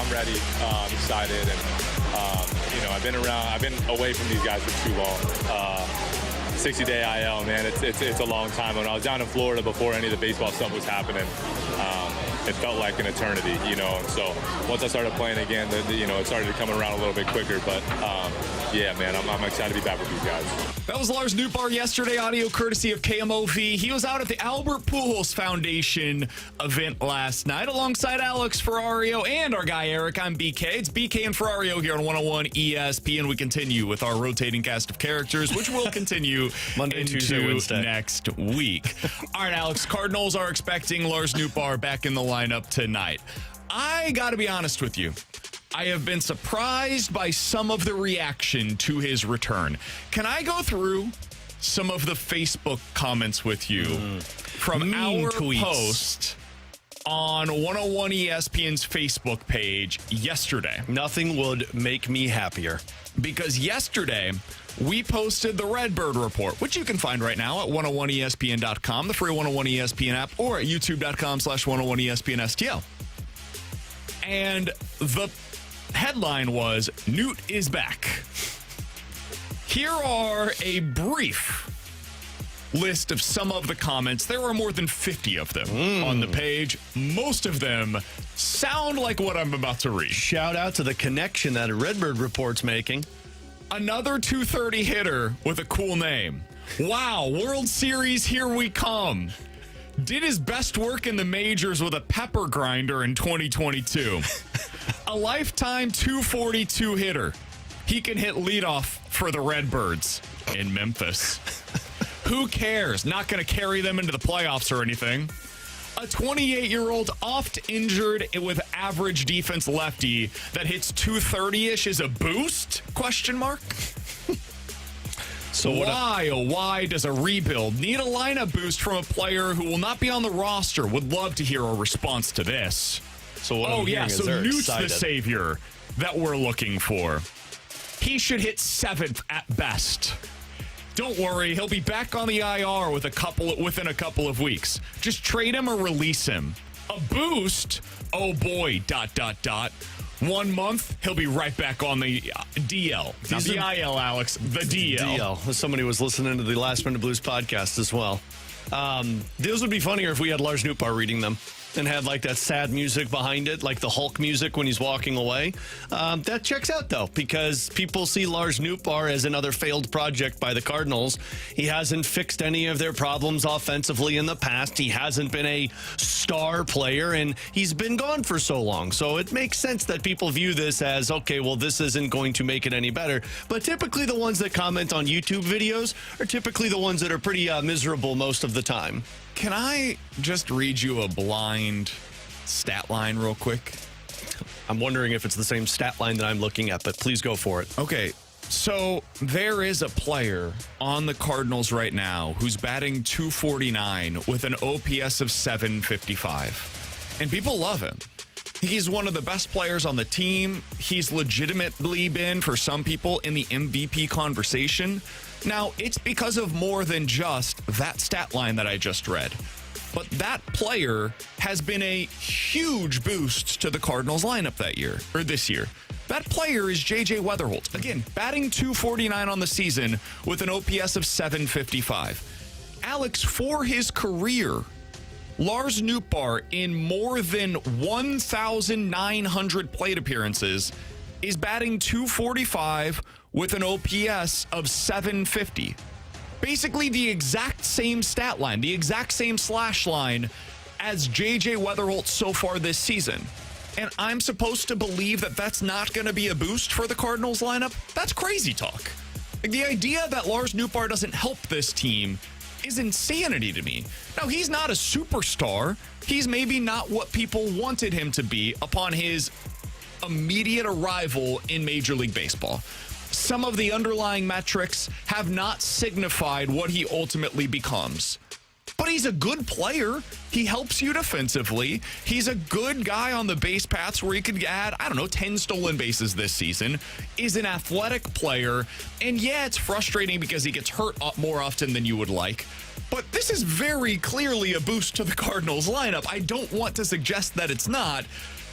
I'm ready. I'm excited, and I've been away from these guys for too long. 60-day IL, man, it's a long time. When I was down in Florida before any of the baseball stuff was happening, it felt like an eternity, And so once I started playing again, it started to come around a little bit quicker. But yeah, man, I'm excited to be back with these guys. That was Lars Nootbaar yesterday, audio courtesy of KMOV. He was out at the Albert Pujols Foundation event last night alongside Alex Ferrario and our guy Eric. I'm BK. It's BK and Ferrario here on 101 ESPN. We continue with our rotating cast of characters, which will continue Monday, Tuesday, Wednesday next week. All right, Alex, Cardinals are expecting Lars Nootbaar back in the lineup tonight. I got to be honest with you. I have been surprised by some of the reaction to his return. Can I go through some of the Facebook comments with you from our post on 101 ESPN's Facebook page yesterday? Nothing would make me happier. Because yesterday, we posted the Redbird Report, which you can find right now at 101ESPN.com, the free 101 ESPN app, or at youtube.com/101ESPN STL. And the headline was, Newt is back. Here are a brief list of some of the comments. There are more than 50 of them on the page. Most of them sound like what I'm about to read. Shout out to the connection that Redbird Report's making. Another 230 hitter with a cool name. Wow, World Series, here we come. Did his best work in the majors with a pepper grinder in 2022. A lifetime 242 hitter. He can hit leadoff for the Redbirds in Memphis. Who cares? Not going to carry them into the playoffs or anything. A 28-year-old oft-injured with average defense lefty that hits 230-ish is a boost? Question mark. So why does a rebuild need a lineup boost from a player who will not be on the roster? Would love to hear a response to this. So Newt's excited. the savior that we're looking for. He should hit 7th at best. Don't worry, he'll be back on the IR within a couple of weeks. Just trade him or release him. A boost? Oh boy, ... 1 month, he'll be right back on the DL. Not the IL, Alex, the DL. Somebody was listening to the Last Minute Blues podcast as well. Those would be funnier if we had Lars Nootbaar reading them and had like that sad music behind it, like the Hulk music when he's walking away. That checks out, though, because people see Lars Nootbaar as another failed project by the Cardinals. He hasn't fixed any of their problems offensively in the past. He hasn't been a star player, and he's been gone for so long. So it makes sense that people view this as, okay, well, this isn't going to make it any better. But typically the ones that comment on YouTube videos are typically the ones that are pretty miserable most of the time. Can I just read you a blind stat line real quick? I'm wondering if it's the same stat line that I'm looking at, but please go for it. Okay, so there is a player on the Cardinals right now who's batting .249 with an OPS of .755. And people love him. He's one of the best players on the team. He's legitimately been, for some people, in the MVP conversation. Now, it's because of more than just that stat line that I just read. But that player has been a huge boost to the Cardinals lineup this year. That player is J.J. Weatherholt. Again, batting .249 on the season with an OPS of .755. Alex, for his career, Lars Nootbaar, in more than 1,900 plate appearances, is batting .245 with an OPS of .750. Basically the exact same stat line, the exact same slash line as J.J. Weatherholt so far this season. And I'm supposed to believe that that's not going to be a boost for the Cardinals lineup? That's crazy talk. Like, the idea that Lars Nootbaar doesn't help this team is insanity to me. Now, he's not a superstar. He's maybe not what people wanted him to be upon his immediate arrival in Major League Baseball. Some of the underlying metrics have not signified what he ultimately becomes. But he's a good player. He helps you defensively. He's a good guy on the base paths where he could add, 10 stolen bases this season. Is an athletic player. And yeah, it's frustrating because he gets hurt more often than you would like. But this is very clearly a boost to the Cardinals lineup. I don't want to suggest that it's not.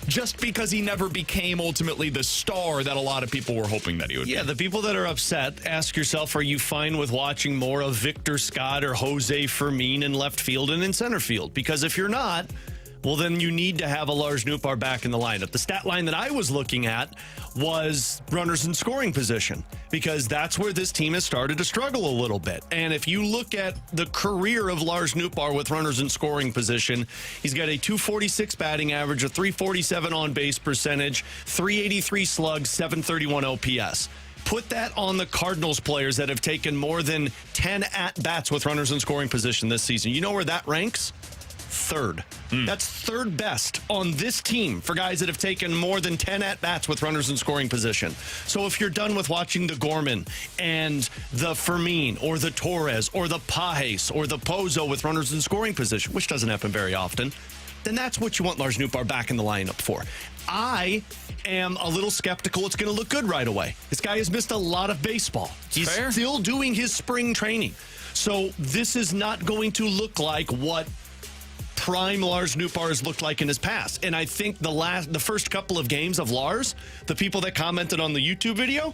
just because he never became ultimately the star that a lot of people were hoping that he would be. Yeah, the people that are upset, ask yourself, are you fine with watching more of Victor Scott or Jose Fermin in left field and in center field? Because if you're not, well, then you need to have a Lars Nootbaar back in the lineup. The stat line that I was looking at was runners in scoring position, because that's where this team has started to struggle a little bit. And if you look at the career of Lars Nootbaar with runners in scoring position, he's got a .246 batting average, a .347 on-base percentage, .383 slugs, .731 OPS. Put that on the Cardinals players that have taken more than 10 at-bats with runners in scoring position this season. You know where that ranks? Third. That's third best on this team for guys that have taken more than 10 at-bats with runners in scoring position. So if you're done with watching the Gorman and the Fermin or the Torres or the Pajes or the Pozo with runners in scoring position, which doesn't happen very often, then that's what you want Lars Nootbaar back in the lineup for. I am a little skeptical it's going to look good right away. This guy has missed a lot of baseball. He's still doing his spring training. So this is not going to look like what prime Lars Nootbaar has looked like in his past. And I think the first couple of games of Lars, the people that commented on the YouTube video,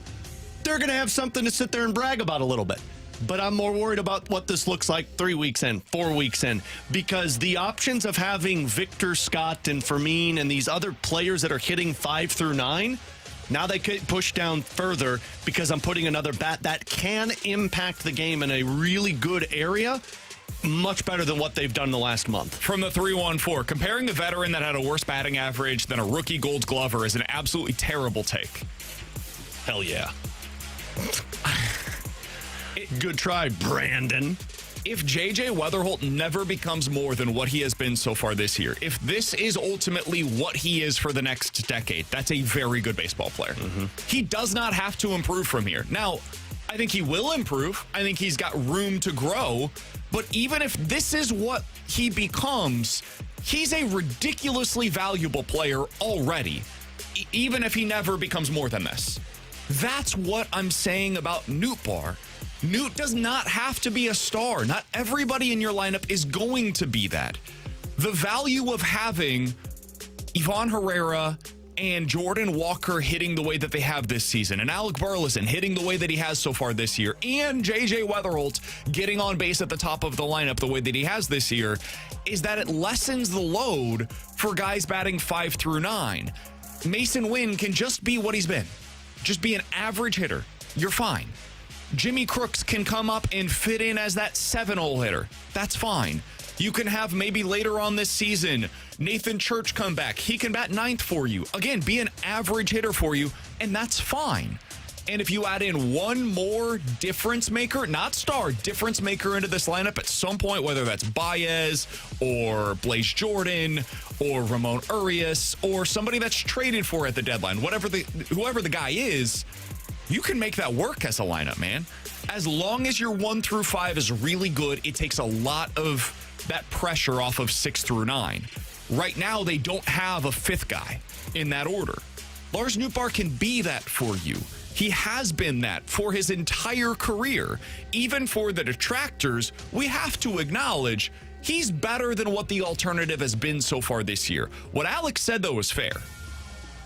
they're going to have something to sit there and brag about a little bit. But I'm more worried about what this looks like 3 weeks in, 4 weeks in, because the options of having Victor Scott and Fermin and these other players that are hitting 5 through 9, now they could push down further because I'm putting another bat that can impact the game in a really good area. Much better than what they've done the last month. From the 314, comparing a veteran that had a worse batting average than a rookie Gold Glover is an absolutely terrible take. Hell yeah. Good try, Brandon. If J.J. Weatherholt never becomes more than what he has been so far this year, if this is ultimately what he is for the next decade, that's a very good baseball player. He does not have to improve from here. Now, I think he will improve. I think he's got room to grow. But even if this is what he becomes, he's a ridiculously valuable player already, even if he never becomes more than this. That's what I'm saying about Nootbaar. Noot does not have to be a star. Not everybody in your lineup is going to be that. The value of having Ivan Herrera and Jordan Walker hitting the way that they have this season, and Alec Burleson hitting the way that he has so far this year, and J.J. Weatherholt getting on base at the top of the lineup the way that he has this year, is that it lessens the load for guys batting 5 through 9. Mason Wynn can just be what he's been. Just be an average hitter. You're fine. Jimmy Crooks can come up and fit in as that 7-hole hitter. That's fine. You can have maybe later on this season, Nathan Church come back. He can bat 9th for you. Again, be an average hitter for you, and that's fine. And if you add in one more difference maker, not star, difference maker into this lineup at some point, whether that's Baez or Blaze Jordan or Ramon Urias or somebody that's traded for at the deadline, whoever the guy is, you can make that work as a lineup, man. As long as your 1 through 5 is really good, it takes a lot of that pressure off of 6 through 9. Right now, they don't have a 5th guy in that order. Lars Nootbaar can be that for you. He has been that for his entire career. Even for the detractors, we have to acknowledge he's better than what the alternative has been so far this year. What Alex said, though, is fair.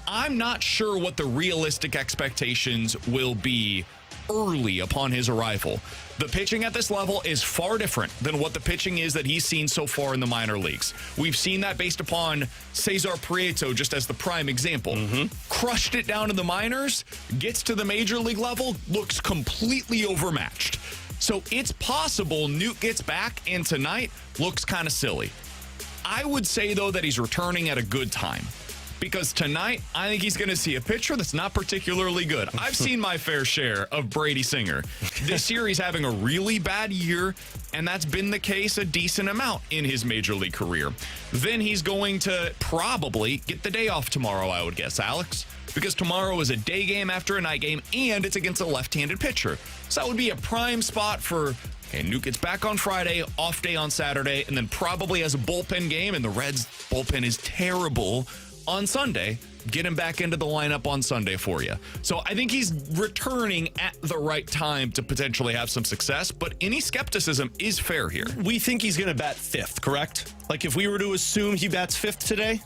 I'm not sure what the realistic expectations will be early upon his arrival. The pitching at this level is far different than what the pitching is that he's seen so far in the minor leagues. We've seen that based upon Cesar Prieto, just as the prime example. Crushed it down in the minors, gets to the major league level, looks completely overmatched. So it's possible Noot gets back and tonight looks kind of silly. I would say, though, that he's returning at a good time. Because tonight, I think he's going to see a pitcher that's not particularly good. I've seen my fair share of Brady Singer. This year, he's having a really bad year, and that's been the case a decent amount in his major league career. Then he's going to probably get the day off tomorrow, I would guess, Alex. Because tomorrow is a day game after a night game, and it's against a left-handed pitcher. So that would be a prime spot for, okay, Nuke gets back on Friday, off day on Saturday, and then probably has a bullpen game, and the Reds' bullpen is terrible on Sunday. Get him back into the lineup on Sunday for you. So I think he's returning at the right time to potentially have some success, but any skepticism is fair here. We think he's going to bat 5th, correct? Like if we were to assume he bats 5th today?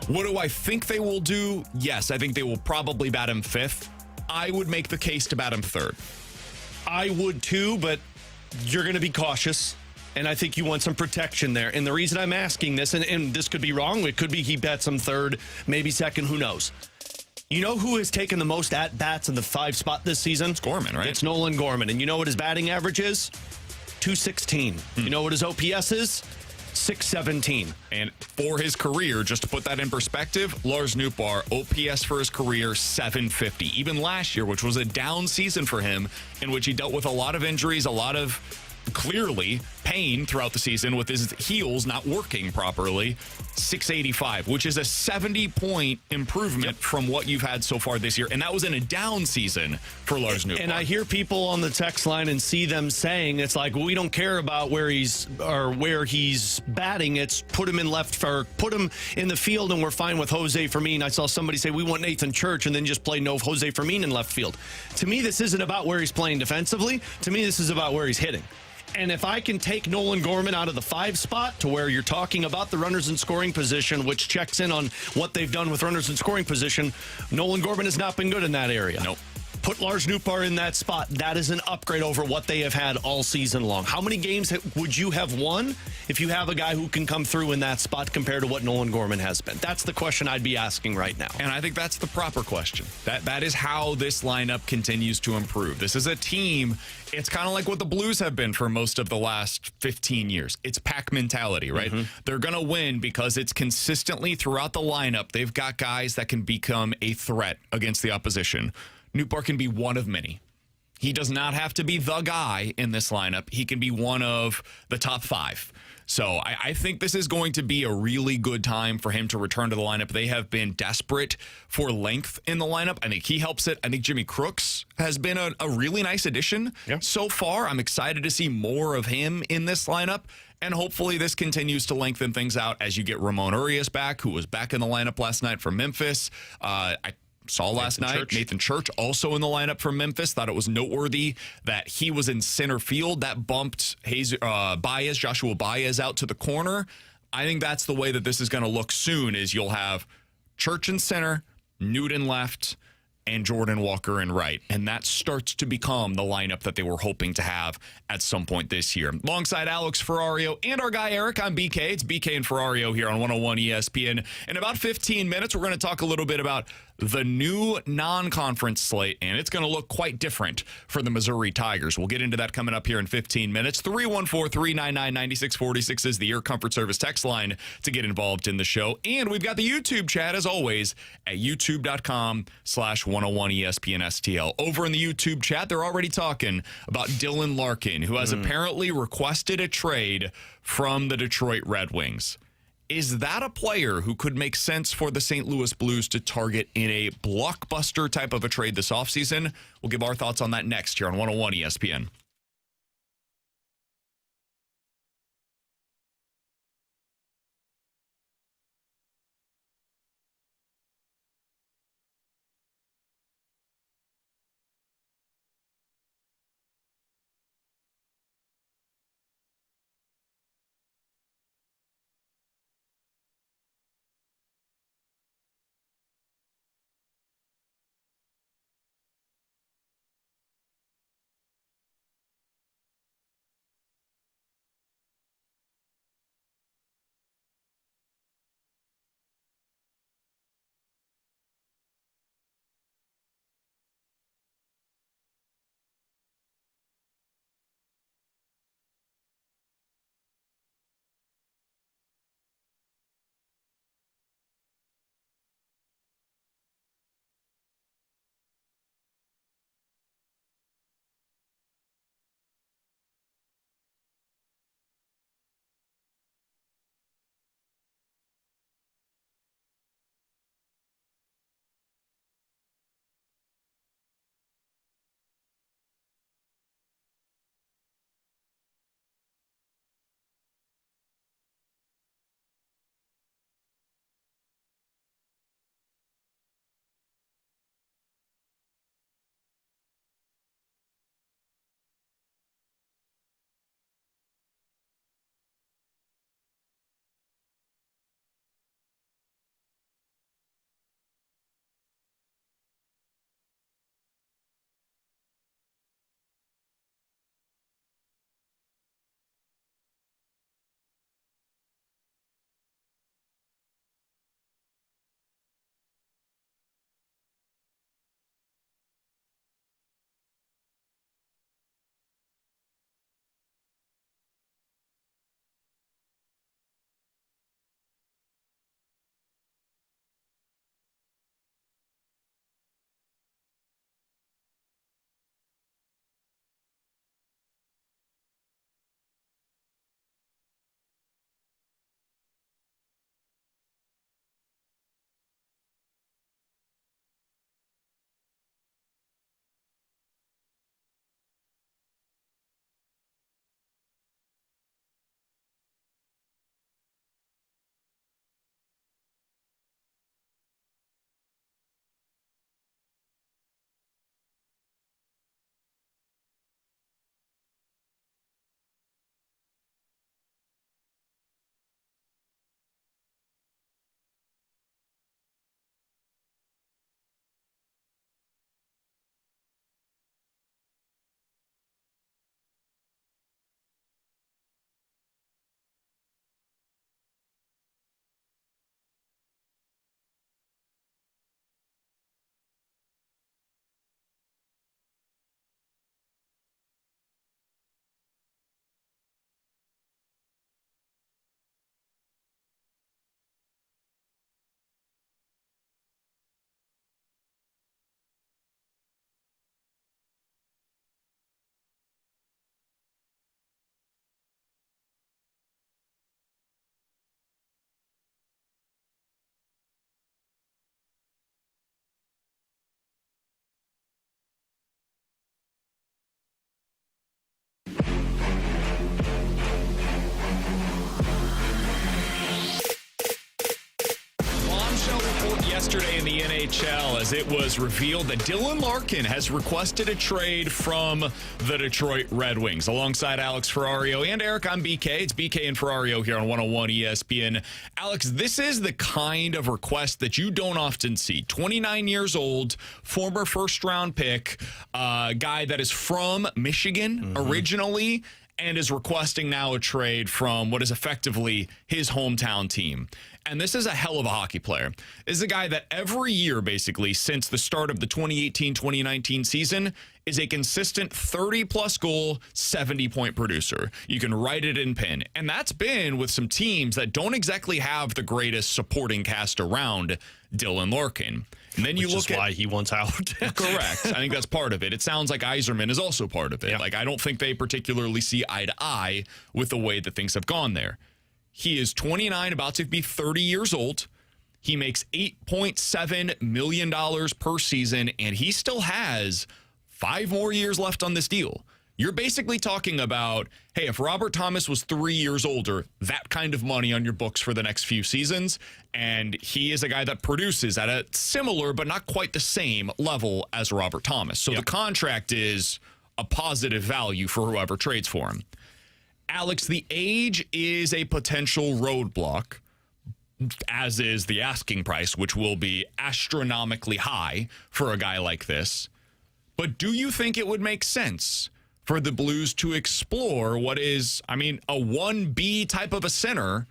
What do I think they will do? Yes, I think they will probably bat him 5th. I would make the case to bat him 3rd. I would too, but you're going to be cautious. And I think you want some protection there. And the reason I'm asking this, and this could be wrong, it could be he bats him 3rd, maybe 2nd, who knows. You know who has taken the most at-bats in the 5 spot this season? It's Gorman, right? It's Nolan Gorman. And you know what his batting average is? .216. You know what his OPS is? .617. And for his career, just to put that in perspective, Lars Nootbaar, OPS for his career, .750. Even last year, which was a down season for him, in which he dealt with a lot of injuries, a lot of clearly pain throughout the season with his heels not working properly. .685, which is a 70-point improvement from what you've had so far this year. And that was in a down season for Lars Nootbaar. And I hear people on the text line and see them saying, it's like, well, we don't care about where he's batting. It's put him in put him in the field and we're fine with Jose Fermin. I saw somebody say we want Nathan Church and then just play no Jose Fermin in left field. To me, this isn't about where he's playing defensively. To me, this is about where he's hitting. And if I can take Nolan Gorman out of the 5 spot to where you're talking about the runners in scoring position, which checks in on what they've done with runners in scoring position, Nolan Gorman has not been good in that area. Nope. Put Lars Nootbaar in that spot. That is an upgrade over what they have had all season long. How many games would you have won if you have a guy who can come through in that spot compared to what Nolan Gorman has been? That's the question I'd be asking right now. And I think that's the proper question. That is how this lineup continues to improve. This is a team, it's kind of like what the Blues have been for most of the last 15 years. It's pack mentality, right? Mm-hmm. They're going to win because it's consistently throughout the lineup. They've got guys that can become a threat against the opposition. Nootbaar can be one of many. He does not have to be the guy in this lineup. He can be one of the top 5. So I think this is going to be a really good time for him to return to the lineup. They have been desperate for length in the lineup. I think he helps it. I think Jimmy Crooks has been a really nice addition so far. I'm excited to see more of him in this lineup. And hopefully this continues to lengthen things out as you get Ramon Urias back, who was back in the lineup last night for Memphis. I saw last night Nathan Church also in the lineup for Memphis. Thought it was noteworthy that he was in center field. That bumped Joshua Baez out to the corner. I think that's the way that this is going to look soon, is you'll have Church in center, Newton left, and Jordan Walker in right. And that starts to become the lineup that they were hoping to have at some point this year. Alongside Alex Ferrario and our guy Eric, I'm BK. It's BK and Ferrario here on 101 ESPN. In about 15 minutes, we're going to talk a little bit about the new non-conference slate, and it's going to look quite different for the Missouri Tigers. We'll get into that coming up here in 15 minutes. 314-399-9646 is the Air Comfort Service text line to get involved in the show. And we've got the YouTube chat, as always, at youtube.com/101ESPNSTL. Over in the YouTube chat, they're already talking about Dylan Larkin, who has apparently requested a trade from the Detroit Red Wings. Is that a player who could make sense for the St. Louis Blues to target in a blockbuster type of a trade this offseason? We'll give our thoughts on that next here on 101 ESPN. yesterday in the NHL as it was revealed that Dylan Larkin has requested a trade from the Detroit Red Wings. Alongside Alex Ferrario and Eric, I'm BK. It's BK and Ferrario here on 101 ESPN. Alex, this is the kind of request that you don't often see. 29 years old, former first-round pick, guy that is from Michigan originally, and is requesting now a trade from what is effectively his hometown team. And this is a hell of a hockey player. This is a guy that every year, basically, since the start of the 2018-2019 season, is a consistent 30-plus goal, 70-point producer. You can write it in pen. And that's been with some teams that don't exactly have the greatest supporting cast around Dylan Larkin. And then you look at why he wants out. Correct. I think that's part of it. It sounds like Yzerman is also part of it. Yeah. Like, I don't think they particularly see eye to eye with the way that things have gone there. He is 29, about to be 30 years old. He makes $8.7 million per season, and he still has 5 more years left on this deal. You're basically talking about, hey, if Robert Thomas was 3 years older, that kind of money on your books for the next few seasons. And he is a guy that produces at a similar, but not quite the same level as Robert Thomas. So the contract is a positive value for whoever trades for him. Alex, the age is a potential roadblock, as is the asking price, which will be astronomically high for a guy like this. But do you think it would make sense for the Blues to explore what is, I mean, a 1B type of a center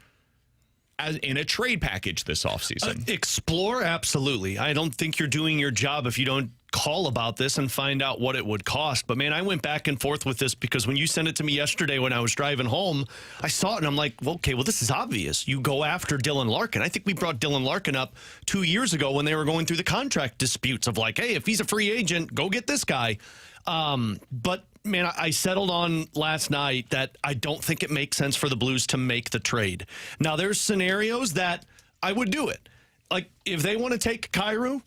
as in a trade package this offseason? Explore, absolutely. I don't think you're doing your job if you don't call about this and find out what it would cost. But, man, I went back and forth with this because when you sent it to me yesterday when I was driving home, I saw it and I'm like, well, okay, well, this is obvious. You go after Dylan Larkin. I think we brought Dylan Larkin up 2 years ago when they were going through the contract disputes of like, hey, if he's a free agent, go get this guy. But, man, I settled on last night that I don't think it makes sense for the Blues to make the trade. Now, there's scenarios that I would do it. Like, if they want to take Kyrou,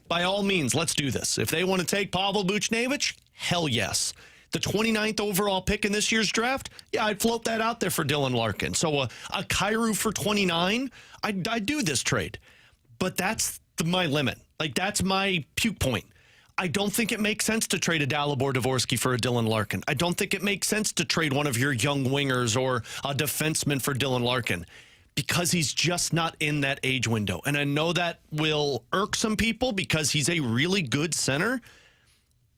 by all means, let's do this. If they want to take Pavel Buchnevich, hell yes. The 29th overall pick in this year's draft, yeah, I'd float that out there for Dylan Larkin. So a Kyrou for 29, I'd do this trade. But that's my limit. Like, that's my puke point. I don't think it makes sense to trade a Dalibor Dvorsky for a Dylan Larkin. I don't think it makes sense to trade one of your young wingers or a defenseman for Dylan Larkin because he's just not in that age window. And I know that will irk some people because he's a really good center,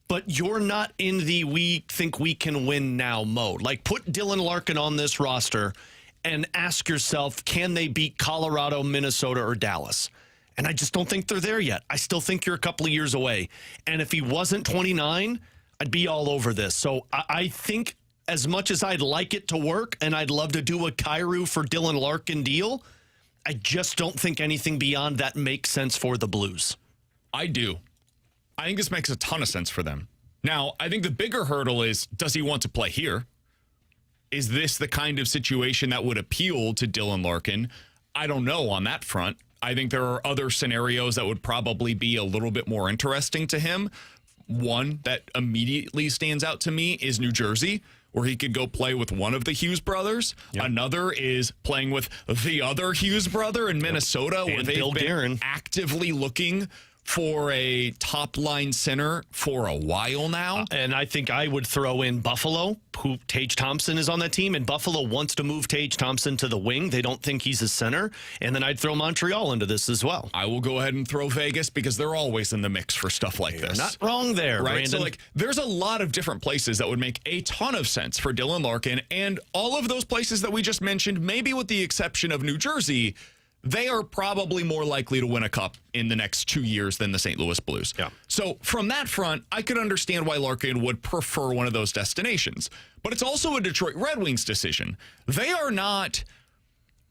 but you're not in the we think we can win now mode. Like, put Dylan Larkin on this roster and ask yourself, can they beat Colorado, Minnesota, or Dallas? And I just don't think they're there yet. I still think you're a couple of years away. And if he wasn't 29, I'd be all over this. So I think as much as I'd like it to work and I'd love to do a Kyrou for Dylan Larkin deal, I just don't think anything beyond that makes sense for the Blues. I do. I think this makes a ton of sense for them. Now, I think the bigger hurdle is, does he want to play here? Is this the kind of situation that would appeal to Dylan Larkin? I don't know on that front. I think there are other scenarios that would probably be a little bit more interesting to him. One that immediately stands out to me is New Jersey, where he could go play with one of the Hughes brothers. Yep. Another is playing with the other Hughes brother in Minnesota, where they've been actively looking for a top-line center for a while now. And I think I would throw in Buffalo, who Tage Thompson is on that team, and Buffalo wants to move Tage Thompson to the wing. They don't think he's a center. And then I'd throw Montreal into this as well. I will go ahead and throw Vegas because they're always in the mix for stuff like this. Not wrong there, right? Brandon. So, like, there's a lot of different places that would make a ton of sense for Dylan Larkin, and all of those places that we just mentioned, maybe with the exception of New Jersey, they are probably more likely to win a cup in the next 2 years than the St. Louis Blues. Yeah. So from that front, I could understand why Larkin would prefer one of those destinations. But it's also a Detroit Red Wings decision. They are not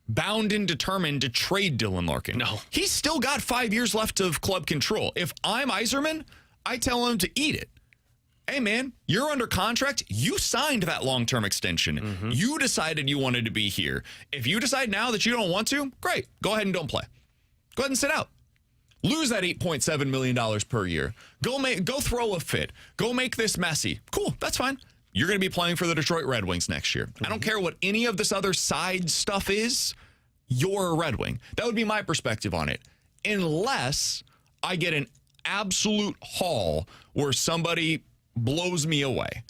bound and determined to trade Dylan Larkin. No. He's still got 5 years left of club control. If I'm Yzerman, I tell him to eat it. Hey, man, you're under contract. You signed that long-term extension. Mm-hmm. You decided you wanted to be here. If you decide now that you don't want to, great. Go ahead and don't play. Go ahead and sit out. Lose that $8.7 million per year. Go throw a fit. Go make this messy. Cool, that's fine. You're going to be playing for the Detroit Red Wings next year. Mm-hmm. I don't care what any of this other side stuff is. You're a Red Wing. That would be my perspective on it. unless I get an absolute haul where somebody blows me away.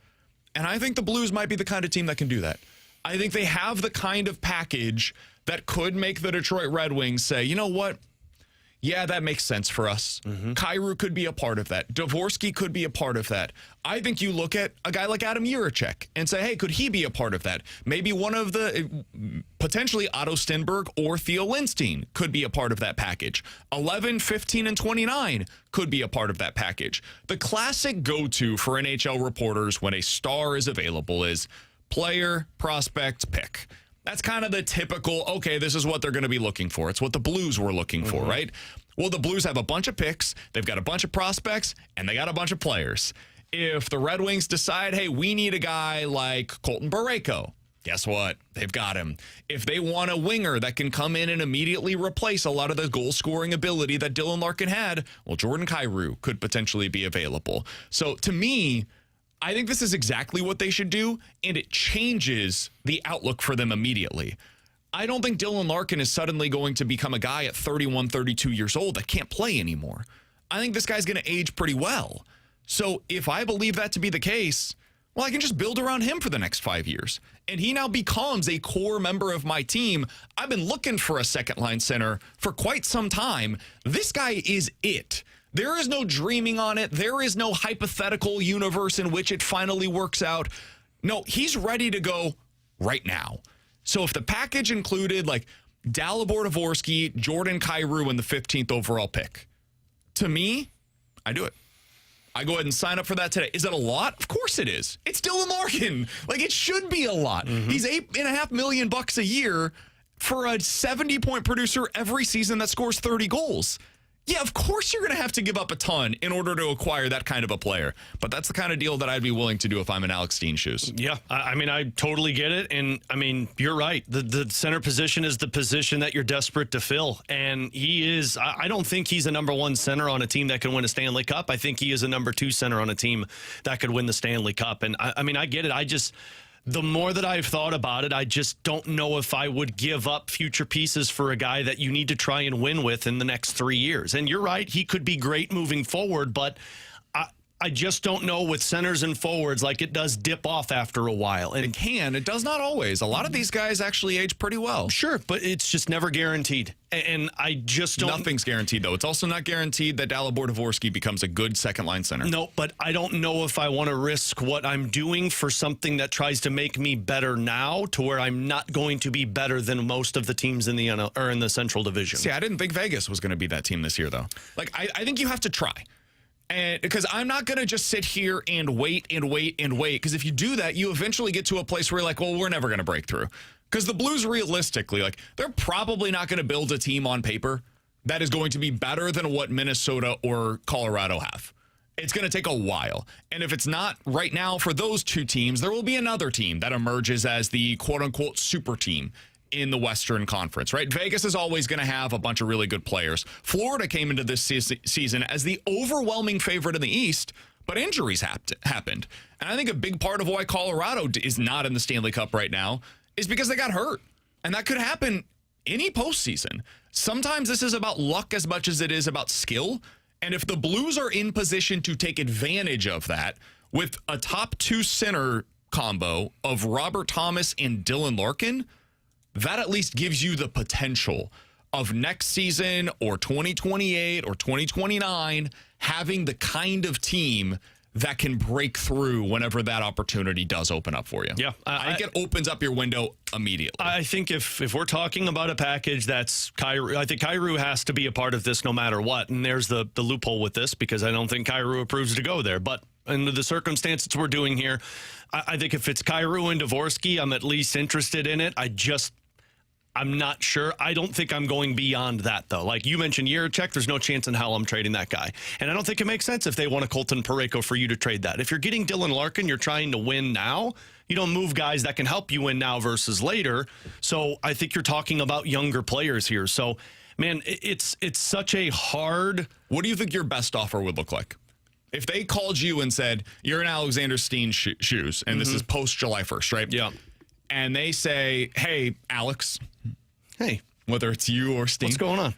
And I think the Blues might be the kind of team that can do that. I think they have the kind of package that could make the Detroit Red Wings say, you know what? Yeah, that makes sense for us. Kyrou could be a part of that. Dvorsky could be a part of that. I think you look at a guy like Adam Jiricek and say, hey, could he be a part of that? Maybe one of the, potentially Otto Stenberg or Theo Lindstein could be a part of that package. 11, 15, and 29 could be a part of that package. The classic go-to for NHL reporters when a star is available is player, prospect, pick. That's kind of the typical, okay, this is what they're going to be looking for. It's what the Blues were looking for, right? Well, the Blues have a bunch of picks, they've got a bunch of prospects, and they got a bunch of players. If the Red Wings decide, hey, we need a guy like Colton Barreco, guess what? They've got him. If they want a winger that can come in and immediately replace a lot of the goal-scoring ability that Dylan Larkin had, well, Jordan Kyrou could potentially be available. So to me, I think this is exactly what they should do, and it changes the outlook for them immediately. I don't think Dylan Larkin is suddenly going to become a guy at 31, 32 years old that can't play anymore. I think this guy's going to age pretty well. So if I believe that to be the case, well, I can just build around him for the next 5 years. And he now becomes a core member of my team. I've been looking for a second-line center for quite some time. This guy is it. There is no dreaming on it. There is no hypothetical universe in which it finally works out. No, he's ready to go right now. So if the package included like Dalibor Dvorsky, Jordan Kyrou, and the 15th overall pick, to me, I do it. I go ahead and sign up for that today. Is that a lot? Of course it is. It's Dylan Larkin. Like, it should be a lot. He's $8.5 million a year for a 70-point producer every season that scores 30 goals. Yeah, of course you're going to have to give up a ton in order to acquire that kind of a player. But that's the kind of deal that I'd be willing to do if I'm in Alex Steen's shoes. Yeah, I mean, I totally get it. And, I mean, you're right. The center position is the position that you're desperate to fill. And he is, I don't think he's a number one center on a team that can win a Stanley Cup. I think he is a number two center on a team that could win the Stanley Cup. And, I mean, I get it. The more that I've thought about it, I just don't know if I would give up future pieces for a guy that you need to try and win with in the next 3 years. And you're right, he could be great moving forward, but I just don't know with centers and forwards, like it does dip off after a while. And it does not always. A lot of these guys actually age pretty well. Sure, but it's just never guaranteed. And I just don't... Nothing's guaranteed, though. It's also not guaranteed that Dalibor Dvorsky becomes a good second-line center. No, but I don't know if I want to risk what I'm doing for something that tries to make me better now to where I'm not going to be better than most of the teams in the in the Central Division. See, I didn't think Vegas was going to be that team this year, though. Like, I think you have to try. And because I'm not going to just sit here and wait and wait and wait. Because if you do that, you eventually get to a place where you're like, well, we're never going to break through. Because the Blues, realistically, like, they're probably not going to build a team on paper that is going to be better than what Minnesota or Colorado have. It's going to take a while. And if it's not right now for those two teams, there will be another team that emerges as the quote-unquote super team in the Western Conference, right? Vegas is always going to have a bunch of really good players. Florida came into this season as the overwhelming favorite in the East, but injuries happened. And I think a big part of why Colorado is not in the Stanley Cup right now is because they got hurt. And that could happen any postseason. Sometimes this is about luck as much as it is about skill. And if the Blues are in position to take advantage of that with a top two center combo of Robert Thomas and Dylan Larkin, that at least gives you the potential of next season or 2028 or 2029 having the kind of team that can break through whenever that opportunity does open up for you. Yeah. I think it opens up your window immediately. I think if we're talking about a package that's Kyrou, I think Kyrou has to be a part of this no matter what. And there's the loophole with this because I don't think Kyrou approves to go there. But under the circumstances we're doing here, I think if it's Kyrou and Dvorsky, I'm at least interested in it. I'm not sure. I don't think I'm going beyond that, though. Like you mentioned, Jiricek, there's no chance in hell I'm trading that guy. And I don't think it makes sense if they want a Colton Parayko for you to trade that. If you're getting Dylan Larkin, you're trying to win now. You don't move guys that can help you win now versus later. So I think you're talking about younger players here. So, man, it's such a hard... What do you think your best offer would look like? If they called you and said, you're in Alexander Steen's shoes, and this is post-July 1st, right? Yeah. And they say, hey, Alex... Hey, whether it's you or Steen. What's going on?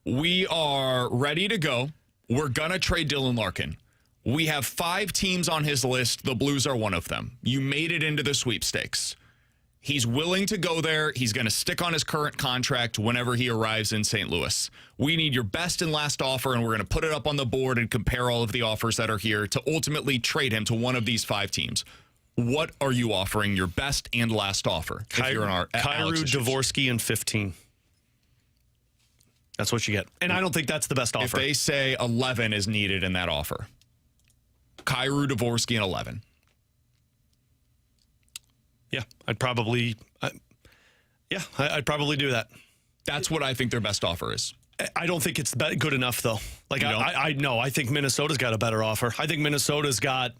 We are ready to go. We're going to trade Dylan Larkin. We have 5 teams on his list. The Blues are one of them. You made it into the sweepstakes. He's willing to go there. He's going to stick on his current contract whenever he arrives in St. Louis. We need your best and last offer, and we're going to put it up on the board and compare all of the offers that are here to ultimately trade him to one of these 5 teams. What are you offering your best and last offer? If you're in our Kyrou, Dvorsky, and 15. That's what you get. And I don't think that's the best offer. If they say 11 is needed in that offer. Kyrou, Dvorsky, and 11. Yeah, I'd probably do that. That's what I think their best offer is. I don't think it's good enough, though. Like, I think Minnesota's got a better offer. I think Minnesota's got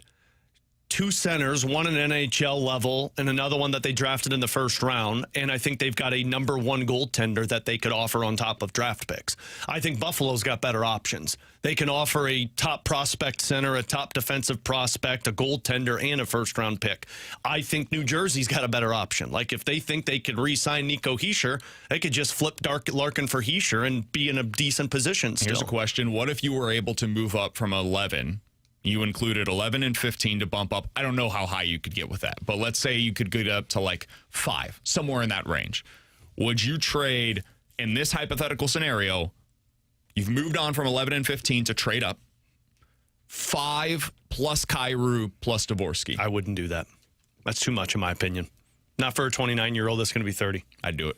2 centers, one an NHL level and another one that they drafted in the first round. And I think they've got a number 1 goaltender that they could offer on top of draft picks. I think Buffalo's got better options. They can offer a top prospect center, a top defensive prospect, a goaltender, and a first-round pick. I think New Jersey's got a better option. Like, if they think they could re-sign Nico Hischier, they could just flip Larkin for Hischier and be in a decent position still. Here's a question. What if you were able to move up from 11? You included 11 and 15 to bump up. I don't know how high you could get with that, but let's say you could get up to like 5, somewhere in that range. Would you trade, in this hypothetical scenario, you've moved on from 11 and 15 to trade up, 5 plus Kyrou plus Dvorsky? I wouldn't do that. That's too much, in my opinion. Not for a 29-year-old that's going to be 30. I'd do it.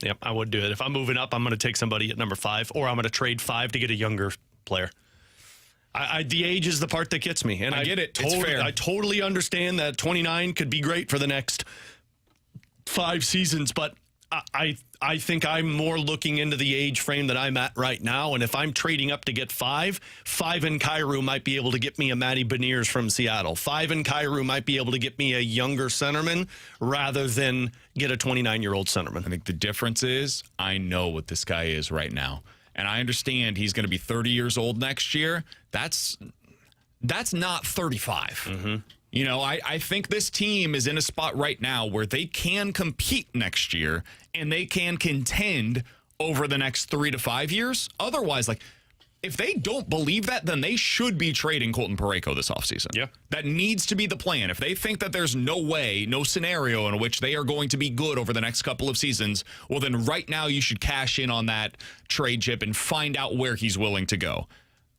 Yep, I would do it. If I'm moving up, I'm going to take somebody at number 5, or I'm going to trade 5 to get a younger player. The age is the part that gets me. And I get it. It's fair. I totally understand that 29 could be great for the next 5 seasons, but I think I'm more looking into the age frame that I'm at right now. And if I'm trading up to get 5 in Kyrou might be able to get me a Matty Beniers from Seattle. 5 in Kyrou might be able to get me a younger centerman rather than get a 29-year-old centerman. I think the difference is I know what this guy is right now. And I understand he's going to be 30 years old next year. That's not 35. Mm-hmm. You know, I think this team is in a spot right now where they can compete next year and they can contend over the next 3 to 5 years. Otherwise, like, if they don't believe that, then they should be trading Colton Parayko this offseason. Yeah. That needs to be the plan. If they think that there's no way, no scenario in which they are going to be good over the next couple of seasons, well, then right now you should cash in on that trade chip and find out where he's willing to go.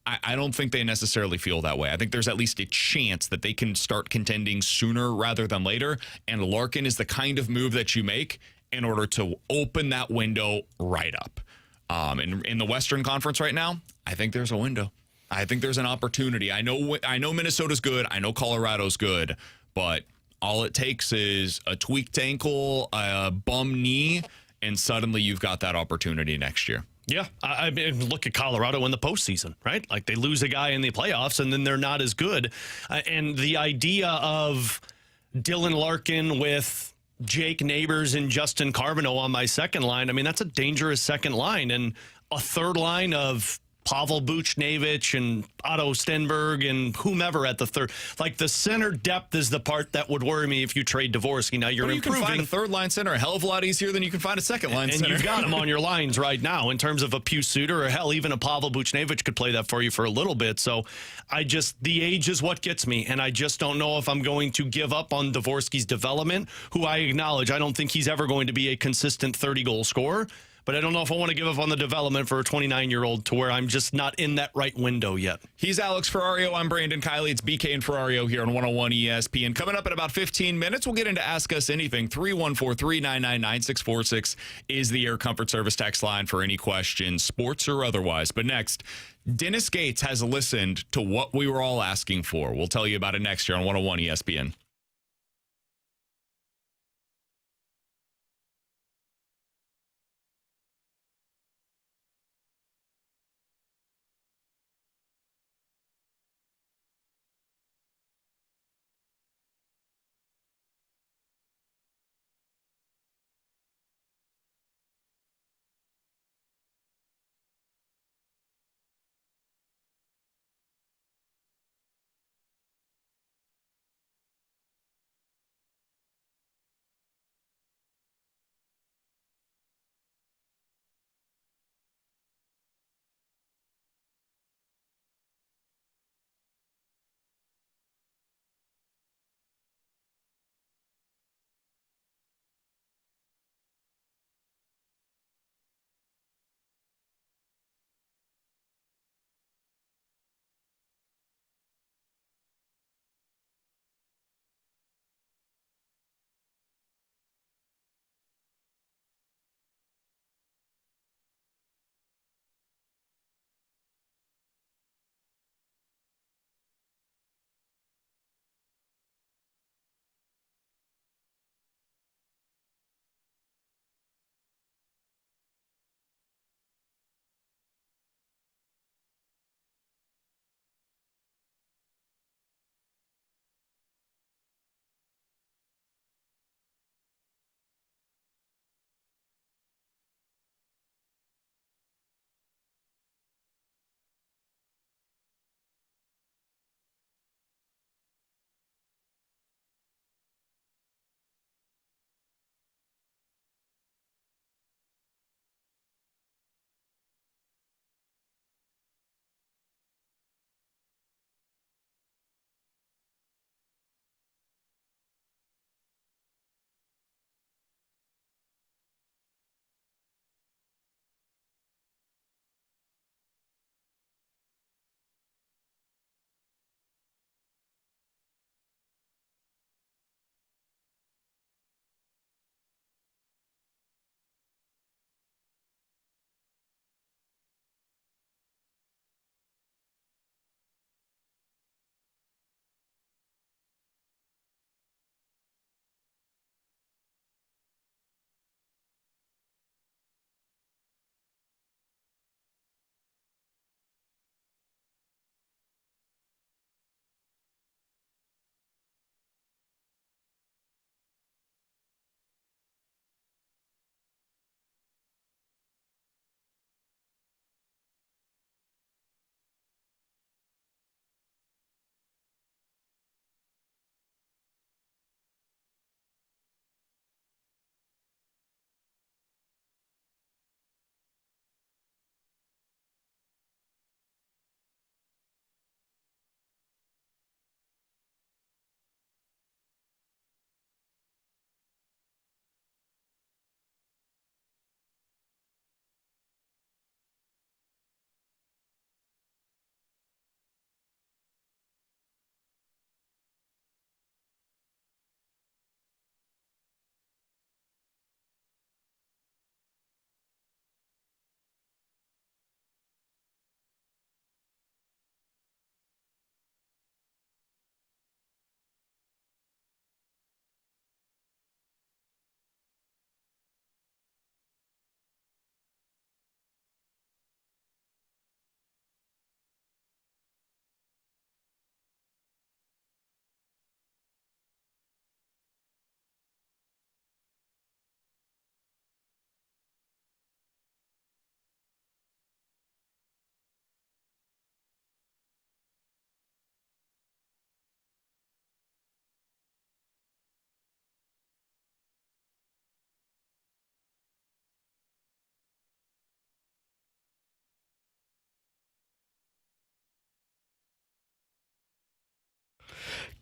I don't think they necessarily feel that way. I think there's at least a chance that they can start contending sooner rather than later, and Larkin is the kind of move that you make in order to open that window right up. In the Western Conference right now, I think there's a window. I think there's an opportunity. I know Minnesota's good. I know Colorado's good, but all it takes is a tweaked ankle, a bum knee, and suddenly you've got that opportunity next year. Yeah, I mean, look at Colorado in the postseason, right? Like, they lose a guy in the playoffs, and then they're not as good. And the idea of Dylan Larkin with Jake Neighbors and Justin Carbonneau on my second line, I mean, that's a dangerous second line. And a third line of Pavel Buchnevich and Otto Stenberg and whomever at the third. Like, the center depth is the part that would worry me if you trade Dvorsky. Now, you're improving. You can find a third-line center a hell of a lot easier than you can find a second-line center. And you've got him on your lines right now in terms of a Pius Suter, or hell, even a Pavel Buchnevich could play that for you for a little bit. So the age is what gets me, and I just don't know if I'm going to give up on Dvorsky's development, who I acknowledge I don't think he's ever going to be a consistent 30-goal scorer. But I don't know if I want to give up on the development for a 29-year-old to where I'm just not in that right window yet. He's Alex Ferrario. I'm Brandon Kiley. It's BK and Ferrario here on 101 ESPN. Coming up in about 15 minutes, we'll get into Ask Us Anything. 314-399-9646 is the Air Comfort Service text line for any questions, sports or otherwise. But next, Dennis Gates has listened to what we were all asking for. We'll tell you about it next year on 101 ESPN.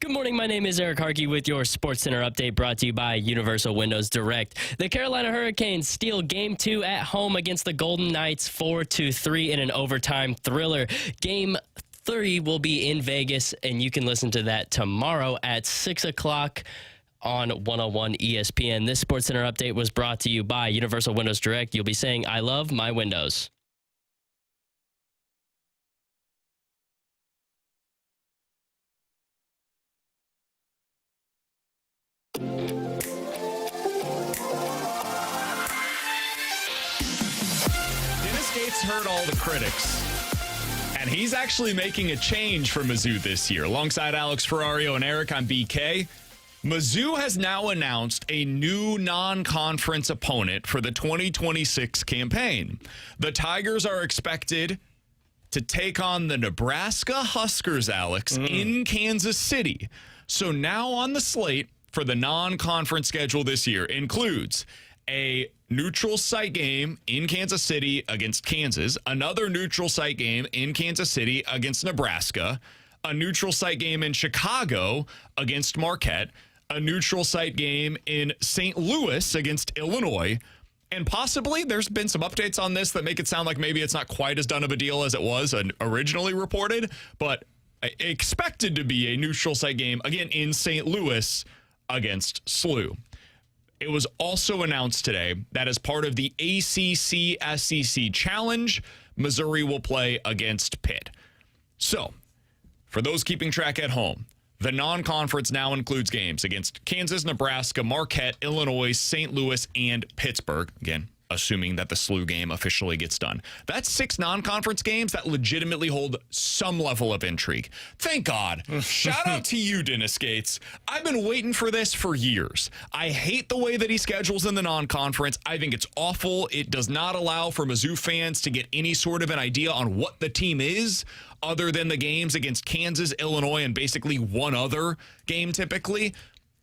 Good morning. My name is Eric Harkey with your Sports Center update brought to you by Universal Windows Direct. The Carolina Hurricanes steal Game 2 at home against the Golden Knights 4-3 in an overtime thriller. Game 3 will be in Vegas, and you can listen to that tomorrow at 6 o'clock on 101 ESPN. This Sports Center update was brought to you by Universal Windows Direct. You'll be saying, I love my windows. Dennis Gates heard all the critics, and he's actually making a change for Mizzou this year. Alongside Alex Ferrario and Eric on BK, Mizzou has now announced a new non-conference opponent for the 2026 campaign. The Tigers are expected to take on the Nebraska Huskers, Alex, in Kansas City. So now on the slate for the non-conference schedule this year includes a neutral site game in Kansas City against Kansas, another neutral site game in Kansas City against Nebraska, a neutral site game in Chicago against Marquette, a neutral site game in St. Louis against Illinois, and possibly there's been some updates on this that make it sound like maybe it's not quite as done of a deal as it was originally reported, but expected to be a neutral site game, again, in St. Louis against SLU. It was also announced today that as part of the ACC-SEC Challenge, Missouri will play against Pitt. So, for those keeping track at home, the non-conference now includes games against Kansas, Nebraska, Marquette, Illinois, St. Louis, and Pittsburgh. Again, assuming that the SLU game officially gets done. That's 6 non-conference games that legitimately hold some level of intrigue. Thank God. Shout out to you, Dennis Gates. I've been waiting for this for years. I hate the way that he schedules in the non-conference. I think it's awful. It does not allow for Mizzou fans to get any sort of an idea on what the team is other than the games against Kansas, Illinois, and basically one other game typically.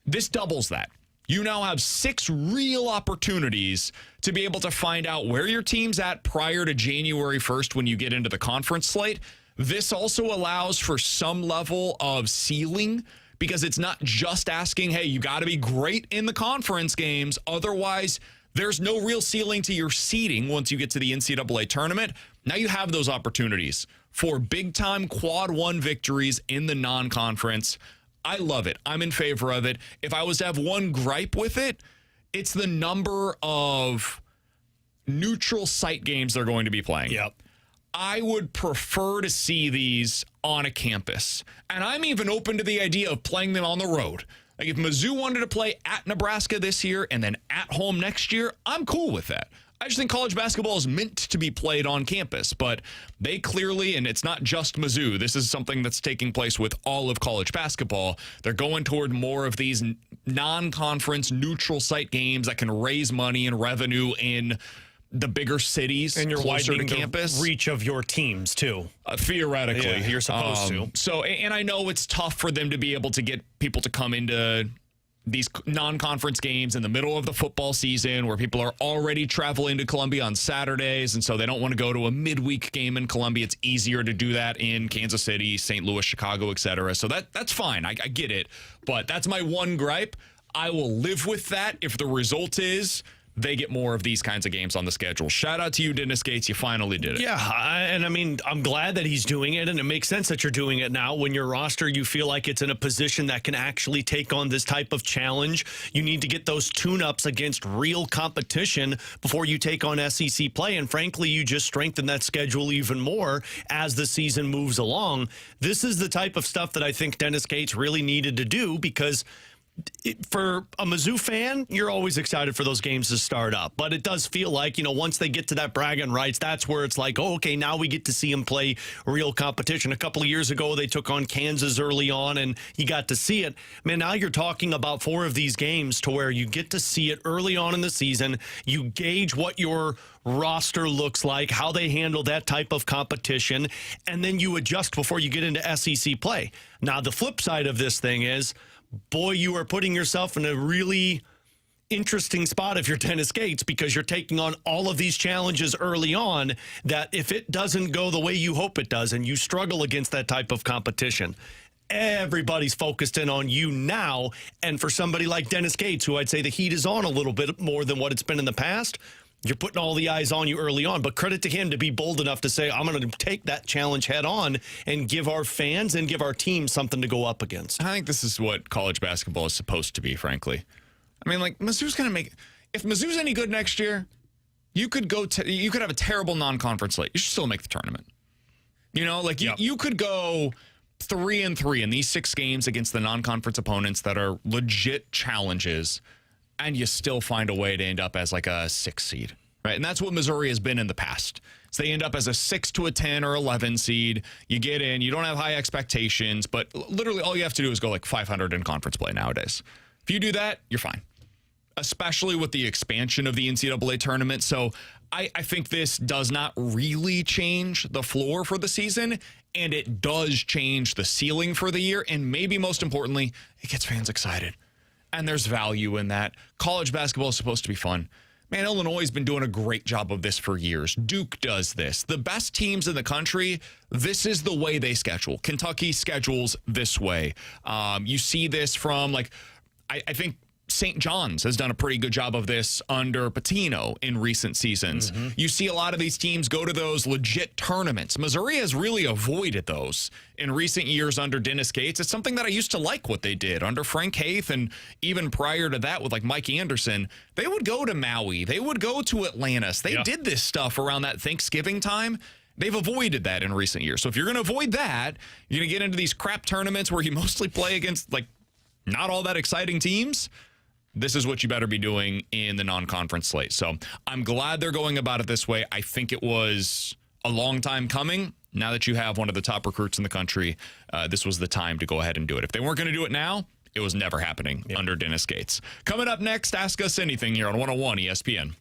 This doubles that. You now have 6 real opportunities to be able to find out where your team's at prior to January 1st when you get into the conference slate. This also allows for some level of ceiling because it's not just asking, hey, you got to be great in the conference games. Otherwise, there's no real ceiling to your seeding once you get to the NCAA tournament. Now you have those opportunities for big-time quad one victories in the non-conference. I love it. I'm in favor of it. If I was to have one gripe with it, it's the number of neutral site games they're going to be playing. Yep. I would prefer to see these on a campus. And I'm even open to the idea of playing them on the road. Like if Mizzou wanted to play at Nebraska this year and then at home next year, I'm cool with that. I just think college basketball is meant to be played on campus, but they clearly, and it's not just Mizzou, this is something that's taking place with all of college basketball. They're going toward more of these non-conference neutral site games that can raise money and revenue in the bigger cities and you're closer to widening campus. The reach of your teams, too. Theoretically. Yeah, you're supposed to. So, and I know it's tough for them to be able to get people to come into these non-conference games in the middle of the football season where people are already traveling to Columbia on Saturdays, and so they don't want to go to a midweek game in Columbia. It's easier to do that in Kansas City, St. Louis, Chicago, etc. So that's fine. I get it. But that's my one gripe. I will live with that if the result is they get more of these kinds of games on the schedule. Shout out to you, Dennis Gates. You finally did it. Yeah, and I mean, I'm glad that he's doing it, and it makes sense that you're doing it now. When your roster, you feel like it's in a position that can actually take on this type of challenge. You need to get those tune-ups against real competition before you take on SEC play, and frankly, you just strengthen that schedule even more as the season moves along. This is the type of stuff that I think Dennis Gates really needed to do because for a Mizzou fan, you're always excited for those games to start up. But it does feel like, once they get to that bragging rights, that's where it's like, oh, okay, now we get to see them play real competition. A couple of years ago, they took on Kansas early on, and you got to see it. Man, now you're talking about 4 of these games to where you get to see it early on in the season. You gauge what your roster looks like, how they handle that type of competition, and then you adjust before you get into SEC play. Now, the flip side of this thing is, boy, you are putting yourself in a really interesting spot if you're Dennis Gates because you're taking on all of these challenges early on that if it doesn't go the way you hope it does and you struggle against that type of competition, everybody's focused in on you now. And for somebody like Dennis Gates, who I'd say the heat is on a little bit more than what it's been in the past, you're putting all the eyes on you early on. But credit to him to be bold enough to say, I'm going to take that challenge head on and give our fans and give our team something to go up against. I think this is what college basketball is supposed to be, frankly. I mean, like, Mizzou's going to make... If Mizzou's any good next year, you could you could have a terrible non-conference slate. You should still make the tournament. You know, like, you could go 3-3 in these 6 games against the non-conference opponents that are legit challenges, and you still find a way to end up as like a 6 seed, right? And that's what Missouri has been in the past. So they end up as a 6 to a 10 or 11 seed. You get in, you don't have high expectations, but literally all you have to do is go like 500 in conference play nowadays. If you do that, you're fine, especially with the expansion of the NCAA tournament. So I think this does not really change the floor for the season, and it does change the ceiling for the year. And maybe most importantly, it gets fans excited. And there's value in that. College basketball is supposed to be fun. Man, Illinois has been doing a great job of this for years. Duke does this. The best teams in the country, this is the way they schedule. Kentucky schedules this way. You see this from, like, I think St. John's has done a pretty good job of this under Pitino in recent seasons. Mm-hmm. You see a lot of these teams go to those legit tournaments. Missouri has really avoided those in recent years under Dennis Gates. It's something that I used to like what they did under Frank Haith, and even prior to that with like Mike Anderson. They would go to Maui. They would go to Atlantis. They did this stuff around that Thanksgiving time. They've avoided that in recent years. So if you're going to avoid that, you're going to get into these crap tournaments where you mostly play against like not all that exciting teams. This is what you better be doing in the non-conference slate. So I'm glad they're going about it this way. I think it was a long time coming. Now that you have one of the top recruits in the country, this was the time to go ahead and do it. If they weren't going to do it now, it was never happening under Dennis Gates. Coming up next, Ask Us Anything here on 101 ESPN.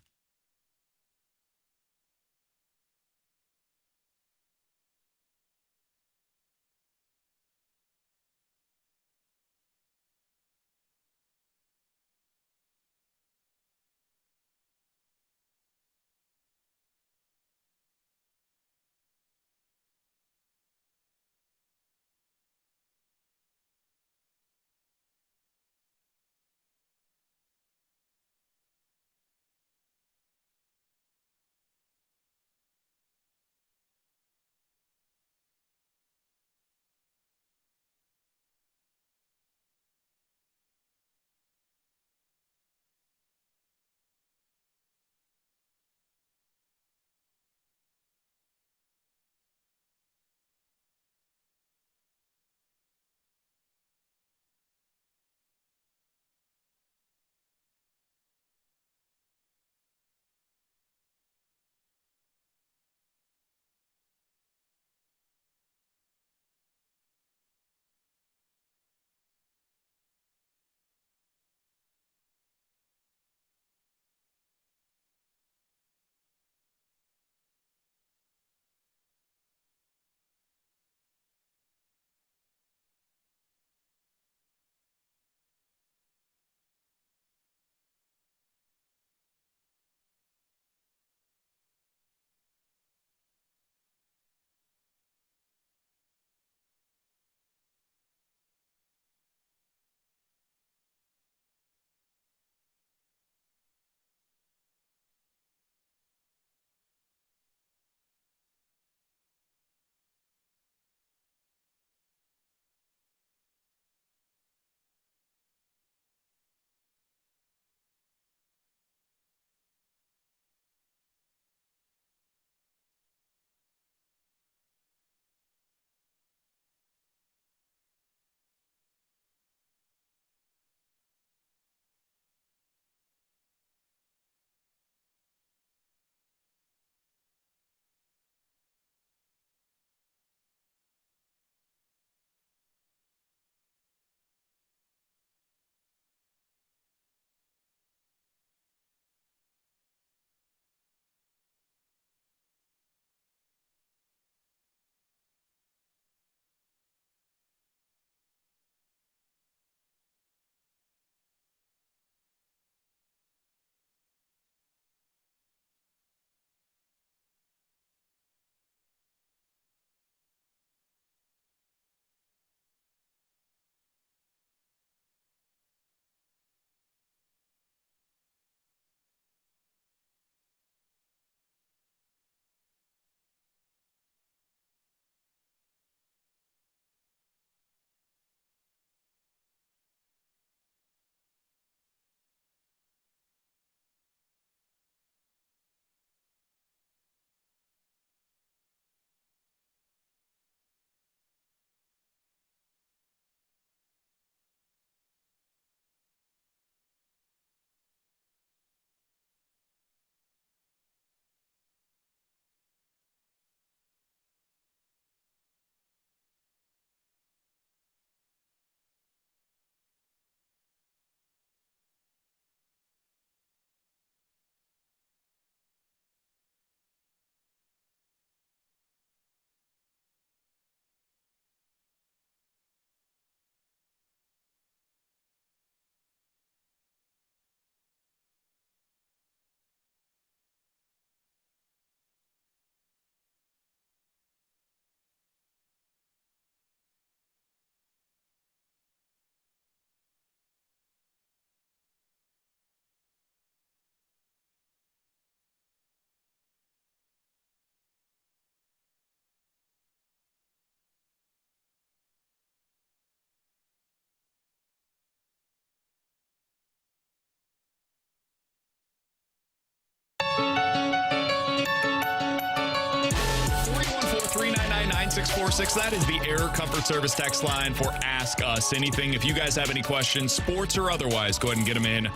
646. That is the Air Comfort Service text line for Ask Us Anything. If you guys have any questions, sports or otherwise, go ahead and get them in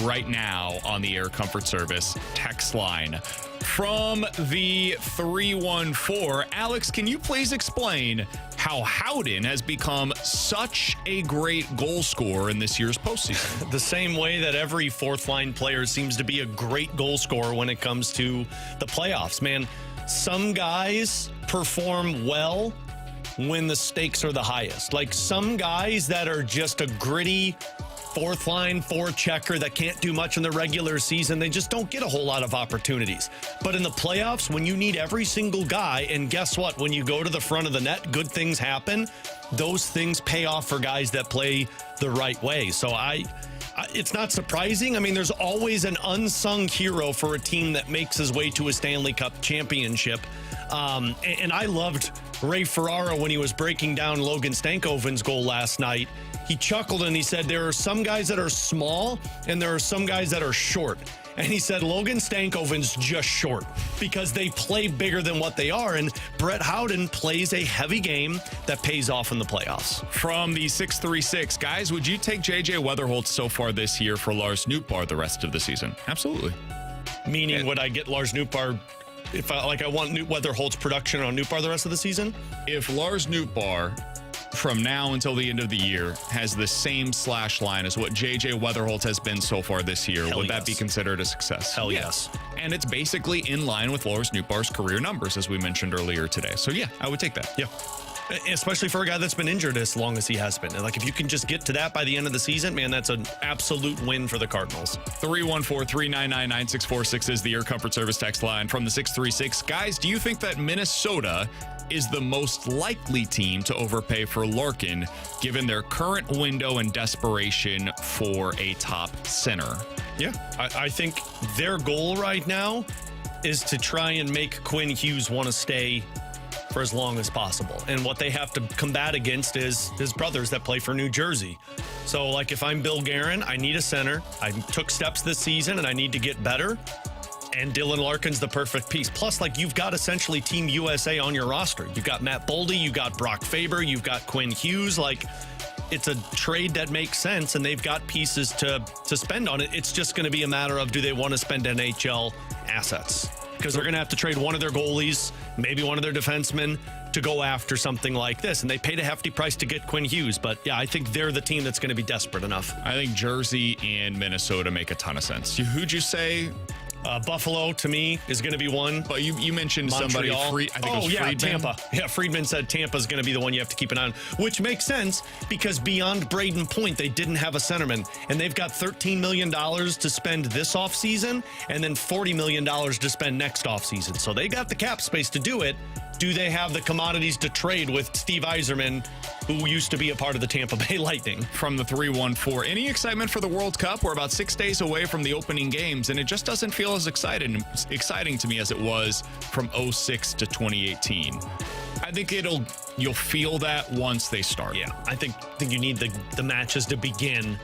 right now on the Air Comfort Service text line. From the 314, Alex, can you please explain how Howden has become such a great goal scorer in this year's postseason? The same way that every fourth-line player seems to be a great goal scorer when it comes to the playoffs, man. Some guys perform well when the stakes are the highest. Like some guys that are just a gritty fourth line, forechecker that can't do much in the regular season, they just don't get a whole lot of opportunities. But in the playoffs, when you need every single guy, and guess what? When you go to the front of the net, good things happen. Those things pay off for guys that play the right way. So it's not surprising. I mean, there's always an unsung hero for a team that makes his way to a Stanley Cup championship. And I loved Ray Ferrario when he was breaking down Logan Stankoven's goal last night. He chuckled and he said, there are some guys that are small and there are some guys that are short. And he said, Logan Stankoven's just short because they play bigger than what they are. And Brett Howden plays a heavy game that pays off in the playoffs. From the 636, guys, would you take J.J. Weatherholt so far this year for Lars Nootbaar the rest of the season? Absolutely. Meaning, would I get Lars Nootbaar if I want Weatherholt's production on Nootbaar the rest of the season? If Lars Nootbaar from now until the end of the year has the same slash line as what J.J. Weatherholt has been so far this year, would that be considered a success? Hell yes. And it's basically in line with Lars Nootbaar's career numbers, as we mentioned earlier today. So, yeah, I would take that. Yeah. Especially for a guy that's been injured as long as he has been. And like, if you can just get to that by the end of the season, man, that's an absolute win for the Cardinals. 314-399-9646 is the Air Comfort Service text line. From the 636, guys, do you think that Minnesota is the most likely team to overpay for Larkin, given their current window and desperation for a top center? Yeah, I think their goal right now is to try and make Quinn Hughes want to stay for as long as possible. And what they have to combat against is his brothers that play for New Jersey. So, like, if I'm Bill Guerin, I need a center. I took steps this season, and I need to get better. And Dylan Larkin's the perfect piece. Plus, like, you've got essentially Team USA on your roster. You've got Matt Boldy, you've got Brock Faber, you've got Quinn Hughes. Like, it's a trade that makes sense, and they've got pieces to spend on it. It's just going to be a matter of, do they want to spend NHL assets? Because they're going to have to trade one of their goalies, maybe one of their defensemen, to go after something like this. And they paid a hefty price to get Quinn Hughes. But, yeah, I think they're the team that's going to be desperate enough. I think Jersey and Minnesota make a ton of sense. Who'd you say? Buffalo, to me, is going to be one. But you mentioned Montreal. somebody. I think it was Friedman. Tampa. Yeah, Friedman said Tampa's going to be the one you have to keep an eye on, which makes sense because beyond Braden Point, they didn't have a centerman. And they've got $13 million to spend this offseason and then $40 million to spend next offseason. So they got the cap space to do it. Do they have the commodities to trade with Steve Yzerman, who used to be a part of the Tampa Bay Lightning? From the 314, any excitement for the World Cup? We're about 6 days away from the opening games, and it just doesn't feel as exciting to me as it was from 06 to 2018. I think you'll feel that once they start. Yeah, I think you need the matches to begin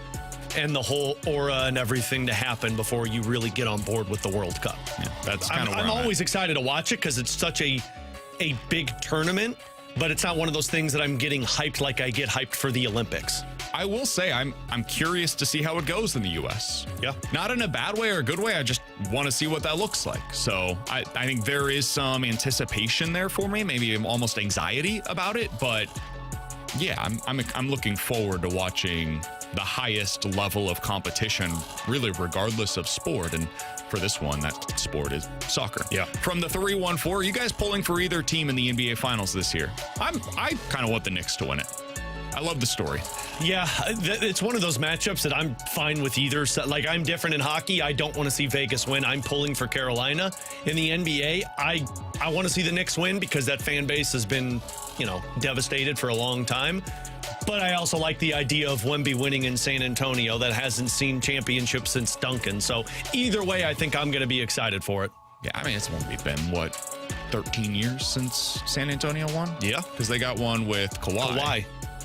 and the whole aura and everything to happen before you really get on board with the World Cup. Yeah, that's kind of where I'm always excited to watch it because it's such a big tournament, but it's not one of those things that I'm getting hyped like I get hyped for the Olympics. I will say I'm curious to see how it goes in the U.S. Yeah. Not in a bad way or a good way. I just want to see what that looks like. So I think there is some anticipation there for me, maybe almost anxiety about it. But yeah, I'm looking forward to watching the highest level of competition, really regardless of sport. And for this one, that sport is soccer. Yeah. From the 314, are you guys pulling for either team in the NBA Finals this year? I kind of want the Knicks to win it. I love the story. Yeah, it's one of those matchups that I'm fine with either. Like, I'm different in hockey. I don't want to see Vegas win. I'm pulling for Carolina. In the NBA, I want to see the Knicks win because that fan base has been, devastated for a long time. But I also like the idea of Wemby winning in San Antonio that hasn't seen championships since Duncan. So either way, I think I'm going to be excited for it. Yeah, I mean, it's only been, 13 years since San Antonio won? Yeah. Because they got one with Kawhi.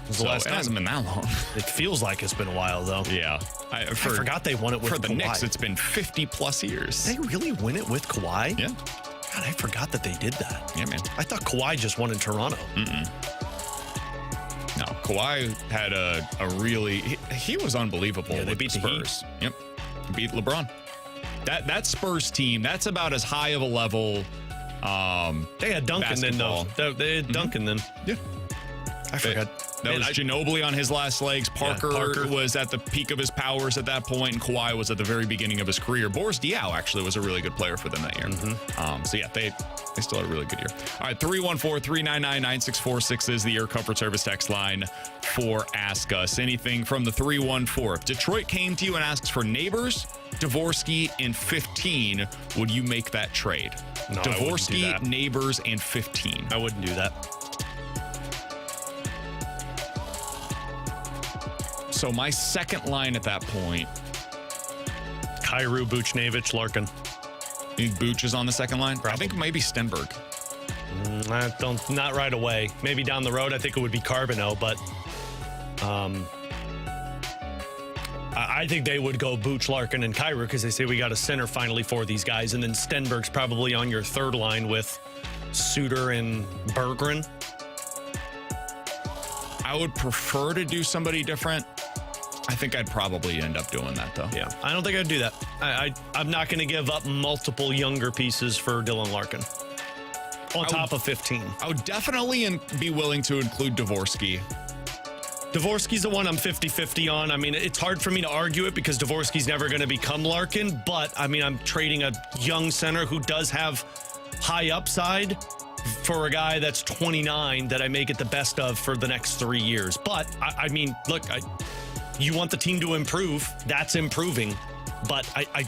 So it hasn't been that long. It feels like it's been a while, though. Yeah. I forgot they won it with Kawhi. For the Knicks, it's been 50-plus years. Did they really win it with Kawhi? Yeah. God, I forgot that they did that. Yeah, man. I thought Kawhi just won in Toronto. No, Kawhi had a really... He was unbelievable. Yeah, they with beat the Spurs. Yep. Beat LeBron. That Spurs team, that's about as high of a level They had Duncan basketball. then, though. They had Duncan then. Yeah. I forgot. That was Ginobili on his last legs. Parker Parker. was at the peak of his powers at that point, and Kawhi was at the very beginning of his career. Boris Diaw actually was a really good player for them that year. So yeah, they still had a really good year. All right, 314-399-9646 is the Air Comfort Service text line for Ask Us. Anything from the 314. If Detroit came to you and asks for Neighbors, Dvorsky, and 15, would you make that trade? No, I wouldn't do Dvorsky, that. Neighbors, and 15. I wouldn't do that. So my second line at that point, Kyrou, Buchnevich, Larkin. you think Booch is on the second line? I think maybe Stenberg. Not right away. Maybe down the road, I think it would be Carbonneau, but I think they would go Booch, Larkin, and Kyrou because they say we got a center finally for these guys, and then Stenberg's probably on your third line with Suter and Berggren. I would prefer to do somebody different. I think I'd probably end up doing that, though. Yeah, I don't think I'd do that. I'm not going to give up multiple younger pieces for Dylan Larkin on top of 15. I would definitely be willing to include Dvorsky. Dvorsky's the one I'm 50-50 on. I mean, it's hard for me to argue it because Dvorsky's never going to become Larkin, but I mean, I'm trading a young center who does have high upside for a guy that's 29 that I may get the best of for the next 3 years. But I mean, look, you want the team to improve. That's improving. But I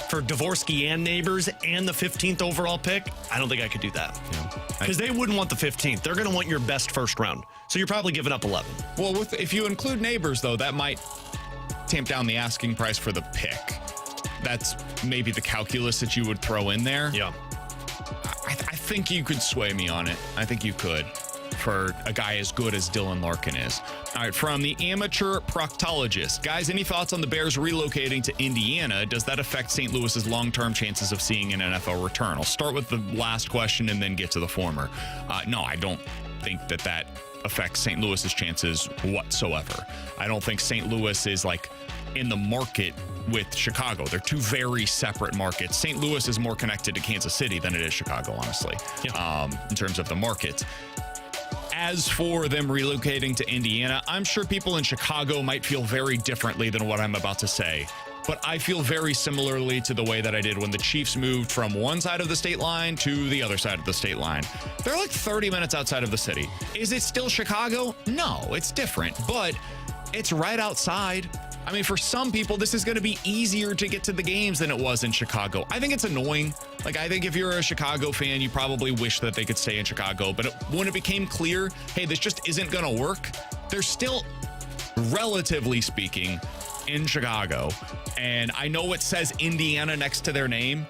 for Dvorsky and Neighbors and the 15th overall pick, I don't think I could do that. Because they wouldn't want the 15th. They're going to want your best first round. So you're probably giving up 11. Well, if you include Neighbors, though, that might tamp down the asking price for the pick. That's maybe the calculus that you would throw in there. Yeah. I think you could sway me on it. I think you could for a guy as good as Dylan Larkin is. All right, from the amateur proctologist. Guys, any thoughts on the Bears relocating to Indiana? Does that affect St. Louis's long-term chances of seeing an NFL return? I'll start with the last question and then get to the former. No, I don't think that affects St. Louis's chances whatsoever. I don't think St. Louis is like in the market with Chicago. They're two very separate markets. St. Louis is more connected to Kansas City than it is Chicago, honestly, in terms of the market. As for them relocating to Indiana, I'm sure people in Chicago might feel very differently than what I'm about to say. But I feel very similarly to the way that I did when the Chiefs moved from one side of the state line to the other side of the state line. They're like 30 minutes outside of the city. Is it still Chicago? No, it's different, but it's right outside. I mean, for some people, this is going to be easier to get to the games than it was in Chicago. I think it's annoying. Like, I think if you're a Chicago fan, you probably wish that they could stay in Chicago. But when it became clear, hey, this just isn't going to work, they're still, relatively speaking, in Chicago. And I know it says Indiana next to their name.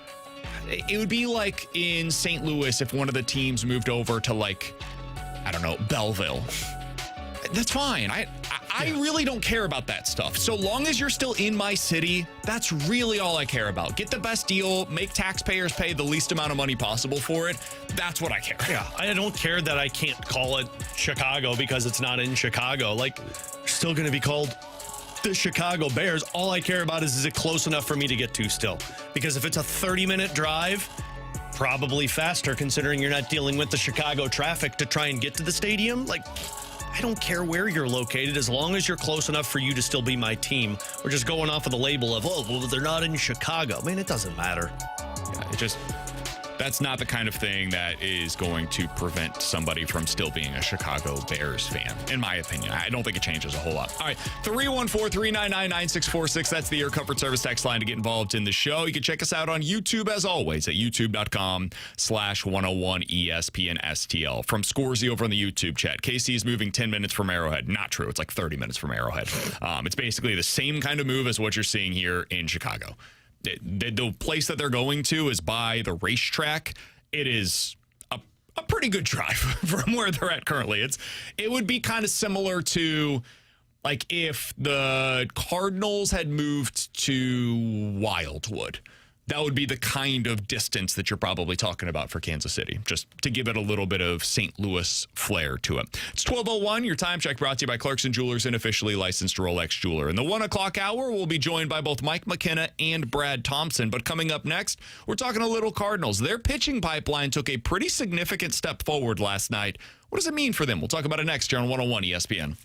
It would be like in St. Louis if one of the teams moved over to, like, I don't know, Belleville. That's fine. I really don't care about that stuff. So long as you're still in my city, that's really all I care about. Get the best deal, make taxpayers pay the least amount of money possible for it. That's what I care. Yeah, I don't care that I can't call it Chicago because it's not in Chicago. Like, it's still going to be called the Chicago Bears. All I care about is it close enough for me to get to still? Because if it's a 30-minute drive, probably faster considering you're not dealing with the Chicago traffic to try and get to the stadium. Like, I don't care where you're located as long as you're close enough for you to still be my team. We're just going off of the label of, oh, well, they're not in Chicago. Man, it doesn't matter. Yeah, that's not the kind of thing that is going to prevent somebody from still being a Chicago Bears fan, in my opinion. I don't think it changes a whole lot. All right, 314-399-9646. That's the Air Comfort Service text line to get involved in the show. You can check us out on YouTube, as always, at youtube.com/101ESPN-STL. From Scorsy over on the YouTube chat, KC is moving 10 minutes from Arrowhead. Not true. It's like 30 minutes from Arrowhead. It's basically the same kind of move as what you're seeing here in Chicago. The place that they're going to is by the racetrack. It is a pretty good drive from where they're at currently. It would be kind of similar to like if the Cardinals had moved to Wildwood. That would be the kind of distance that you're probably talking about for Kansas City, just to give it a little bit of St. Louis flair to it. It's 12:01. Your time check brought to you by Clarkson Jewelers, an officially licensed Rolex jeweler. In the 1 o'clock hour, we'll be joined by both Mike McKenna and Brad Thompson. But coming up next, we're talking a little Cardinals. Their pitching pipeline took a pretty significant step forward last night. What does it mean for them? We'll talk about it next here on 101 ESPN.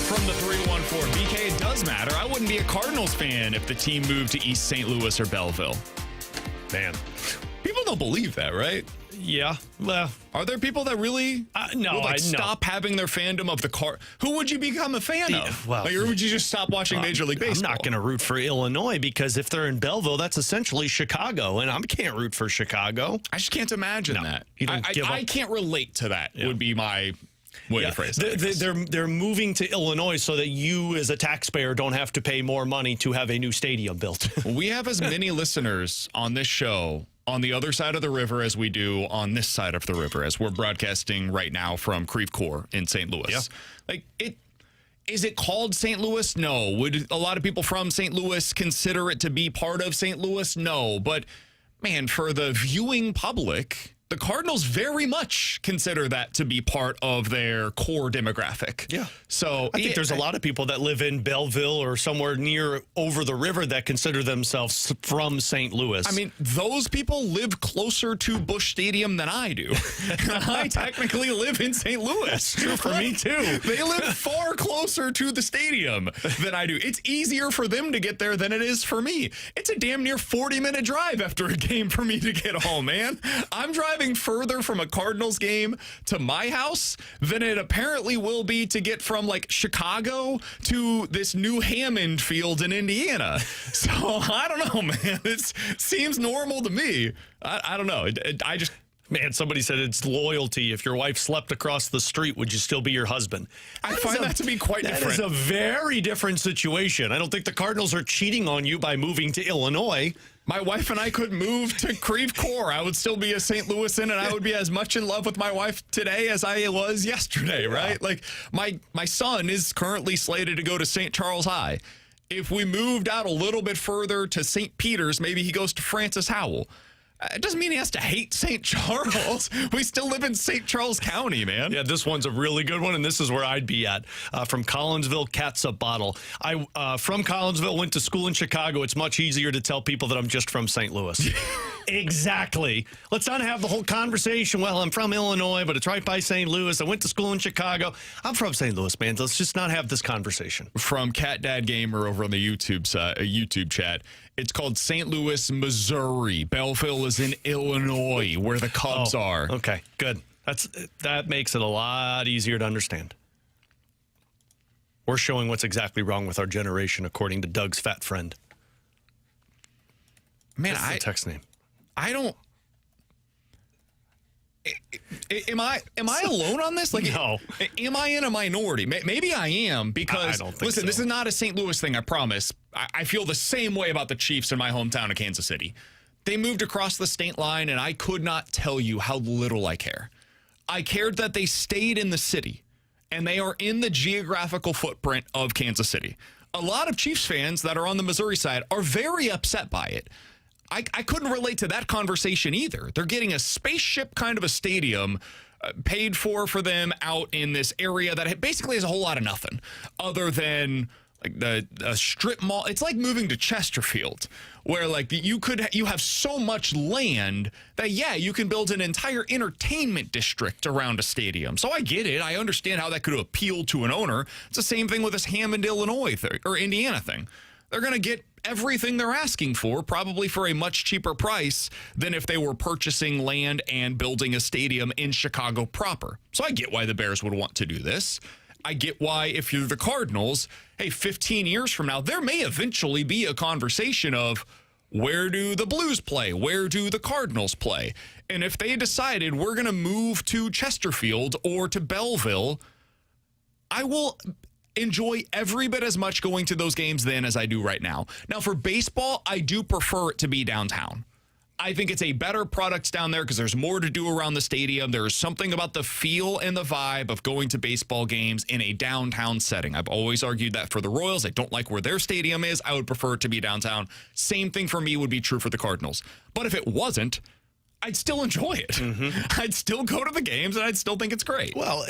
From the 314, BK, it does matter. I wouldn't be a Cardinals fan if the team moved to East St. Louis or Belleville. Man, People don't believe that, right? yeah. Well, Are there people that really no, would, I stop having their fandom of the car? Who would you become a fan of? well, or would you just stop watching Major League Baseball? I'm not going to root for Illinois because if they're in Belleville, that's essentially Chicago, and I can't root for Chicago. I just can't imagine that. You don't give I up. can't relate to that. Would be my way to phrase it. They're moving to Illinois so that you, as a taxpayer, don't have to pay more money to have a new stadium built. We have as many listeners on this show on the other side of the river as we do on this side of the river, as we're broadcasting right now from Creve Coeur in St. Louis. Yeah. Like, is it called St. Louis? No. Would a lot of people from St. Louis consider it to be part of St. Louis? No. But, man, for the viewing public, the Cardinals very much consider that to be part of their core demographic. Yeah. So I think there's a lot of people that live in Belleville or somewhere near over the river that consider themselves from St. Louis. I mean, those people live closer to Busch Stadium than I do. I technically live in St. Louis. That's true for me, too. They live far closer to the stadium than I do. It's easier for them to get there than it is for me. It's a damn near 40-minute drive after a game for me to get home, man. I'm driving further from a Cardinals game to my house than it apparently will be to get from like Chicago to this new Hammond field in Indiana. So I don't know, man. It seems normal to me. I don't know. I just... Man, somebody said it's loyalty. If your wife slept across the street, would you still be your husband? I find that to be quite different. That is a very different situation. I don't think the Cardinals are cheating on you by moving to Illinois. My wife and I could move to Creve Coeur. I would still be a St. Louisan, and I would be as much in love with my wife today as I was yesterday, right? Yeah. Like, my son is currently slated to go to St. Charles High. If we moved out a little bit further to St. Peter's, maybe he goes to Francis Howell. It doesn't mean he has to hate St. Charles. We still live in St. Charles County, man. Yeah, this one's a really good one, and this is where I'd be at. From Collinsville, Catsup Bottle. I from Collinsville, went to school in Chicago. It's much easier to tell people that I'm just from St. Louis. Exactly. Let's not have the whole conversation. Well, I'm from Illinois, but it's right by St. Louis. I went to school in Chicago. I'm from St. Louis, man. Let's just not have this conversation. From Cat Dad Gamer over on the YouTube chat. It's called St. Louis, Missouri. Belleville is in Illinois, where the Cubs are. Okay, good. That makes it a lot easier to understand. We're showing what's exactly wrong with our generation, according to Doug's fat friend. Man, that's the text name. I don't. Am I alone on this? Like, no. Am I in a minority? Maybe I am, because I don't think listen, so. This is not a St. Louis thing, I promise. I feel the same way about the Chiefs in my hometown of Kansas City. They moved across the state line, and I could not tell you how little I care. I cared that they stayed in the city, and they are in the geographical footprint of Kansas City. A lot of Chiefs fans that are on the Missouri side are very upset by it. I couldn't relate to that conversation either. They're getting a spaceship kind of a stadium paid for them out in this area that basically has a whole lot of nothing other than like the strip mall. It's like moving to Chesterfield, where like you have so much land that, yeah, you can build an entire entertainment district around a stadium. So I get it. I understand how that could appeal to an owner. It's the same thing with this Hammond, Illinois or Indiana thing. They're going to get everything they're asking for, probably for a much cheaper price than if they were purchasing land and building a stadium in Chicago proper. So I get why the Bears would want to do this. I get why, if you're the Cardinals, hey, 15 years from now, there may eventually be a conversation of, where do the Blues play? Where do the Cardinals play? And if they decided we're going to move to Chesterfield or to Belleville, I will enjoy every bit as much going to those games then as I do right now. Now, for baseball, I do prefer it to be downtown. I think it's a better product down there because there's more to do around the stadium. There is something about the feel and the vibe of going to baseball games in a downtown setting. I've always argued that for the Royals. I don't like where their stadium is. I would prefer it to be downtown. Same thing for me would be true for the Cardinals. But if it wasn't, I'd still enjoy it. Mm-hmm. I'd still go to the games, and I'd still think it's great. Well,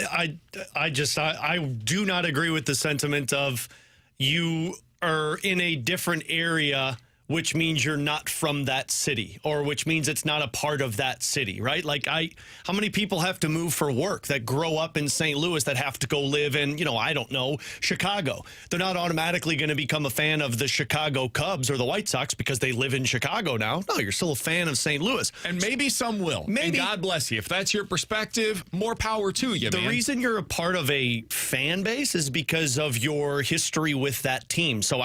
I do not agree with the sentiment of you are in a different area, which means you're not from that city, or which means it's not a part of that city, right? Like, how many people have to move for work that grow up in St. Louis that have to go live in, I don't know, Chicago? They're not automatically going to become a fan of the Chicago Cubs or the White Sox because they live in Chicago now. No, you're still a fan of St. Louis. And maybe some will. Maybe. And God bless you. If that's your perspective, more power to you, man. The reason you're a part of a fan base is because of your history with that team. So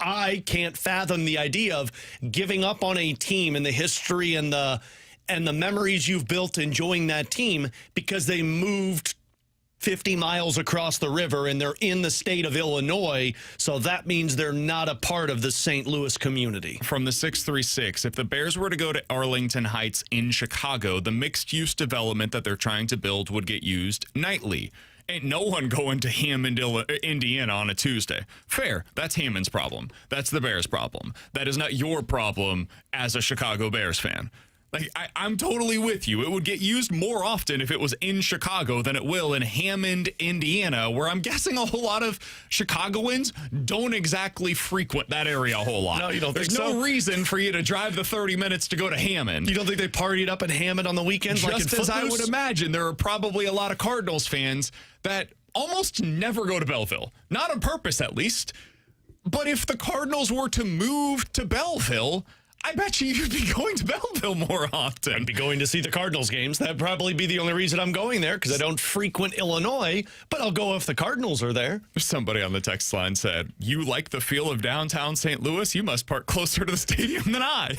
I can't fathom the idea of giving up on a team and the history and the memories you've built enjoying that team because they moved 50 miles across the river and they're in the state of Illinois. So that means they're not a part of the St. Louis community. From the 636, if the Bears were to go to Arlington Heights in Chicago, the mixed-use development that they're trying to build would get used nightly. Ain't no one going to Hammond, Indiana on a Tuesday. Fair. That's Hammond's problem. That's the Bears' problem. That is not your problem as a Chicago Bears fan. Like, I'm totally with you. It would get used more often if it was in Chicago than it will in Hammond, Indiana, where I'm guessing a whole lot of Chicagoans don't exactly frequent that area a whole lot. No, you don't There's think so? no reason for you to drive the 30 minutes to go to Hammond. You don't think they partied up in Hammond on the weekends like in Just as I Footloose? would imagine, there are probably a lot of Cardinals fans that almost never go to Belleville. Not on purpose, at least. But if the Cardinals were to move to Belleville, I bet you'd be going to Belleville more often. I'd be going to see the Cardinals games. That'd probably be the only reason I'm going there, because I don't frequent Illinois, but I'll go if the Cardinals are there. Somebody on the text line said, "You like the feel of downtown St. Louis? You must park closer to the stadium than I."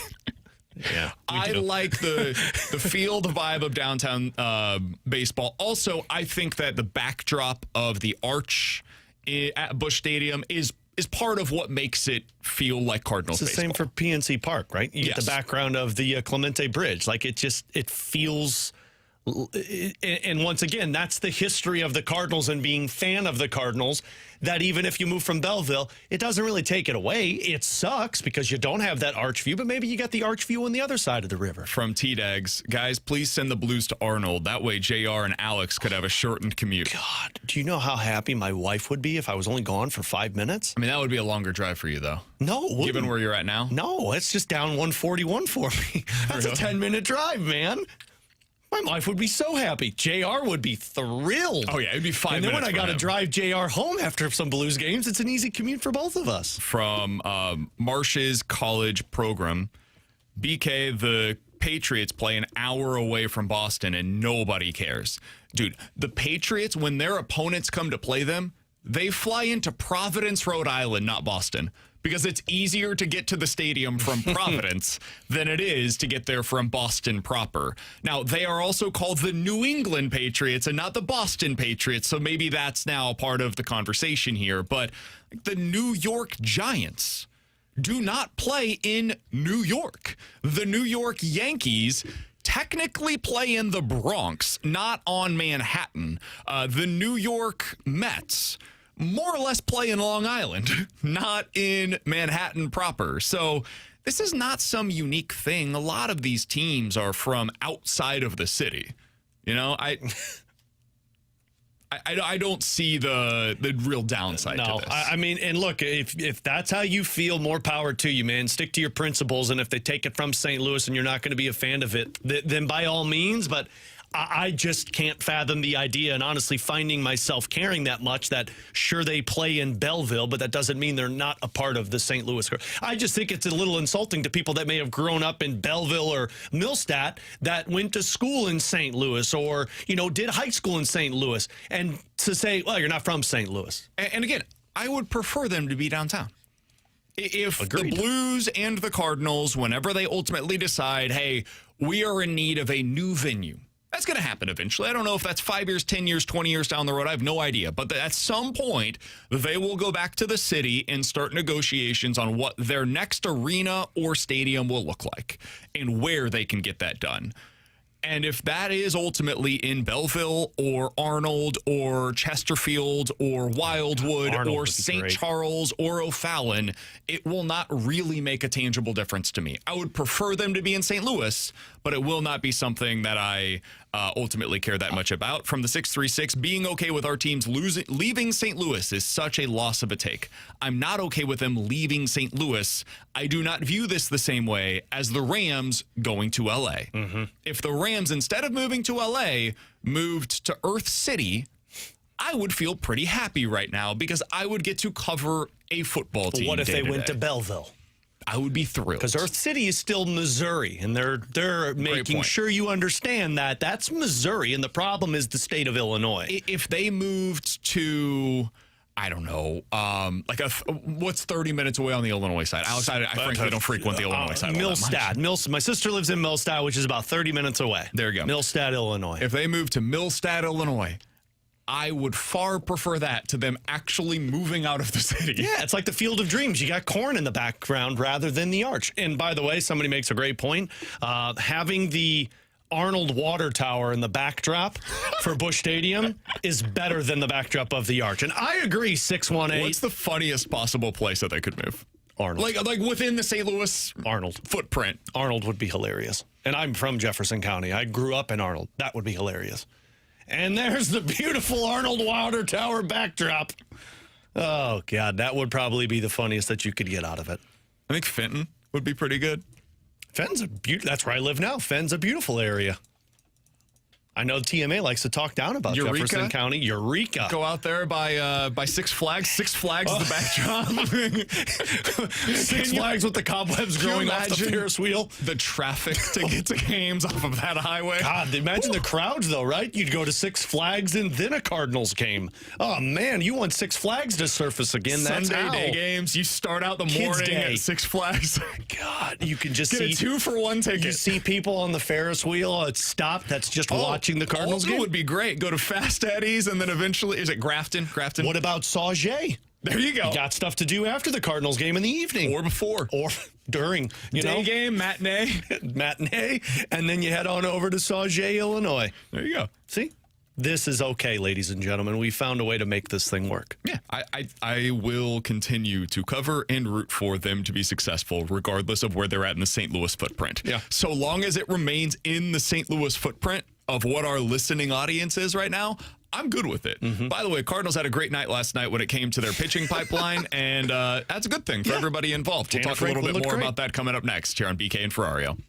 Yeah, I like the feel, the vibe of downtown baseball. Also, I think that the backdrop of the arch at Busch Stadium is part of what makes it feel like Cardinals It's the baseball. same for PNC Park, right? You get Yes. the background of the Clemente Bridge. Like, it feels... And once again, that's the history of the Cardinals and being fan of the Cardinals, that even if you move from Belleville, it doesn't really take it away. It sucks because you don't have that arch view, but maybe you got the arch view on the other side of the river. From T-Dags, guys, please send the Blues to Arnold. That way JR and Alex could have a shortened commute. God, do you know how happy my wife would be if I was only gone for 5 minutes? I mean, that would be a longer drive for you, though. No. it wouldn't. Given where you're at now? No, it's just down 141 for me. That's a 10-minute drive, man. My wife would be so happy. JR would be thrilled. Oh, yeah, it'd be 5 And then minutes when I got for to him. drive JR home after some Blues games, it's an easy commute for both of us. From Marsh's college program, BK, the Patriots play an hour away from Boston, and nobody cares. Dude, the Patriots, when their opponents come to play them, they fly into Providence, Rhode Island, not Boston, because it's easier to get to the stadium from Providence than it is to get there from Boston proper. Now, they are also called the New England Patriots and not the Boston Patriots, so maybe that's now part of the conversation here. But the New York Giants do not play in New York. The New York Yankees technically play in the Bronx, not on Manhattan. The New York Mets more or less play in Long Island, not in Manhattan proper. So this is not some unique thing. A lot of these teams are from outside of the city. You know, I don't see the real downside to this. I mean, and look, if that's how you feel, more power to you, man. Stick to your principles, and if they take it from St. Louis and you're not going to be a fan of it, then by all means. But I just can't fathom the idea, and honestly, finding myself caring that much that, sure, they play in Belleville, but that doesn't mean they're not a part of the St. Louis. I just think it's a little insulting to people that may have grown up in Belleville or Millstadt that went to school in St. Louis or, did high school in St. Louis, and to say, well, you're not from St. Louis. And again, I would prefer them to be downtown. If Agreed. The Blues and the Cardinals, whenever they ultimately decide, hey, we are in need of a new venue, that's going to happen eventually. I don't know if that's 5 years, 10 years, 20 years down the road. I have no idea. But at some point, they will go back to the city and start negotiations on what their next arena or stadium will look like and where they can get that done. And if that is ultimately in Belleville or Arnold or Chesterfield or Wildwood Arnold or would be St. great. Charles or O'Fallon, it will not really make a tangible difference to me. I would prefer them to be in St. Louis, but it will not be something that I ultimately care that much about. From the 636, being okay with our teams leaving St. Louis is such a loss of a take. I'm not okay with them leaving St. Louis. I do not view this the same way as the Rams going to L.A. Mm-hmm. If the Rams, instead of moving to L.A., moved to Earth City, I would feel pretty happy right now because I would get to cover a football team. What if they went to day-to-day. Belleville? I would be thrilled. Because Earth City is still Missouri, and they're making point. sure you understand that that's Missouri, and the problem is the state of Illinois. If they moved to, I don't know, what's 30 minutes away on the Illinois side? Alex, I frankly don't frequent the Illinois side all that much. My sister lives in Millstadt, which is about 30 minutes away. There you go. Millstadt, Illinois. If they moved to Millstadt, Illinois, I would far prefer that to them actually moving out of the city. Yeah, it's like the Field of Dreams. You got corn in the background rather than the arch. And by the way, somebody makes a great point. Having the Arnold Water Tower in the backdrop for Busch Stadium is better than the backdrop of the arch. And I agree, 618. What's the funniest possible place that they could move? Arnold. Like within the St. Louis Arnold. footprint. Arnold would be hilarious. And I'm from Jefferson County. I grew up in Arnold. That would be hilarious. And there's the beautiful Arnold Water Tower backdrop. Oh, God, that would probably be the funniest that you could get out of it. I think Fenton would be pretty good. Fenn's that's where I live now. Fenn's a beautiful area. I know TMA likes to talk down about Eureka? Jefferson County. Eureka. Go out there by Six Flags. Six Flags is the backdrop. Six Flags with the cobwebs growing off the Ferris wheel. The traffic to get to games off of that highway. God, imagine the crowds, though, right? You'd go to Six Flags and then a Cardinals game. Oh, man, you want Six Flags to surface again. That's Sunday how. day games. You start out the Kids morning Day. at Six Flags. God, you can just Get see. a 2-for-1 ticket. You see people on the Ferris wheel. It's stopped. That's just watching the Cardinals also game. Would be great. Go to Fast Eddie's and then eventually, is it Grafton? Grafton. What about Sauget? There you go. Got stuff to do after the Cardinals game in the evening. Or before. Or during. Day game, matinee. Matinee. And then you head on over to Sauget, Illinois. There you go. See? This is okay, ladies and gentlemen. We found a way to make this thing work. Yeah, I will continue to cover and root for them to be successful, regardless of where they're at in the St. Louis footprint. Yeah. So long as it remains in the St. Louis footprint of what our listening audience is right now, I'm good with it. Mm-hmm. By the way, Cardinals had a great night last night when it came to their pitching pipeline, and that's a good thing for everybody involved. We'll Tanner talk a little Franklin bit more looked about that coming up next here on BK and Ferrario.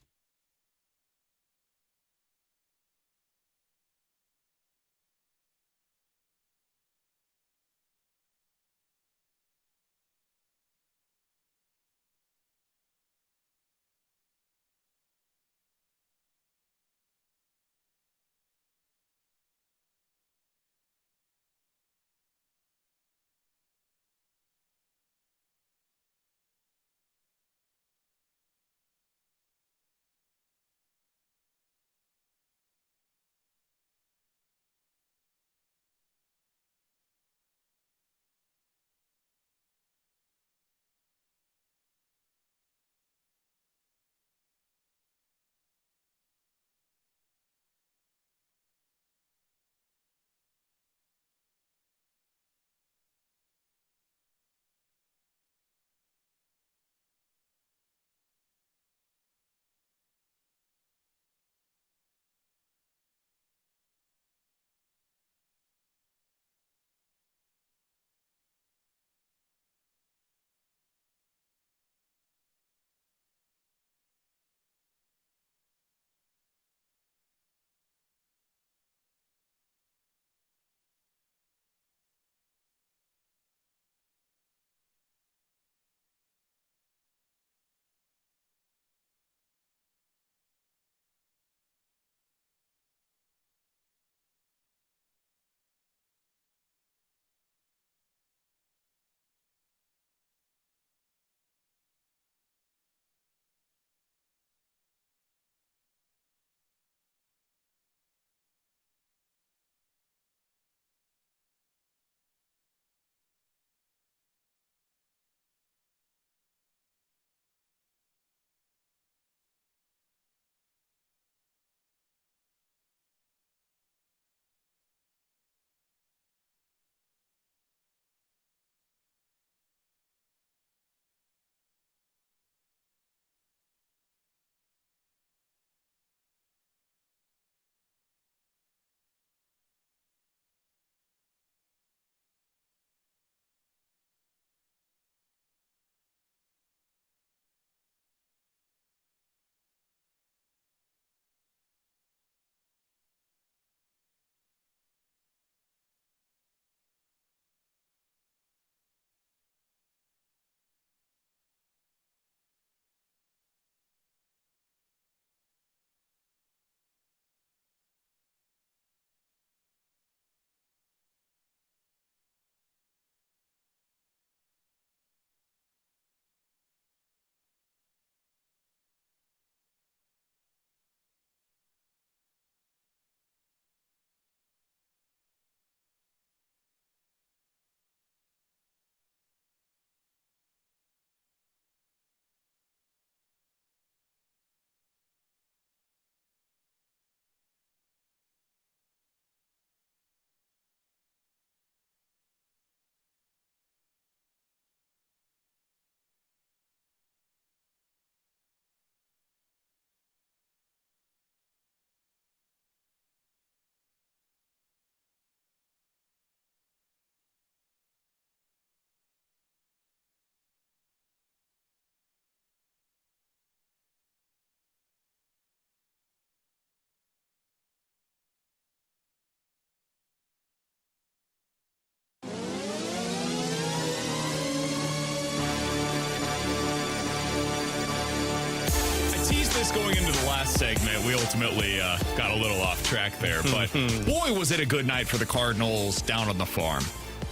this going into the last segment. We ultimately got a little off track there, but boy, was it a good night for the Cardinals down on the farm.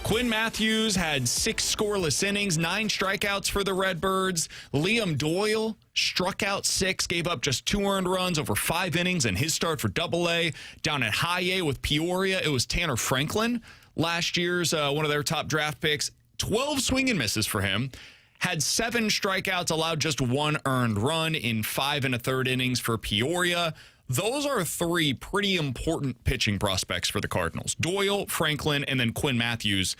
Quinn Matthews had 6 scoreless innings, 9 strikeouts for the Redbirds. Liam Doyle struck out 6, gave up just 2 earned runs over 5 innings in his start for Double-A. Down at High A with Peoria, it was Tanner Franklin, last year's one of their top draft picks. 12 swing and misses for him. Had 7 strikeouts, allowed just 1 earned run in 5 1/3 innings for Peoria. Those are 3 pretty important pitching prospects for the Cardinals. Doyle, Franklin, and then Quinn Matthews.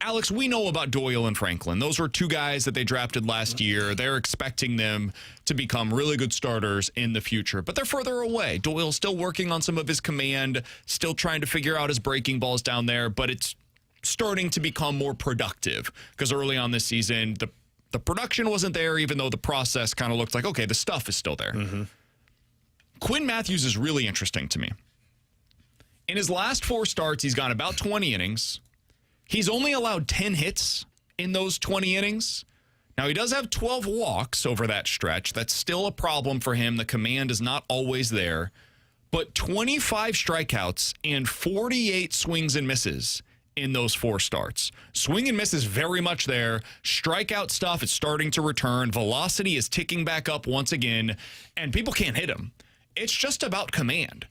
Alex, we know about Doyle and Franklin. Those were 2 guys that they drafted last year. They're expecting them to become really good starters in the future, but they're further away. Doyle's still working on some of his command, still trying to figure out his breaking balls down there, but it's starting to become more productive because early on this season, the production wasn't there, even though the process kind of looked like, okay, the stuff is still there. Quinn Matthews is really interesting to me. In his last 4 starts, he's gone about 20 innings. He's only allowed 10 hits in those 20 innings. Now, he does have 12 walks over that stretch. That's still a problem for him. The command is not always there. But 25 strikeouts and 48 swings and misses in those 4 starts. Swing and miss is very much there. Strikeout stuff is starting to return. Velocity is ticking back up once again, and people can't hit him. It's just about command.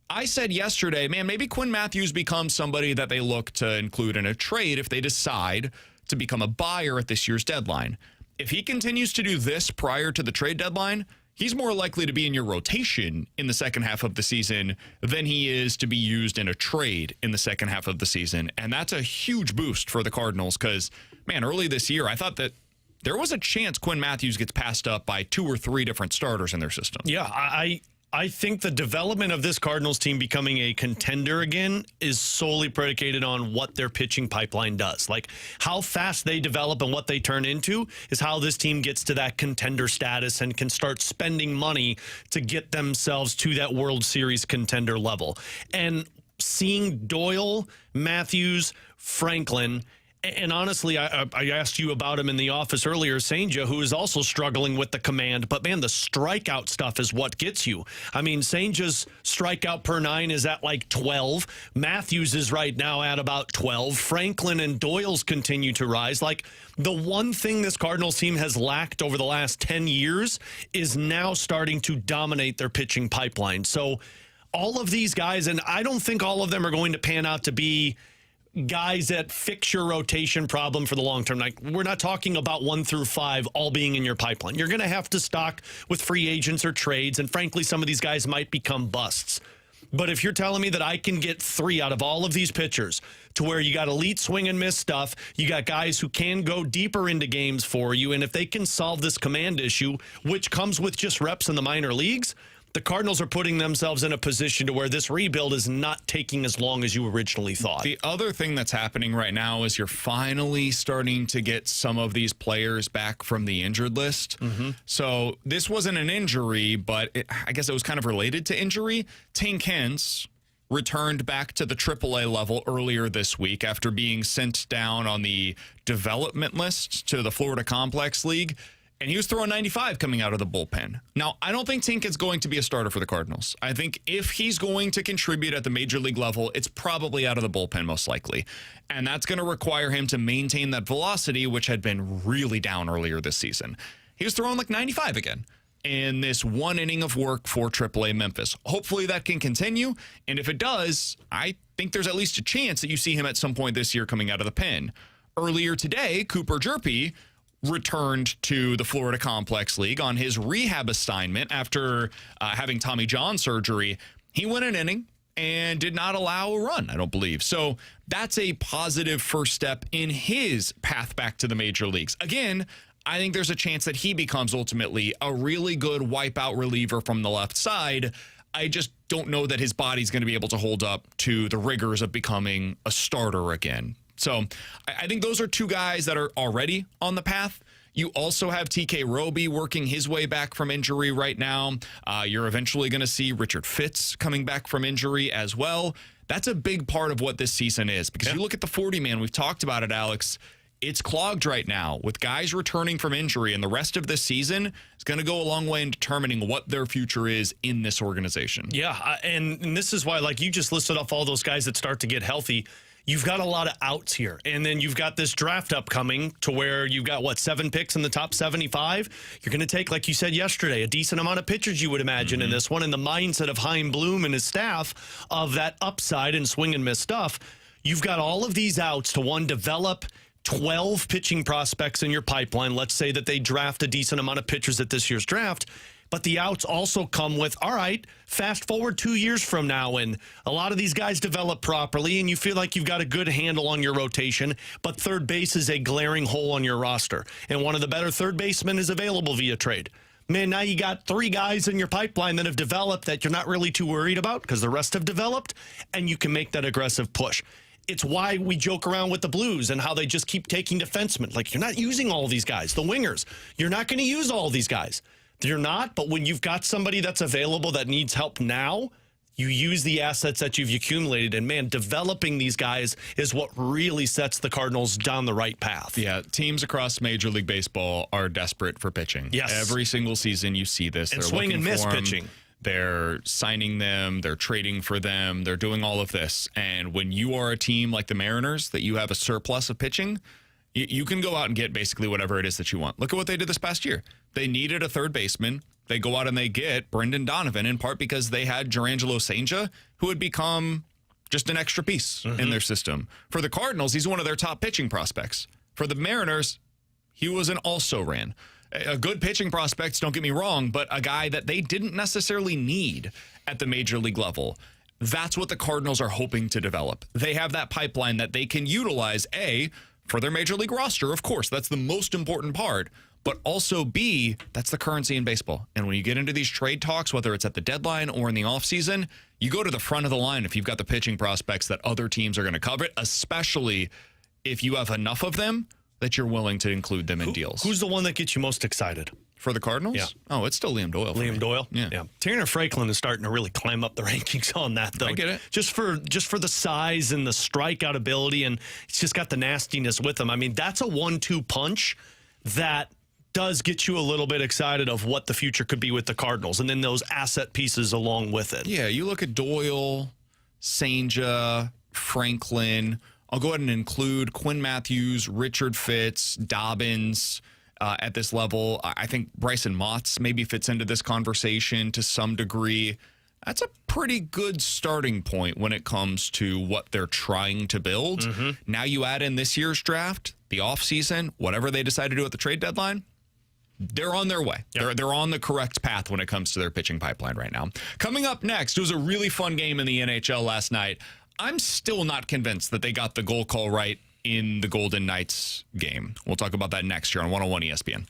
I said yesterday, man, maybe Quinn Matthews becomes somebody that they look to include in a trade if they decide to become a buyer at this year's deadline. If he continues to do this prior to the trade deadline, he's more likely to be in your rotation in the second half of the season than he is to be used in a trade in the second half of the season. And that's a huge boost for the Cardinals because, man, early this year, I thought that there was a chance Quinn Matthews gets passed up by 2 or 3 different starters in their system. Yeah, I think the development of this Cardinals team becoming a contender again is solely predicated on what their pitching pipeline does. Like how fast they develop and what they turn into is how this team gets to that contender status and can start spending money to get themselves to that World Series contender level. And seeing Doyle, Matthews, Franklin, and honestly, I asked you about him in the office earlier, Senja, who is also struggling with the command. But, man, the strikeout stuff is what gets you. I mean, Senja's strikeout per 9 is at like 12. Matthews is right now at about 12. Franklin and Doyle's continue to rise. Like, the one thing this Cardinals team has lacked over the last 10 years is now starting to dominate their pitching pipeline. So all of these guys, and I don't think all of them are going to pan out to be guys that fix your rotation problem for the long term. Like, we're not talking about 1 through 5 all being in your pipeline. You're going to have to stock with free agents or trades, and frankly, some of these guys might become busts. But if you're telling me that I can get 3 out of all of these pitchers to where you got elite swing and miss stuff, you got guys who can go deeper into games for you, and if they can solve this command issue, which comes with just reps in the minor leagues, the Cardinals are putting themselves in a position to where this rebuild is not taking as long as you originally thought. The other thing that's happening right now is you're finally starting to get some of these players back from the injured list. So this wasn't an injury, but I guess it was kind of related to injury. Tank Hens returned back to the AAA level earlier this week after being sent down on the development list to the Florida Complex League. And he was throwing 95 coming out of the bullpen. Now, I don't think Tink is going to be a starter for the Cardinals. I think if he's going to contribute at the major league level, it's probably out of the bullpen most likely. And that's going to require him to maintain that velocity, which had been really down earlier this season. He was throwing like 95 again in this 1 inning of work for AAA Memphis. Hopefully that can continue. And if it does, I think there's at least a chance that you see him at some point this year coming out of the pen. Earlier today, Cooper Jerpy returned to the Florida Complex League on his rehab assignment after having Tommy John surgery. He went an inning and did not allow a run, I don't believe. So that's a positive first step in his path back to the major leagues. Again, I think there's a chance that he becomes ultimately a really good wipeout reliever from the left side. I just don't know that his body's going to be able to hold up to the rigors of becoming a starter again. So I think those are 2 guys that are already on the path. You also have TK Roby working his way back from injury right now. You're eventually going to see Richard Fitz coming back from injury as well. That's a big part of what this season is because you look at the 40-man, we've talked about it, Alex. it's clogged right now with guys returning from injury, and the rest of this season is going to go a long way in determining what their future is in this organization. Yeah, and this is why, like, you just listed off all those guys that start to get healthy. You've got a lot of outs here. And then you've got this draft upcoming to where you've got, 7 picks in the top 75? You're going to take, like you said yesterday, a decent amount of pitchers, you would imagine, in this one. And the mindset of Chaim Bloom and his staff of that upside and swing and miss stuff. You've got all of these outs to, one, develop 12 pitching prospects in your pipeline. Let's say that they draft a decent amount of pitchers at this year's draft. But the outs also come with, all right, fast forward 2 years from now, and a lot of these guys develop properly, and you feel like you've got a good handle on your rotation, but third base is a glaring hole on your roster. And one of the better third basemen is available via trade. Man, now you got 3 guys in your pipeline that have developed that you're not really too worried about because the rest have developed, and you can make that aggressive push. It's why we joke around with the Blues and how they just keep taking defensemen. Like, you're not using all these guys. The wingers, you're not going to use all these guys. You're not, but when you've got somebody that's available that needs help now, you use the assets that you've accumulated. And, man, developing these guys is what really sets the Cardinals down the right path. Yeah, teams across Major League Baseball are desperate for pitching. Yes. Every single season you see this. And They're swing and miss for 'em. pitching. They're signing them. They're trading for them. They're doing all of this. And when you are a team like the Mariners, that you have a surplus of pitching, you can go out and get basically whatever it is that you want. Look at what they did this past year. They needed a third baseman. They go out and they get Brendan Donovan, in part because they had Jurangelo St. who had become just an extra piece in their system. For the Cardinals, he's one of their top pitching prospects. For the Mariners, he was an also-ran. A good pitching prospect, don't get me wrong, but a guy that they didn't necessarily need at the major league level. That's what the Cardinals are hoping to develop. They have that pipeline that they can utilize, A, for their major league roster, of course. That's the most important part. But also, B, that's the currency in baseball. And when you get into these trade talks, whether it's at the deadline or in the offseason, you go to the front of the line if you've got the pitching prospects that other teams are going to covet, especially if you have enough of them that you're willing to include them in deals. Who's the one that gets you most excited? For the Cardinals? Yeah. Oh, it's still Liam Doyle. Liam Doyle? Yeah. Tanner Franklin is starting to really climb up the rankings on that, though. I get it. Just for the size and the strikeout ability, and it's just got the nastiness with him. I mean, that's a 1-2 punch that does get you a little bit excited of what the future could be with the Cardinals, and then those asset pieces along with it. Yeah, you look at Doyle, Senja, Franklin. I'll go ahead and include Quinn Matthews, Richard Fitz, Dobbins at this level. I think Bryson Motts maybe fits into this conversation to some degree. That's a pretty good starting point when it comes to what they're trying to build. Now you add in this year's draft, the offseason, whatever they decide to do at the trade deadline, they're on their way. Yep. They're on the correct path when it comes to their pitching pipeline right now. Coming up next, it was a really fun game in the NHL last night. I'm still not convinced that they got the goal call right in the Golden Knights game. We'll talk about that next year on 101 ESPN.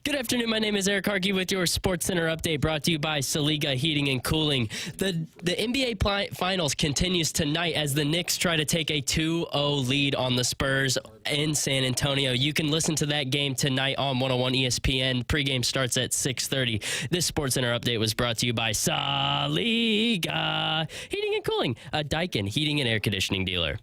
Good afternoon. My name is Eric Harkey with your Sports Center update brought to you by Saliga Heating and Cooling. The NBA Finals continues tonight as the Knicks try to take a 2-0 lead on the Spurs in San Antonio. You can listen to that game tonight on 101 ESPN. Pregame starts at 6:30. This Sports Center update was brought to you by Saliga Heating and Cooling, a Daikin heating and air conditioning dealer.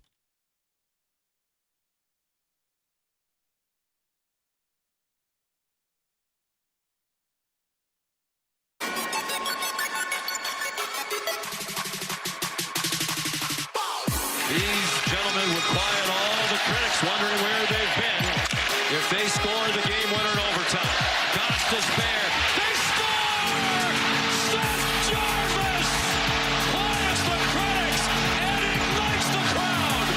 These gentlemen would quiet all the critics wondering where they've been if they score the game winner in overtime. Gosh, despair. They score! Seth Jarvis quiets the critics and ignites the crowd.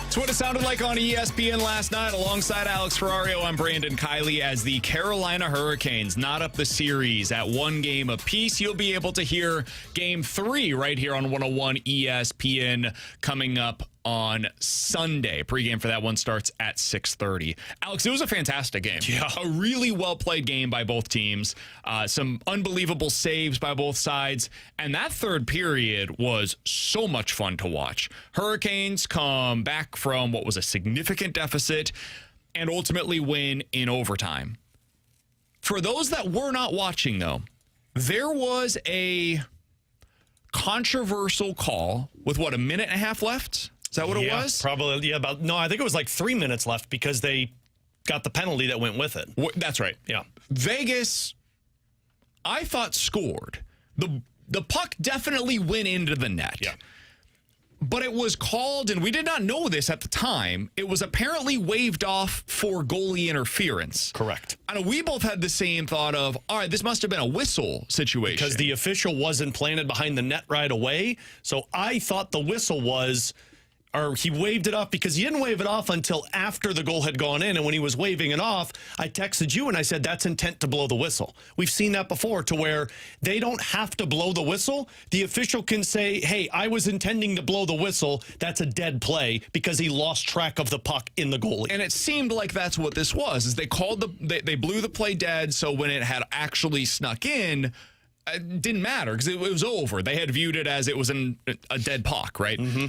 It's what it sounded like on ESPN last night. Alongside Alex Ferrario, I'm Brandon Kiley. As the Carolina Hurricanes knot up the series at 1 game apiece, you'll be able to hear Game 3 right here on 101 ESPN coming up on Sunday. Pregame for that one starts at 6:30. Alex, it was a fantastic game. Yeah. A really well-played game by both teams. Some unbelievable saves by both sides. And that third period was so much fun to watch. Hurricanes come back from what was a significant deficit and ultimately win in overtime. For those that were not watching, though, there was a controversial call with, what, a minute and a half left? Is that what it was? Probably, yeah. I think it was like 3 minutes left because they got the penalty that went with it. That's right. Yeah. Vegas, I thought, scored. The puck definitely went into the net. Yeah. But it was called, and we did not know this at the time, it was apparently waved off for goalie interference. Correct. I know we both had the same thought of, all right, this must have been a whistle situation. Because the official wasn't planted behind the net right away. So I thought the whistle was, or he waved it off because he didn't wave it off until after the goal had gone in. And when he was waving it off, I texted you and I said, that's intent to blow the whistle. We've seen that before to where they don't have to blow the whistle. The official can say, hey, I was intending to blow the whistle. That's a dead play because he lost track of the puck in the goalie. And it seemed like that's what this was, is they called they blew the play dead. So when it had actually snuck in, it didn't matter because it was over. They had viewed it as it was a dead puck, right? Mm-hmm.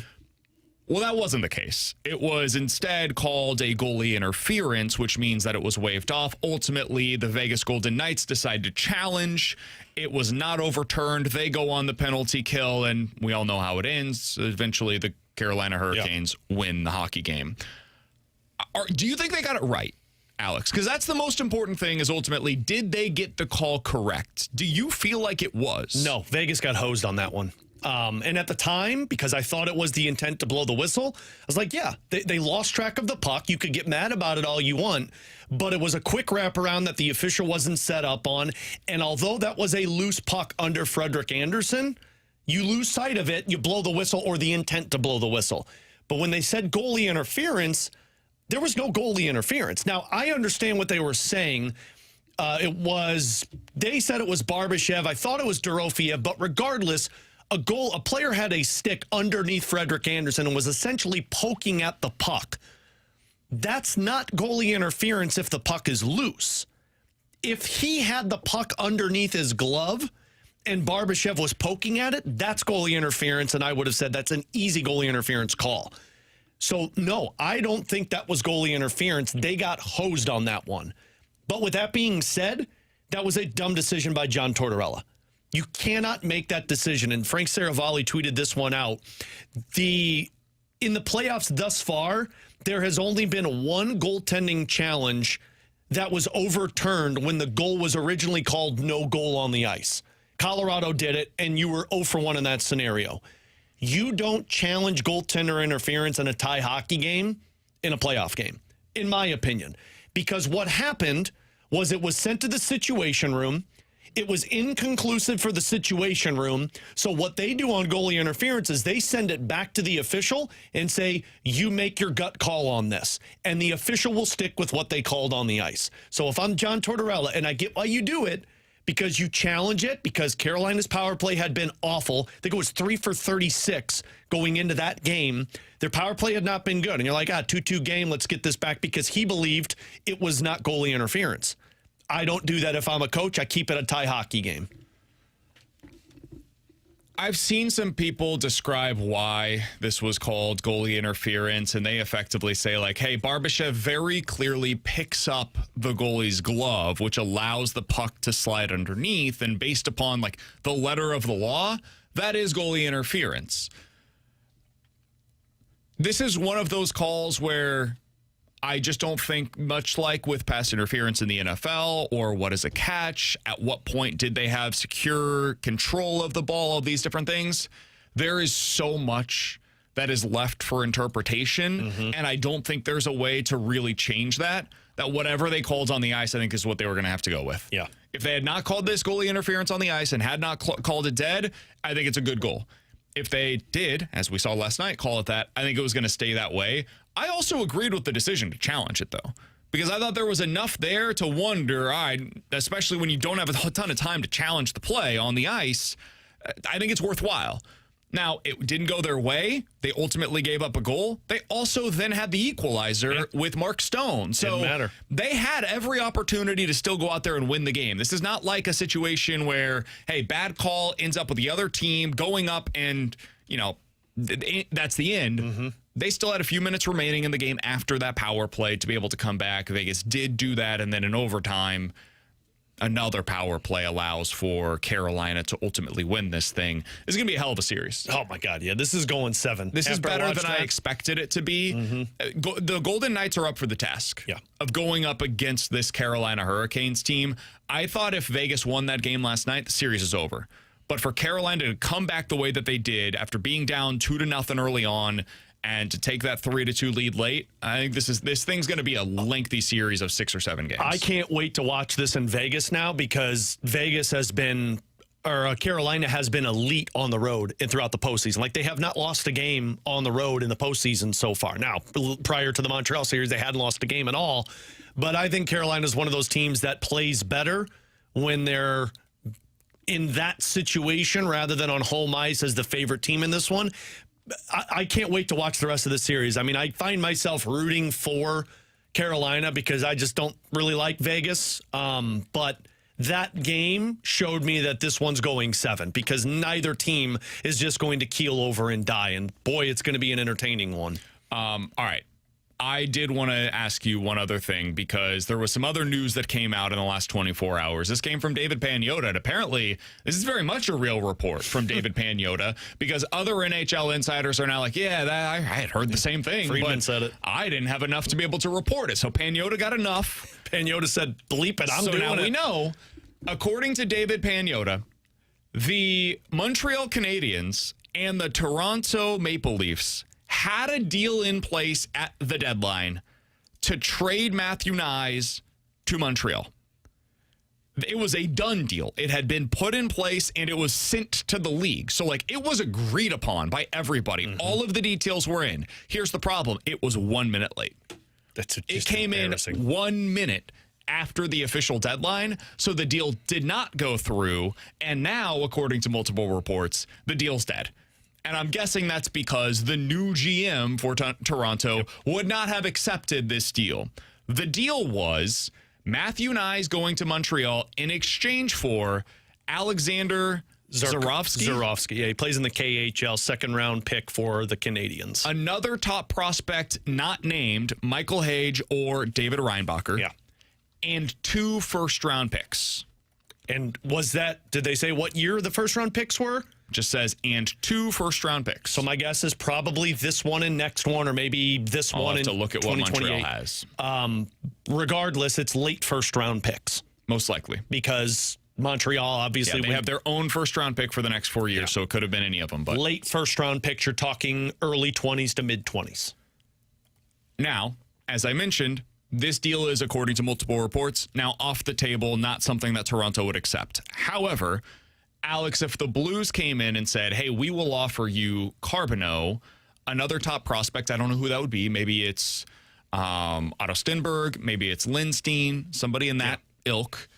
Well, that wasn't the case. It was instead called a goalie interference, which means that it was waved off. Ultimately, the Vegas Golden Knights decide to challenge. It was not overturned. They go on the penalty kill, and we all know how it ends. Eventually, the Carolina Hurricanes win the hockey game. Do you think they got it right, Alex? Because that's the most important thing, is ultimately, did they get the call correct? Do you feel like it was? No, Vegas got hosed on that one. And at the time, because I thought it was the intent to blow the whistle, I was like, yeah, they lost track of the puck. You could get mad about it all you want, but it was a quick wraparound that the official wasn't set up on. And although that was a loose puck under Frederik Andersen, you lose sight of it, you blow the whistle, or the intent to blow the whistle. But when they said goalie interference, there was no goalie interference. Now, I understand what they were saying. They said it was Barbashev. I thought it was Dorofiev, but regardless, a player had a stick underneath Frederik Andersen and was essentially poking at the puck. That's not goalie interference if the puck is loose. If he had the puck underneath his glove and Barbashev was poking at it, that's goalie interference, and I would have said that's an easy goalie interference call. So, no, I don't think that was goalie interference. They got hosed on that one. But with that being said, that was a dumb decision by John Tortorella. You cannot make that decision. And Frank Saravalli tweeted this one out. In the playoffs thus far, there has only been one goaltending challenge that was overturned when the goal was originally called no goal on the ice. Colorado did it, and you were 0 for 1 in that scenario. You don't challenge goaltender interference in a tie hockey game in a playoff game, in my opinion. Because what happened was it was sent to the Situation Room. It was inconclusive for the Situation Room. So what they do on goalie interference is they send it back to the official and say, you make your gut call on this. And the official will stick with what they called on the ice. So if I'm John Tortorella, and I get why you do it, because you challenge it, because Carolina's power play had been awful. I think it was 3 for 36 going into that game. Their power play had not been good. And you're like, 2-2 game, let's get this back, because he believed it was not goalie interference. I don't do that if I'm a coach. I keep it a tie hockey game. I've seen some people describe why this was called goalie interference, and they effectively say, like, hey, Barbashev very clearly picks up the goalie's glove, which allows the puck to slide underneath, and based upon, like, the letter of the law, that is goalie interference. This is one of those calls where I just don't think, much like with pass interference in the NFL or what is a catch, at what point did they have secure control of the ball, all these different things. There is so much that is left for interpretation, and I don't think there's a way to really change that whatever they called on the ice, I think is what they were going to have to go with. Yeah. If they had not called this goalie interference on the ice and had not called it dead, I think it's a good goal. If they did, as we saw last night, call it that, I think it was going to stay that way. I also agreed with the decision to challenge it, though, because I thought there was enough there to wonder, especially when you don't have a ton of time to challenge the play on the ice, I think it's worthwhile. Now, it didn't go their way. They ultimately gave up a goal. They also then had the equalizer with Mark Stone. So they had every opportunity to still go out there and win the game. This is not like a situation where, hey, bad call ends up with the other team going up and, that's the end. They still had a few minutes remaining in the game after that power play to be able to come back. Vegas did do that, and then in overtime, another power play allows for Carolina to ultimately win this thing. It's going to be a hell of a series. Oh, my God. Yeah, this is going 7. This is better than I expected it to be. The Golden Knights are up for the task of going up against this Carolina Hurricanes team. I thought if Vegas won that game last night, the series is over. But for Carolina to come back the way that they did after being down 2-0 early on and to take that 3-2 lead late, I think this thing's going to be a lengthy series of 6 or 7 games. I can't wait to watch this in Vegas now, because Vegas has been, or Carolina has been elite on the road and throughout the postseason. Like, they have not lost a game on the road in the postseason so far. Now, prior to the Montreal series, they hadn't lost a game at all. But I think Carolina is one of those teams that plays better when they're in that situation rather than on home ice as the favorite team in this one. I can't wait to watch the rest of the series. I mean, I find myself rooting for Carolina because I just don't really like Vegas. But that game showed me that this one's going 7, because neither team is just going to keel over and die. And boy, it's going to be an entertaining one. All right. I did want to ask you one other thing, because there was some other news that came out in the last 24 hours. This came from David Pagnotta, and apparently this is very much a real report from David Pagnotta, because other NHL insiders are now like, I had heard the same thing. Friedman said it. I didn't have enough to be able to report it, so Pagnotta got enough. Pagnotta said, bleep it, I'm doing it. So now we know, according to David Pagnotta, the Montreal Canadiens and the Toronto Maple Leafs had a deal in place at the deadline to trade Matthew Knies to Montreal. It was a done deal. It had been put in place, and it was sent to the league. So, it was agreed upon by everybody. All of the details were in. Here's the problem. It was 1 minute late. It came in 1 minute after the official deadline, so the deal did not go through. And now, according to multiple reports, the deal's dead. And I'm guessing that's because the new GM for Toronto would not have accepted this deal. The deal was Matthew Knies going to Montreal in exchange for Alexander Zarovsky. Zarovsky, yeah, he plays in the KHL, second-round pick for the Canadiens. Another top prospect not named, Michael Hage or David Reinbacher. Yeah. And 2 first-round picks. And did they say what year the first-round picks were? Just says, and 2 first-round picks. So my guess is probably this one and next one, or maybe this I'll one have and to look at what Montreal has. Regardless, it's late first-round picks. Most likely. Because Montreal, obviously... they have their own first-round pick for the next 4 years, so it could have been any of them. But late first-round picks, you're talking early 20s to mid-20s. Now, as I mentioned, this deal is, according to multiple reports, now off the table, not something that Toronto would accept. However, Alex, if the Blues came in and said, hey, we will offer you Carbonneau, another top prospect, I don't know who that would be. Maybe it's Otto Stenberg, maybe it's Lindstein, somebody in that ilk.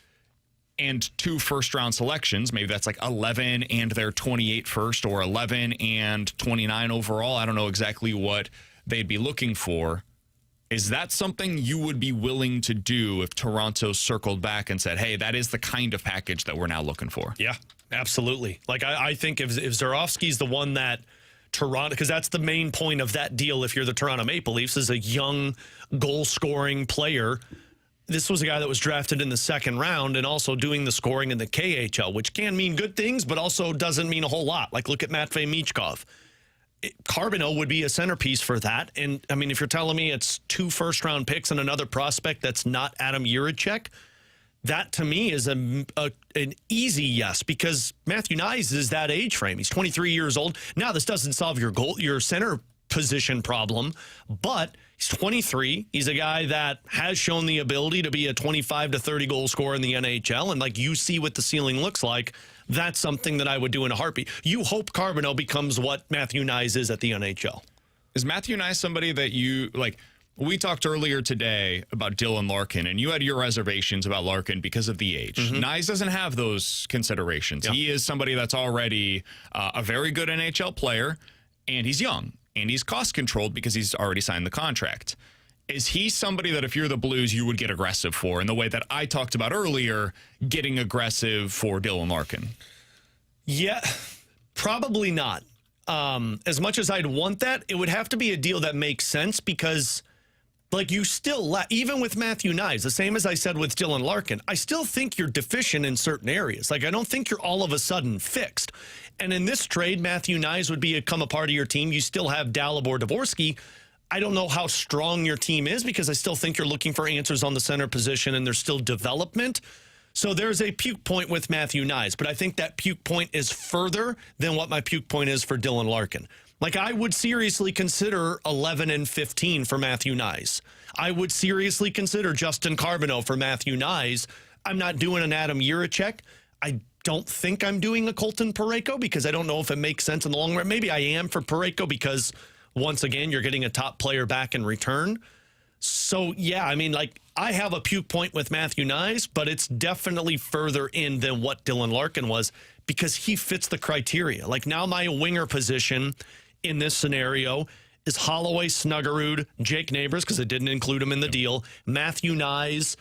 and 2 first-round selections. Maybe that's like 11 and their 28 first, or 11 and 29 overall. I don't know exactly what they'd be looking for. Is that something you would be willing to do if Toronto circled back and said, hey, that is the kind of package that we're now looking for? Yeah, absolutely. Like, I think if Zurofsky's the one that Toronto, because that's the main point of that deal if you're the Toronto Maple Leafs, is a young goal-scoring player. This was a guy that was drafted in the 2nd round and also doing the scoring in the KHL, which can mean good things, but also doesn't mean a whole lot. Like, look at Matvei Michkov. Carbonneau would be a centerpiece for that. And, I mean, if you're telling me it's 2 first-round picks and another prospect that's not Adam Jiricek, that, to me, is an easy yes, because Matthew Knies is that age frame. He's 23 years old. Now, this doesn't solve your center position problem, but he's 23. He's a guy that has shown the ability to be a 25 to 30 goal scorer in the NHL, and like you see what the ceiling looks like, that's something that I would do in a heartbeat. You hope Carbonneau becomes what Matthew Knies is at the NHL. Is Matthew Knies somebody that you, like, we talked earlier today about Dylan Larkin, and you had your reservations about Larkin because of the age. Knies doesn't have those considerations. He is somebody that's already a very good NHL player, and he's young. And he's cost-controlled because he's already signed the contract. Is he somebody that if you're the Blues, you would get aggressive for in the way that I talked about earlier, getting aggressive for Dylan Larkin? Yeah, probably not. As much as I'd want that, it would have to be a deal that makes sense because, like, you still, even with Matthew Knies, the same as I said with Dylan Larkin, I still think you're deficient in certain areas. Like, I don't think you're all of a sudden fixed. And in this trade, Matthew Knies would become a part of your team. You still have Dalibor Dvorsky. I don't know how strong your team is because I still think you're looking for answers on the center position and there's still development. So there's a puke point with Matthew Knies, but I think that puke point is further than what my puke point is for Dylan Larkin. Like, I would seriously consider 11 and 15 for Matthew Knies. I would seriously consider Justin Carbonneau for Matthew Knies. I'm not doing an Adam Jiricek. I don't think I'm doing a Colton Parayko because I don't know if it makes sense in the long run. Maybe I am for Parayko because, once again, you're getting a top player back in return. So, yeah, I mean, like, I have a puke point with Matthew Knies, but it's definitely further in than what Dylan Larkin was because he fits the criteria. Like, now my winger position in this scenario is Holloway, Snuggerud, Jake Neighbors, because it didn't include him in the deal, Matthew Knies.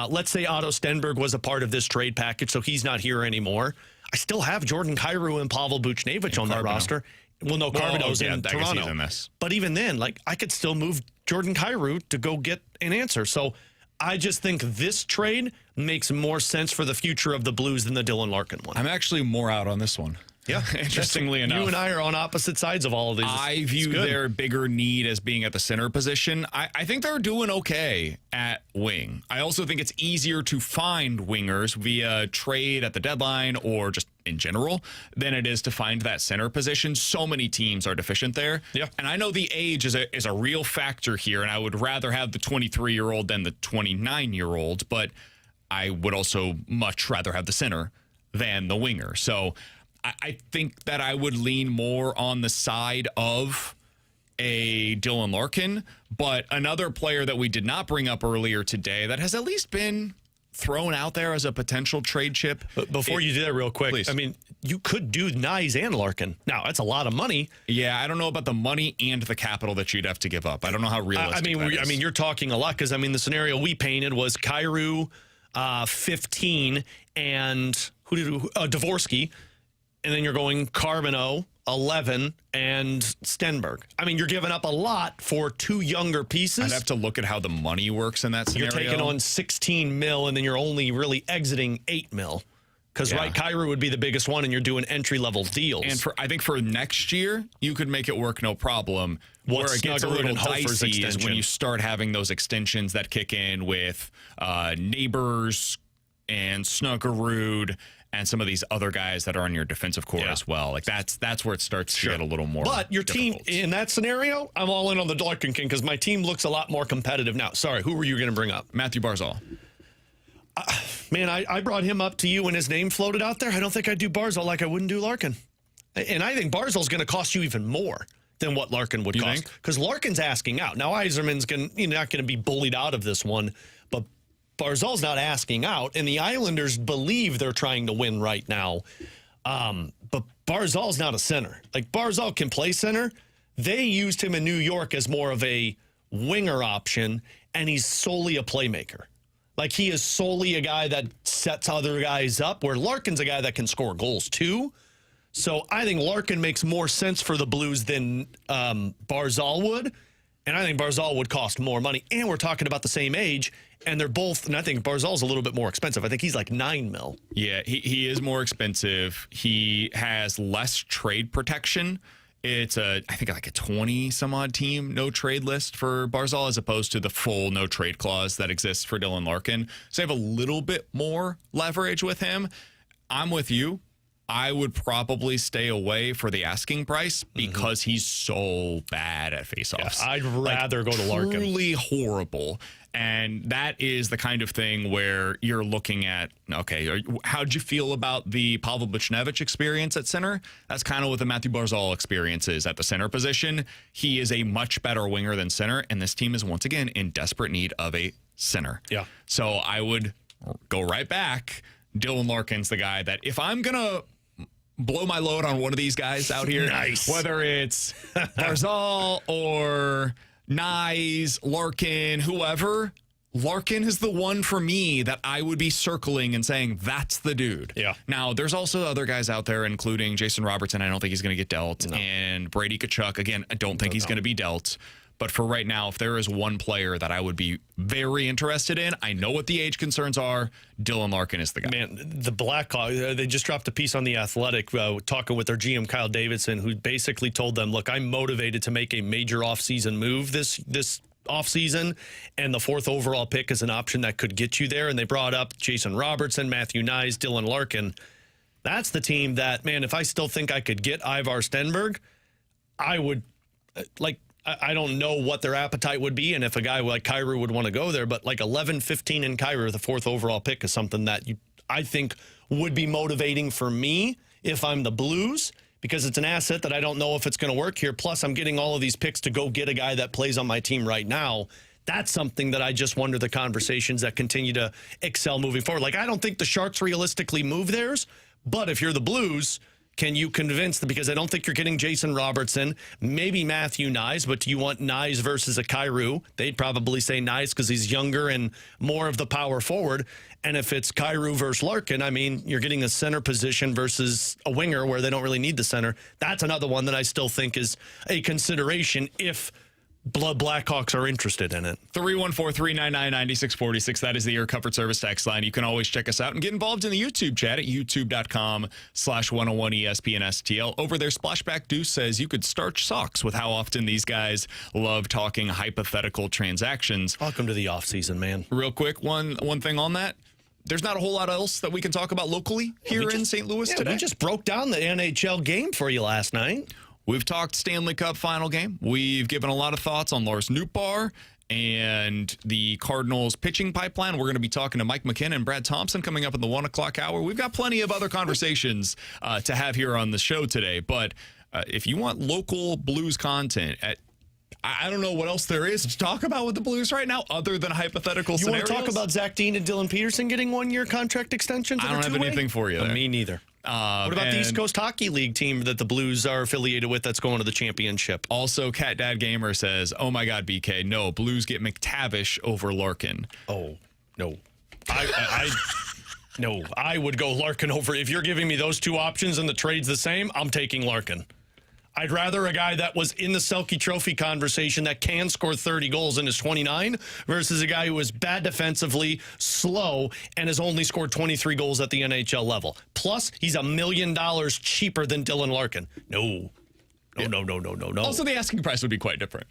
Let's say Otto Stenberg was a part of this trade package, so he's not here anymore. I still have Jordan Kyrou and Pavel Buchnevich on that roster. Well, no, Carbonneau's in Toronto. In this. But even then, like, I could still move Jordan Kyrou to go get an answer. So I just think this trade makes more sense for the future of the Blues than the Dylan Larkin one. I'm actually more out on this one. Yeah, interestingly enough. You and I are on opposite sides of all of these. I view their bigger need as being at the center position. I think they're doing okay at wing. I also think it's easier to find wingers via trade at the deadline or just in general than it is to find that center position. So many teams are deficient there. Yeah. And I know the age is a real factor here, and I would rather have the 23-year-old than the 29-year-old, but I would also much rather have the center than the winger. So I think that I would lean more on the side of a Dylan Larkin, but another player that we did not bring up earlier today that has at least been thrown out there as a potential trade chip. But before you do that real quick, please. I mean, you could do Knies and Larkin. Now, that's a lot of money. Yeah, I don't know about the money and the capital that you'd have to give up. I don't know how realistic that is. You're talking a lot because, I mean, the scenario we painted was Kyrou, 15, and Dvorsky. And then you're going Carbonneau, 11, and Stenberg. I mean, you're giving up a lot for 2 younger pieces. I'd have to look at how the money works in that scenario. You're taking on 16 mil, and then you're only really exiting 8 mil. Because, right, Kyrou would be the biggest one, and you're doing entry-level deals. And I think for next year, you could make it work no problem. Where it gets a little dicey is when you start having those extensions that kick in with Neighbors and Snuggerud and some of these other guys that are on your defensive core as well. Like, that's where it starts to get a little more But your difficult. team, in that scenario, I'm all in on the Larkin King because my team looks a lot more competitive now. Sorry, who were you going to bring up? Matthew Barzal. Man, I brought him up to you when his name floated out there. I don't think I'd do Barzal like I wouldn't do Larkin. And I think Barzal's going to cost you even more than what Larkin would cost. Because Larkin's asking out. Now, Yzerman's not going to be bullied out of this one, but Barzal's not asking out, and the Islanders believe they're trying to win right now. But Barzal's not a center. Like, Barzal can play center. They used him in New York as more of a winger option, and he's solely a playmaker. Like, he is solely a guy that sets other guys up, where Larkin's a guy that can score goals too. So I think Larkin makes more sense for the Blues than Barzal would. And I think Barzal would cost more money. And we're talking about the same age, and they're both, and I think Barzal's a little bit more expensive. I think he's like $9 million. Yeah, he is more expensive. He has less trade protection. It's I think like a 20-some-odd team no-trade list for Barzal as opposed to the full no-trade clause that exists for Dylan Larkin. So they have a little bit more leverage with him. I'm with you. I would probably stay away for the asking price because he's so bad at faceoffs. Yeah, I'd rather go to Larkin. Truly horrible. And that is the kind of thing where you're looking at, okay, how'd you feel about the Pavel Buchnevich experience at center? That's kind of what the Matthew Barzal experience is at the center position. He is a much better winger than center, and this team is once again in desperate need of a center. Yeah. So I would go right back. Dylan Larkin's the guy that if I'm going to blow my load on one of these guys out here, Nice. whether it's Barzal or Nyes, Larkin, whoever, Larkin is the one for me that I would be circling and saying, that's the dude. Yeah. Now, there's also other guys out there, including Jason Robertson. I don't think he's going to get dealt. No. And Brady Tkachuk, again, I don't think he's going to be dealt. But for right now, if there is one player that I would be very interested in, I know what the age concerns are. Dylan Larkin is the guy. Man, the Blackhawks, they just dropped a piece on The Athletic talking with their GM, Kyle Davidson, who basically told them, look, I'm motivated to make a major offseason move this offseason, and the 4th overall pick is an option that could get you there. And they brought up Jason Robertson, Matthew Nyes, Dylan Larkin. That's the team that, man, if I still think I could get Ivar Stenberg, I would, I don't know what their appetite would be and if a guy like Kyrou would want to go there, but like 11-15 in Kyrou, the 4th overall pick, is something that I think would be motivating for me if I'm the Blues, because it's an asset that I don't know if it's going to work here. Plus, I'm getting all of these picks to go get a guy that plays on my team right now. That's something that I just wonder the conversations that continue to excel moving forward. Like, I don't think the Sharks realistically move theirs, but if you're the Blues, can you convince them? Because I don't think you're getting Jason Robertson, maybe Matthew Nyes, but do you want Nyes versus a Kyrou? They'd probably say Nyes because he's younger and more of the power forward. And if it's Kyrou versus Larkin, I mean, you're getting a center position versus a winger where they don't really need the center. That's another one that I still think is a consideration if Blackhawks are interested in it. 314-399-9646. That is the Air Comfort Service text line. You can always check us out and get involved in the YouTube chat at youtube.com/101ESPNSTL. Over there, Splashback Deuce says you could starch socks with how often these guys love talking hypothetical transactions. Welcome to the offseason, man. Real quick, one thing on that. There's not a whole lot else that we can talk about locally here in St. Louis today. We just broke down the NHL game for you last night. We've talked Stanley Cup final game. We've given a lot of thoughts on Lars Nootbaar and the Cardinals pitching pipeline. We're going to be talking to Mike McKenna and Brad Thompson coming up in the 1 o'clock hour. We've got plenty of other conversations to have here on the show today. But if you want local Blues content, I don't know what else there is to talk about with the Blues right now other than hypothetical scenarios. You want to talk about Zach Dean and Dylan Peterson getting 1-year contract extensions? I don't have anything for you there. Me neither. What about the East Coast Hockey League team that the Blues are affiliated with that's going to the championship? Also, Cat Dad Gamer says, oh my God, BK, no, Blues get McTavish over Larkin. Oh, no. No, I would go Larkin over. If you're giving me those two options and the trade's the same, I'm taking Larkin. I'd rather a guy that was in the Selke Trophy conversation that can score 30 goals and is 29 versus a guy who is bad defensively, slow, and has only scored 23 goals at the NHL level. Plus, he's $1 million cheaper than Dylan Larkin. No. Also, the asking price would be quite different.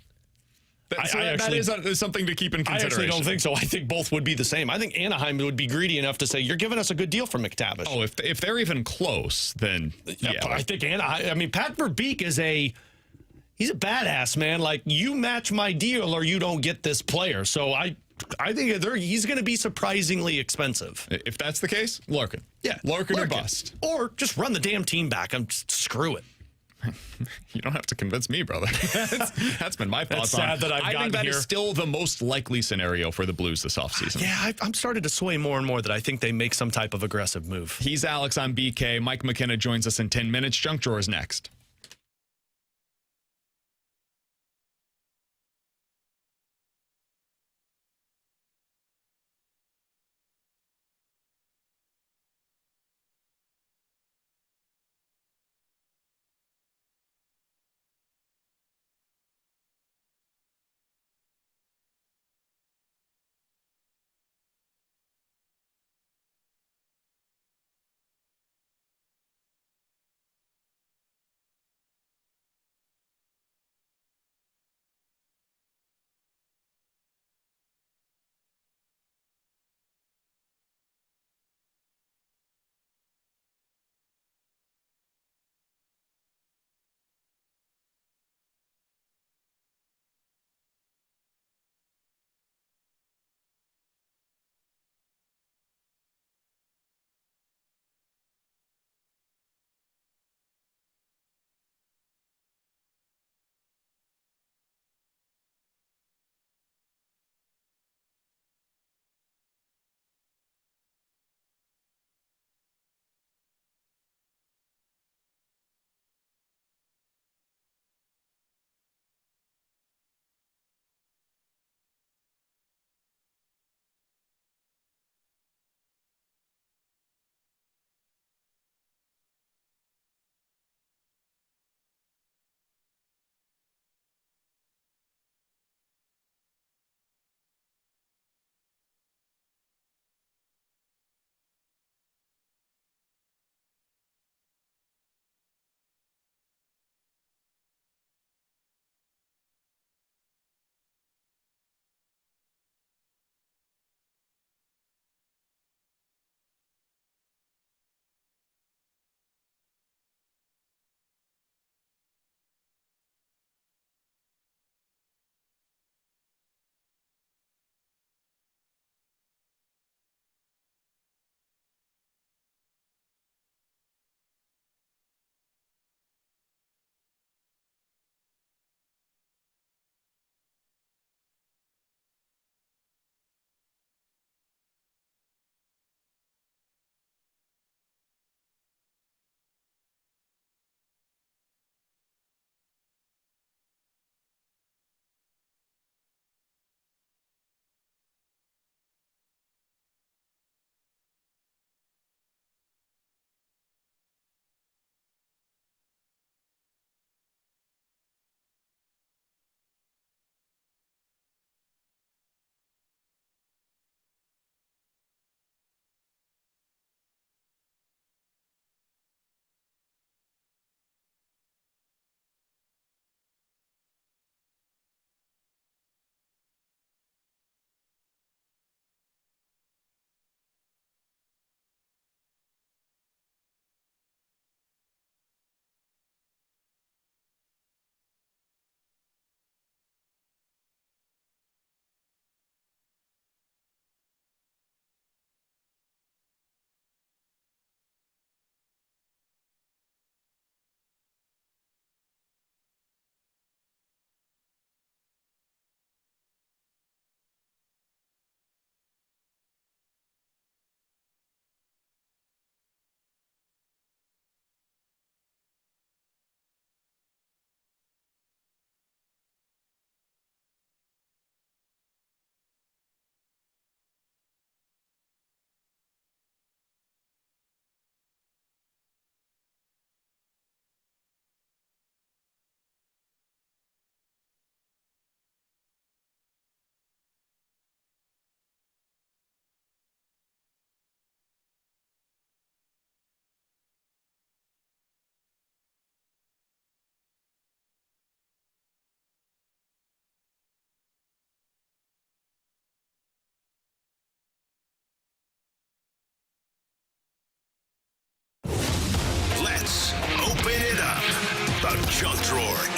That is something to keep in consideration. I actually don't think so. I think both would be the same. I think Anaheim would be greedy enough to say, you're giving us a good deal for McTavish. Oh, if they're even close, then yeah. I think Anaheim, I mean, Pat Verbeek is he's a badass, man. Like, you match my deal or you don't get this player. So I think he's going to be surprisingly expensive. If that's the case, Larkin. Yeah. Larkin or bust. Or just run the damn team back. Screw it. You don't have to convince me, brother. That's been my thoughts on sad that I've I gotten think that here. is still the most likely scenario for the Blues this offseason. Yeah, I'm starting to sway more and more that I think they make some type of aggressive move. He's Alex on BK. Mike McKenna joins us in 10 minutes. Junk Drawer is next.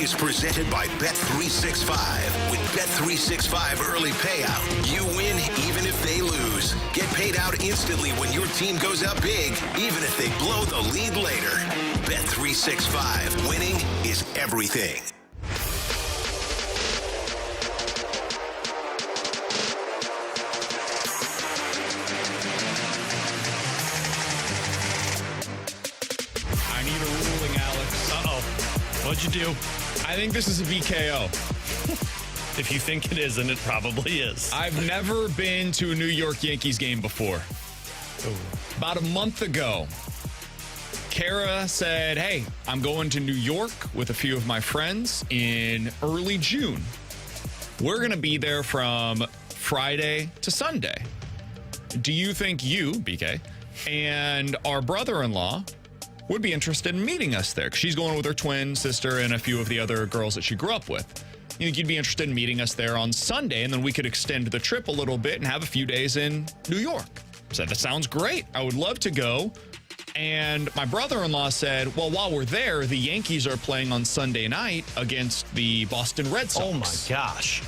is presented by Bet365. With Bet365 early payout, you win even if they lose. Get paid out instantly when your team goes up big, even if they blow the lead later. Bet365. Winning is everything. I need a ruling, Alex. Uh-oh. What'd you do? I think this is a VKO. If you think it is, and it probably is. I've never been to a New York Yankees game before. About a month ago, Kara said, hey, I'm going to New York with a few of my friends in early June. We're going to be there from Friday to Sunday. Do you think you, BK, and our brother-in-law would be interested in meeting us there? 'Cause she's going with her twin sister and a few of the other girls that she grew up with. You think you'd be interested in meeting us there on Sunday, and then we could extend the trip a little bit and have a few days in New York? I said, that sounds great. I would love to go. And my brother-in-law said, well, while we're there, the Yankees are playing on Sunday night against the Boston Red Sox. Oh, my gosh.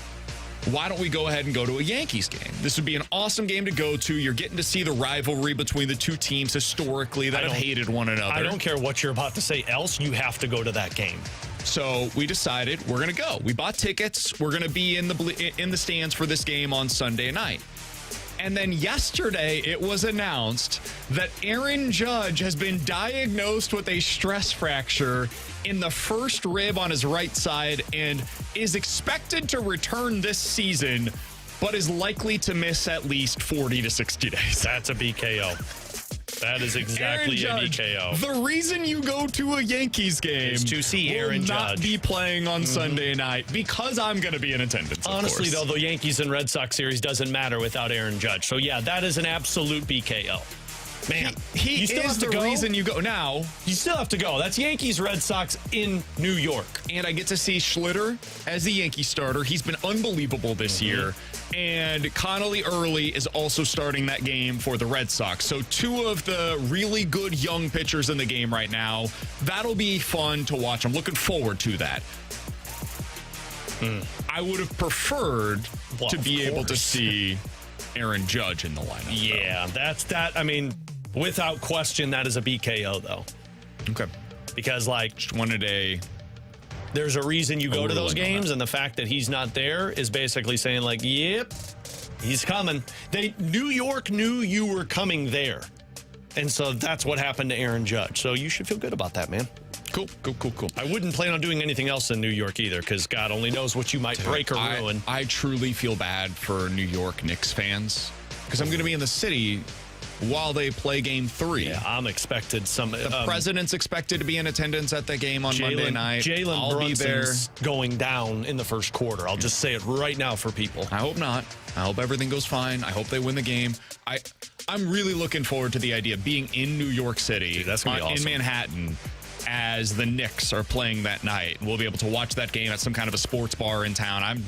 Why don't we go ahead and go to a Yankees game? This would be an awesome game to go to. You're getting to see the rivalry between the two teams historically that have hated one another. I don't care what you're about to say else. You have to go to that game. So we decided we're going to go. We bought tickets. We're going to be in the stands for this game on Sunday night. And then yesterday, it was announced that Aaron Judge has been diagnosed with a stress fracture in the first rib on his right side and is expected to return this season, but is likely to miss at least 40 to 60 days. That's a BKO. That is exactly a Judge, BKO. the reason you go to a Yankees game is to see Aaron will not Judge be playing on Sunday night because I'm going to be in attendance. Honestly, though, the Yankees and Red Sox series doesn't matter without Aaron Judge. So, yeah, that is an absolute BKO. Man, he you still is have to the go. reason you go. Now, you still have to go. That's Yankees, Red Sox in New York. And I get to see Schlitter as the Yankee starter. He's been unbelievable this year. And Connolly Early is also starting that game for the Red Sox. So two of the really good young pitchers in the game right now. That'll be fun to watch. I'm looking forward to that. I would have preferred to be able to see Aaron Judge in the lineup. Yeah, that's that. I mean, without question, that is a BKO, though. Okay. Because, like, just wanted there's a reason you go to those games, that. and the fact that he's not there is basically saying, like, yep, he's coming. New York knew you were coming there. And so that's what happened to Aaron Judge. So you should feel good about that, man. Cool. I wouldn't plan on doing anything else in New York either, because God only knows what you might break or ruin. I truly feel bad for New York Knicks fans because I'm going to be in the city while they play Game 3. Yeah, I'm expected The president's expected to be in attendance at the game on Monday night. Jalen Brunson's going down in the first quarter. I'll just say it right now for people. I hope not. I hope everything goes fine. I hope they win the game. I'm really looking forward to the idea of being in New York City. Dude, that's gonna be awesome. In Manhattan as the Knicks are playing that night. We'll be able to watch that game at some kind of a sports bar in town.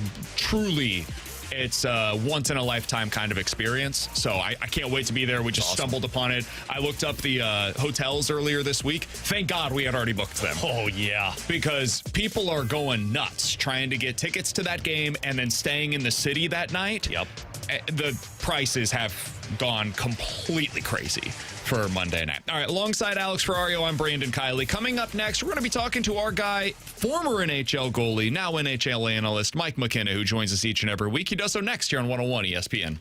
It's a once-in-a-lifetime kind of experience, so I can't wait to be there. We just stumbled upon it. I looked up the hotels earlier this week. Thank God we had already booked them. Oh, yeah. Because people are going nuts trying to get tickets to that game and then staying in the city that night. Yep. The prices have gone completely crazy for Monday night. All right, alongside Alex Ferrario, I'm Brandon Kiley. Coming up next, we're going to be talking to our guy, former NHL goalie, now NHL analyst, Mike McKenna, who joins us each and every week. He does so next here on 101 ESPN.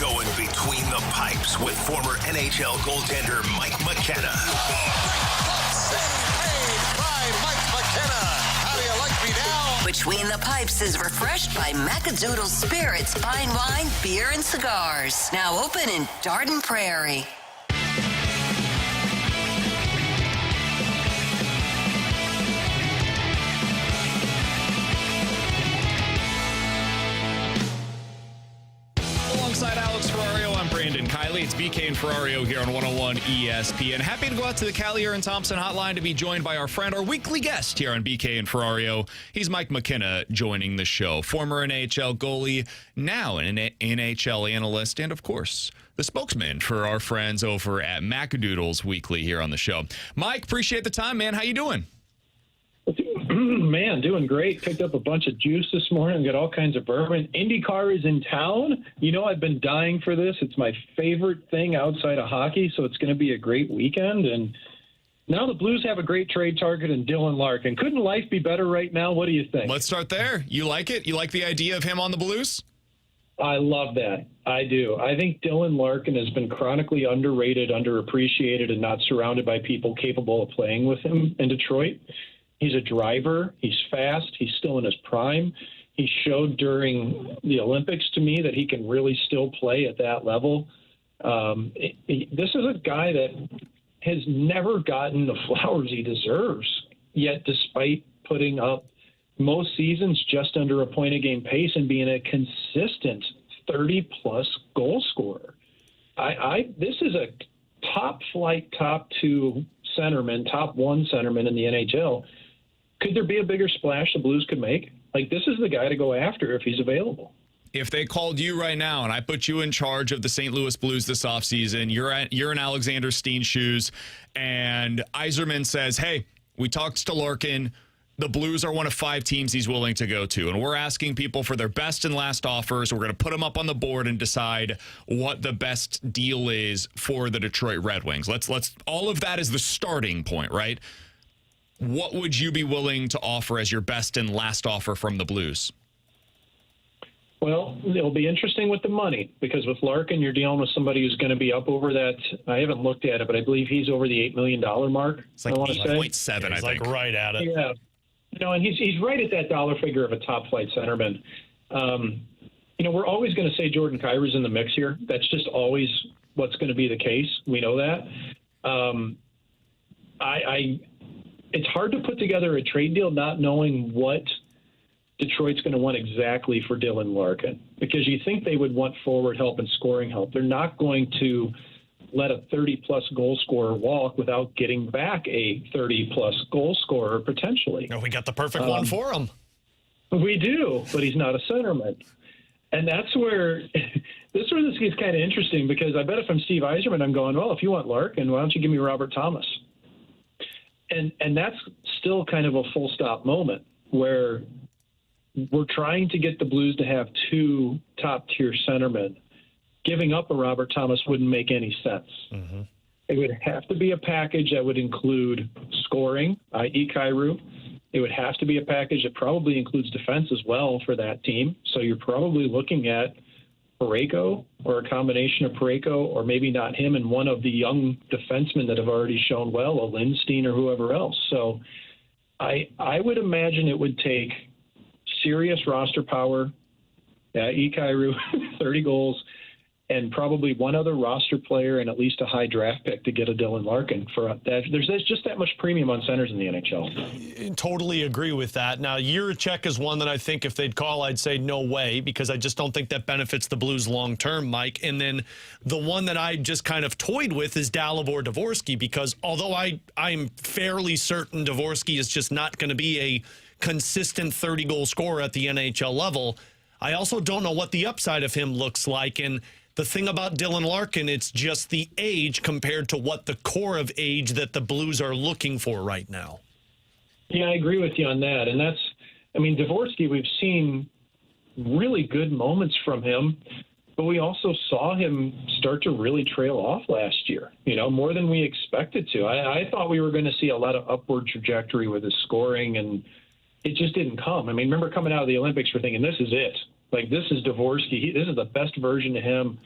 Going between the pipes with former NHL goaltender Mike McKenna. Save by Mike McKenna. How do you like me now? Between the Pipes is refreshed by Macadoodle Spirits, fine wine, beer, and cigars. Now open in Darden Prairie. Alongside Alex Ferrario, I'm Brandon Kiley. It's BK and Ferrario here on 101 ESPN. Happy to go out to the Kiley and Thompson hotline to be joined by our friend, our weekly guest here on BK and Ferrario. He's Mike McKenna joining the show. Former NHL goalie, now an NHL analyst, and of course, the spokesman for our friends over at Macadoodles Weekly here on the show. Mike, appreciate the time, man. How you doing? Man, doing great. Picked up a bunch of juice this morning. Got all kinds of bourbon. IndyCar is in town. You know, I've been dying for this. It's my favorite thing outside of hockey, so it's going to be a great weekend. And now the Blues have a great trade target in Dylan Larkin. Couldn't life be better right now? What do you think? Let's start there. You like it? You like the idea of him on the Blues? I love that. I do. I think Dylan Larkin has been chronically underrated, underappreciated, and not surrounded by people capable of playing with him in Detroit. He's a driver. He's fast. He's still in his prime. He showed during the Olympics to me that he can really still play at that level. This is a guy that has never gotten the flowers he deserves, yet despite putting up most seasons just under a point-a-game pace and being a consistent 30-plus goal scorer. This is a top-flight, top-2 centerman, top-1 centerman in the NHL. Could there be a bigger splash the Blues could make? Like, this is the guy to go after if he's available. If they called you right now and I put you in charge of the St. Louis Blues this offseason, you're in Alexander Steen's shoes, and Yzerman says, hey, we talked to Larkin. The Blues are one of 5 teams he's willing to go to, and we're asking people for their best and last offers. We're going to put them up on the board and decide what the best deal is for the Detroit Red Wings. Let's all of that is the starting point, right? What would you be willing to offer as your best and last offer from the Blues? Well, it'll be interesting with the money, because with Larkin, you're dealing with somebody who's going to be up over that. I haven't looked at it, but I believe he's over the $8 million mark. It's like 8.7, I think. Like right at it. Yeah. And he's right at that dollar figure of a top-flight centerman. We're always going to say Jordan Kyrie's in the mix here. That's just always what's going to be the case. We know that. It's hard to put together a trade deal not knowing what Detroit's going to want exactly for Dylan Larkin, because you think they would want forward help and scoring help. They're not going to let a 30-plus goal scorer walk without getting back a 30-plus goal scorer potentially. We got the perfect one for him. We do, but he's not a centerman. And that's where this gets kind of interesting, because I bet if I'm Steve Yzerman, I'm going, well, if you want Larkin, why don't you give me Robert Thomas? And that's still kind of a full stop moment where we're trying to get the Blues to have 2 top-tier centermen. Giving up a Robert Thomas wouldn't make any sense. Mm-hmm. It would have to be a package that would include scoring, i.e. Kyrou. It would have to be a package that probably includes defense as well for that team. So you're probably looking at Parayko, or a combination of Parayko, or maybe not him and one of the young defensemen that have already shown well, a Lindstein or whoever else. So I would imagine it would take serious roster power, Kyrou, 30 goals, and probably one other roster player and at least a high draft pick to get a Dylan Larkin. For that. There's just that much premium on centers in the NHL. Totally agree with that. Now, Jiricek is one that I think if they'd call, I'd say no way, because I just don't think that benefits the Blues long term, Mike. And then the one that I just kind of toyed with is Dalibor Dvorsky, because although I'm fairly certain Dvorsky is just not going to be a consistent 30-goal scorer at the NHL level, I also don't know what the upside of him looks like. And the thing about Dylan Larkin, it's just the age compared to what the core of age that the Blues are looking for right now. Yeah, I agree with you on that. And Dvorsky, we've seen really good moments from him, but we also saw him start to really trail off last year, more than we expected to. I thought we were going to see a lot of upward trajectory with his scoring, and it just didn't come. Remember coming out of the Olympics, we're thinking, this is it. Like, this is Dvorsky. This is the best version of him.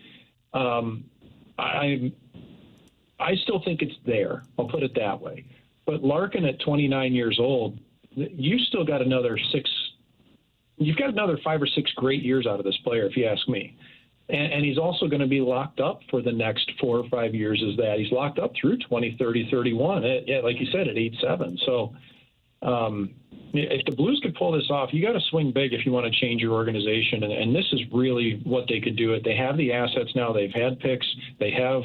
I still think it's there. I'll put it that way. But Larkin at 29 years old, you've still got another 5 or 6 great years out of this player, if you ask me. And he's also going to be locked up for the next 4 or 5 years as that. He's locked up through 20, 30, 31, like you said, at 8-7. So if the Blues could pull this off, you got to swing big if you want to change your organization. And this is really what they could do it. They have the assets now. They've had picks. They have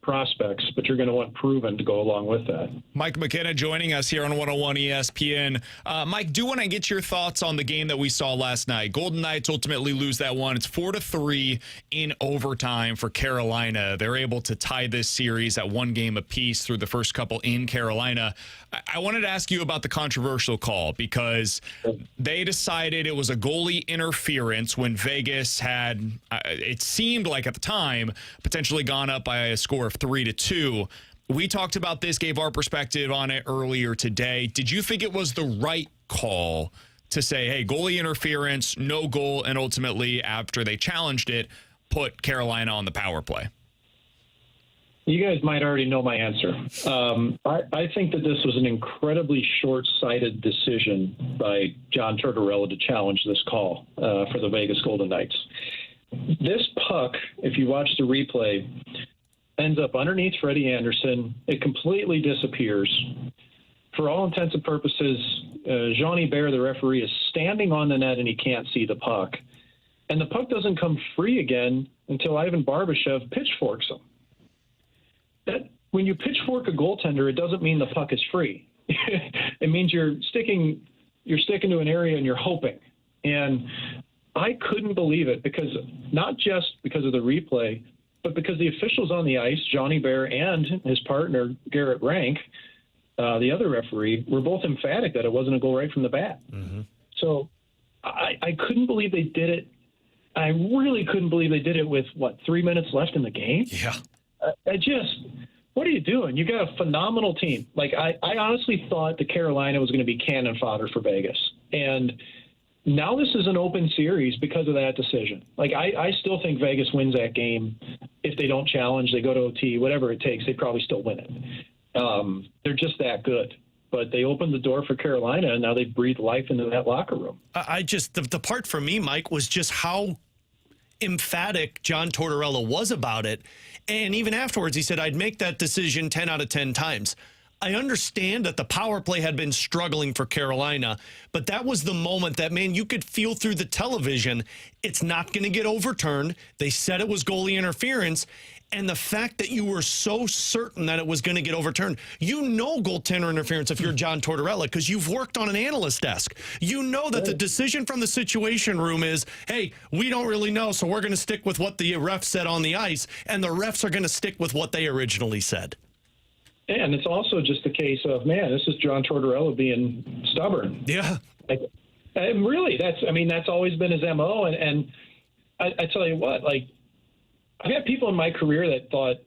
prospects, but you're going to want proven to go along with that. Mike McKenna joining us here on 101 ESPN. Mike, do want to get your thoughts on the game that we saw last night. Golden Knights ultimately lose that one. It's 4-3 in overtime for Carolina. They're able to tie this series at 1 game apiece through the first couple in Carolina. I wanted to ask you about the controversial call because they decided it was a goalie interference when Vegas had, it seemed like at the time, potentially gone up by a score of 3-2. We talked about this, gave our perspective on it earlier today. Did you think it was the right call to say, hey, goalie interference, no goal, and ultimately, after they challenged it, put Carolina on the power play? You guys might already know my answer. I think that this was an incredibly short-sighted decision by John Tortorella to challenge this call for the Vegas Golden Knights. This puck, if you watch the replay, ends up underneath Freddie Anderson. It completely disappears. For all intents and purposes, Johnny Bear, the referee, is standing on the net and he can't see the puck. And the puck doesn't come free again until Ivan Barbashev pitchforks him. That when you pitchfork a goaltender, it doesn't mean the puck is free. It means you're sticking to an area and you're hoping. And I couldn't believe it because not just because of the replay, but because the officials on the ice, Johnny Bear and his partner, Garrett Rank, the other referee, were both emphatic that it wasn't a goal right from the bat. Mm-hmm. So I couldn't believe they did it. I really couldn't believe they did it with, 3 minutes left in the game? Yeah. What are you doing? You got a phenomenal team. Like, I honestly thought that Carolina was going to be cannon fodder for Vegas. And now this is an open series because of that decision. Like, I still think Vegas wins that game. If they don't challenge, they go to OT, whatever it takes, they probably still win it. They're just that good. But they opened the door for Carolina, and now they breathe life into that locker room. The part for me, Mike, was just how emphatic John Tortorella was about it. And even afterwards, he said, I'd make that decision 10 out of 10 times. I understand that the power play had been struggling for Carolina, but that was the moment that, man, you could feel through the television, it's not going to get overturned. They said it was goalie interference. And the fact that you were so certain that it was going to get overturned, you know goaltender interference if you're John Tortorella because you've worked on an analyst desk. You know that the decision from the situation room is, hey, we don't really know, so we're going to stick with what the ref said on the ice, and the refs are going to stick with what they originally said. And it's also just a case of, man, this is John Tortorella being stubborn. Yeah. And really, that's always been his MO. And I tell you what, I've had people in my career that thought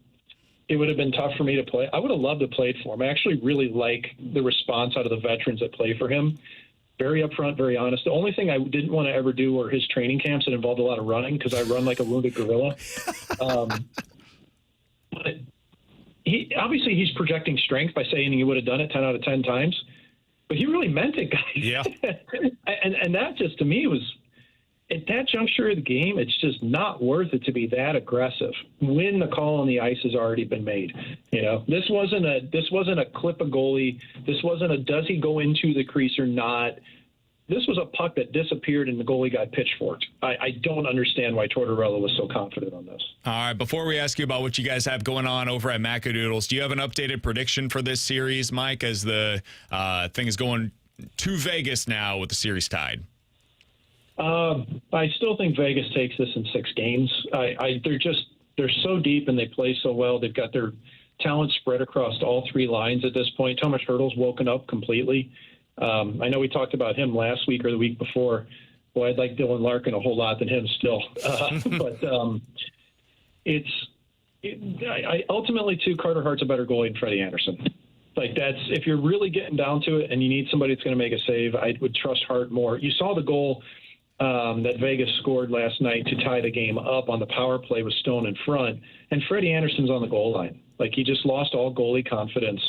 it would have been tough for me to play. I would have loved to play for him. I actually really like the response out of the veterans that play for him. Very upfront, very honest. The only thing I didn't want to ever do were his training camps that involved a lot of running because I run like a wounded gorilla. But he's projecting strength by saying he would have done it 10 out of 10 times. But he really meant it, guys. Yeah. and that just, to me, was – at that juncture of the game, it's just not worth it to be that aggressive when the call on the ice has already been made. This wasn't a clip a goalie. This wasn't a does he go into the crease or not. This was a puck that disappeared and the goalie got pitchforked. I don't understand why Tortorella was so confident on this. All right, before we ask you about what you guys have going on over at Macadoodles, do you have an updated prediction for this series, Mike, as the thing is going to Vegas now with the series tied? I still think Vegas takes this in 6 games. They're so deep and they play so well. They've got their talent spread across all 3 lines at this point. Thomas Hertl's woken up completely. I know we talked about him last week or the week before. Well, I'd like Dylan Larkin a whole lot than him still. But ultimately, too, Carter Hart's a better goalie than Freddie Anderson. If you're really getting down to it and you need somebody that's going to make a save, I would trust Hart more. You saw the goal that Vegas scored last night to tie the game up on the power play with Stone in front, and Freddie Anderson's on the goal line. Like, he just lost all goalie confidence,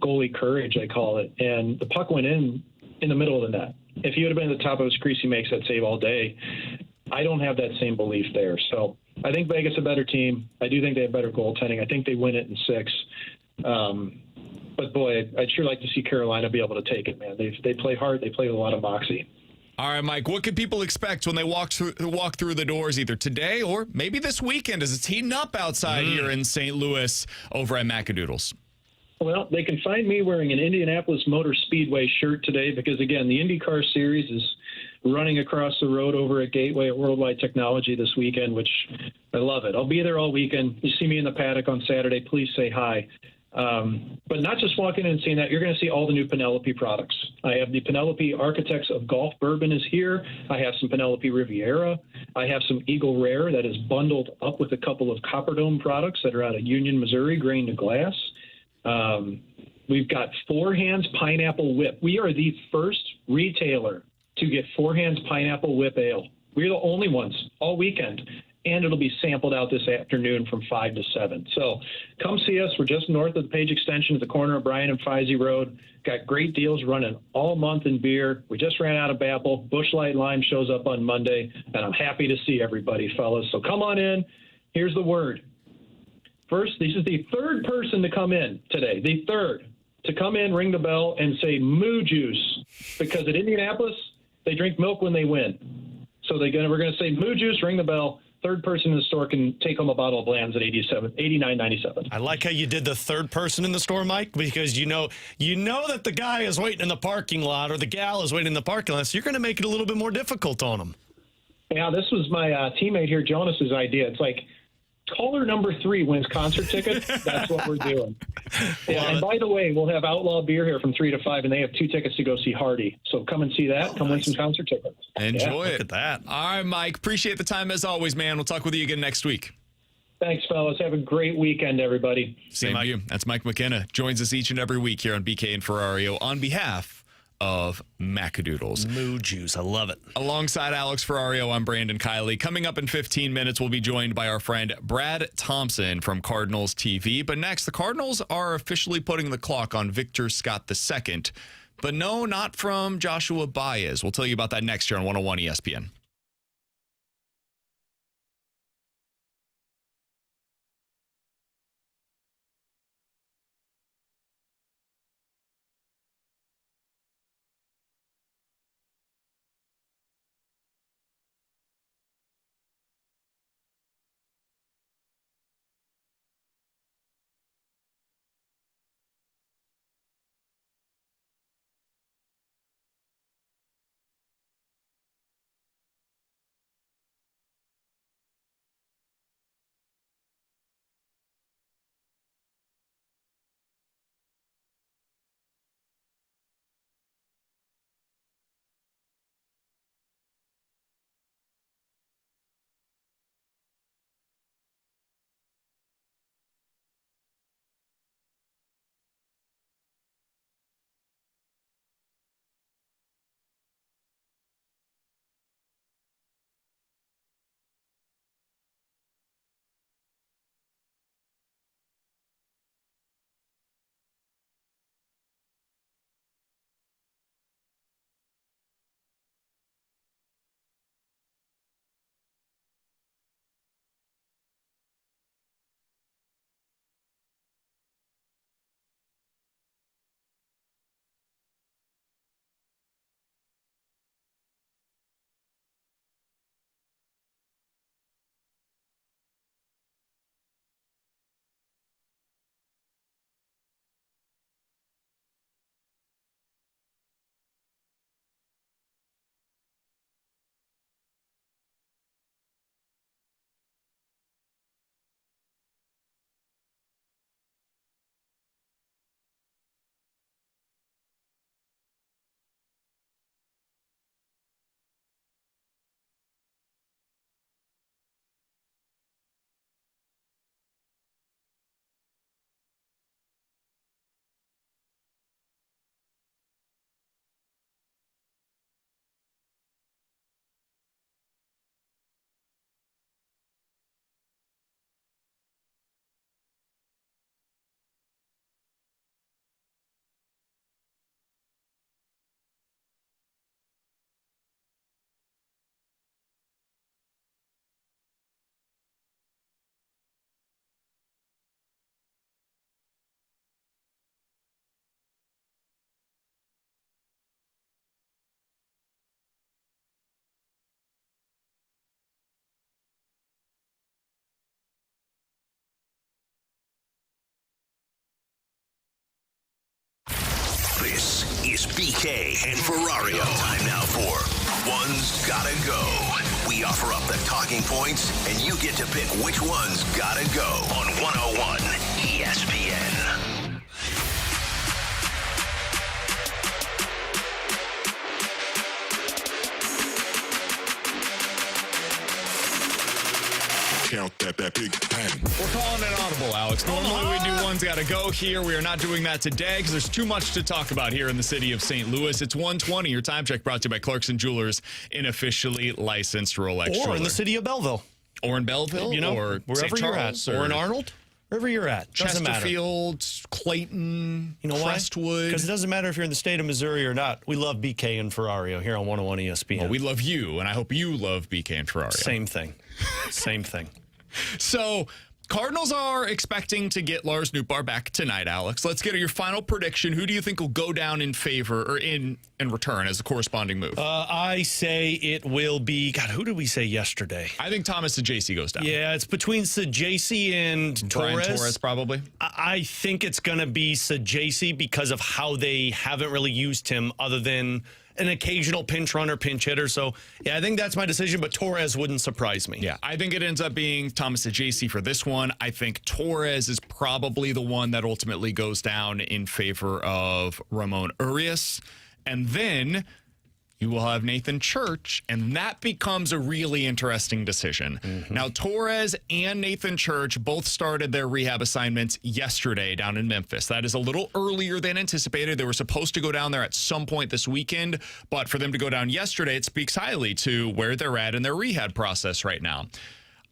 goalie courage, I call it, and the puck went in the middle of the net. If he would have been at the top of his crease, he makes that save all day. I don't have that same belief there. So I think Vegas is a better team. I do think they have better goaltending. I think they win it in 6. But, boy, I'd sure like to see Carolina be able to take it, man. They play hard. They play with a lot of moxie. All right, Mike, what can people expect when they walk through the doors either today or maybe this weekend as it's heating up outside here in St. Louis over at Macadoodles? Well, they can find me wearing an Indianapolis Motor Speedway shirt today because, again, the IndyCar Series is running across the road over at Gateway at Worldwide Technology this weekend, which I love it. I'll be there all weekend. You see me in the paddock on Saturday, please say hi. But not just walking in and seeing that, you're going to see all the new Penelope products. I have the Penelope Architects of Golf Bourbon is here. I have some Penelope Riviera. I have some Eagle Rare that is bundled up with a couple of Copper Dome products that are out of Union, Missouri, grain to glass. We've got Four Hands Pineapple Whip. We are the first retailer to get Four Hands Pineapple Whip Ale. We're the only ones all weekend. And it'll be sampled out this afternoon from 5 to 7. So come see us. We're just north of the Page Extension at the corner of Bryan and Feisey Road. Got great deals running all month in beer. We just ran out of Bapple. Busch Light Lime shows up on Monday, and I'm happy to see everybody, fellas. So come on in. Here's the word. First, this is the third person to come in today, the third to come in, ring the bell, and say moo juice, because at Indianapolis, they drink milk when they win. So we're going to say moo juice, ring the bell. Third person in the store can take home a bottle of Bland's at $89.97. I like how you did the third person in the store, Mike, because you know that the guy is waiting in the parking lot or the gal is waiting in the parking lot, so you're going to make it a little bit more difficult on them. Yeah, this was my teammate here, Jonas's idea. It's like, caller number 3 wins concert tickets. That's what we're doing. Yeah, and by the way, we'll have Outlaw Beer here from 3 to 5, and they have 2 tickets to go see Hardy. So come and see that. Come win some concert tickets. Enjoy it. Look at that. All right, Mike. Appreciate the time as always, man. We'll talk with you again next week. Thanks, fellas. Have a great weekend, everybody. Same to you. That's Mike McKenna. Joins us each and every week here on BK and Ferrario on behalf of Macadoodles. Moo juice. I love it. Alongside Alex Ferrario, I'm Brandon Kiley. Coming up in 15 minutes, we'll be joined by our friend Brad Thompson from Cardinals TV. But next, the Cardinals are officially putting the clock on Victor Scott II. But no, not from Joshua Baez. We'll tell you about that next year on 101 ESPN. It's BK and Ferrario. Time now for One's Gotta Go. We offer up the talking points, and you get to pick which one's gotta go on 101 ESPN. Count that big pen. We're calling it audible, Alex. Normally we do One's Gotta Go here. We are not doing that today because there's too much to talk about here in the city of St. Louis. It's 1:20. Your time check brought to you by Clarkson Jewelers, an officially licensed Rolex jeweler. Or in the city of Belleville. Or in Belleville. Or wherever St. you're Charles, at. Or in Arnold. Wherever you're at. Doesn't matter. Chesterfield, Clayton, you know Crestwood. Because it doesn't matter if you're in the state of Missouri or not. We love BK and Ferrario here on 101 ESPN. Well, we love you, and I hope you love BK and Ferrario. Same thing. Same thing. So, Cardinals are expecting to get Lars Nootbaar back tonight, Alex. Let's get your final prediction. Who do you think will go down in favor or in return as a corresponding move? I say it will be, God, who did we say yesterday? I think Thomas Sajaci goes down. Yeah, it's between Sajaci and Brian Torres. Torres, probably. I think it's going to be Sajaci because of how they haven't really used him other than an occasional pinch runner, pinch hitter. So, yeah, I think that's my decision, but Torres wouldn't surprise me. Yeah, I think it ends up being Thomas Sajaci for this one. I think Torres is probably the one that ultimately goes down in favor of Ramon Urias. And then you will have Nathan Church, and that becomes a really interesting decision. Mm-hmm. Now, Torres and Nathan Church both started their rehab assignments yesterday down in Memphis. That is a little earlier than anticipated. They were supposed to go down there at some point this weekend, but for them to go down yesterday, it speaks highly to where they're at in their rehab process right now.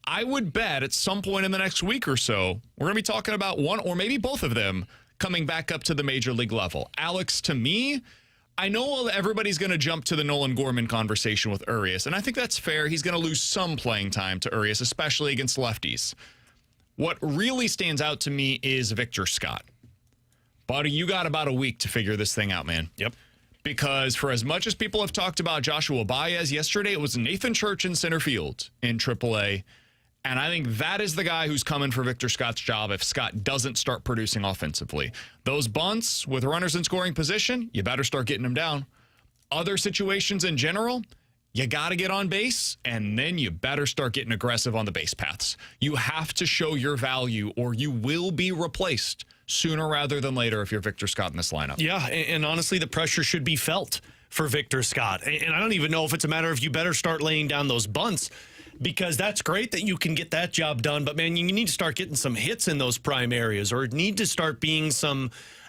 I would bet at some point in the next week or so, we're going to be talking about one or maybe both of them coming back up to the major league level. Alex, to me, I know everybody's going to jump to the Nolan Gorman conversation with Urias, and I think that's fair. He's going to lose some playing time to Urias, especially against lefties. What really stands out to me is Victor Scott. Buddy, you got about a week to figure this thing out, man. Yep. Because for as much as people have talked about Joshua Baez, yesterday it was Nathan Church in center field in AAA. And I think that is the guy who's coming for Victor Scott's job if Scott doesn't start producing offensively. Those bunts with runners in scoring position, you better start getting them down. Other situations in general, you got to get on base, and then you better start getting aggressive on the base paths. You have to show your value, or you will be replaced sooner rather than later if you're Victor Scott in this lineup. Yeah, and honestly, the pressure should be felt for Victor Scott. And I don't even know if it's a matter of you better start laying down those bunts, because that's great that you can get that job done. But, man, you need to start getting some hits in those prime areas, or need to start being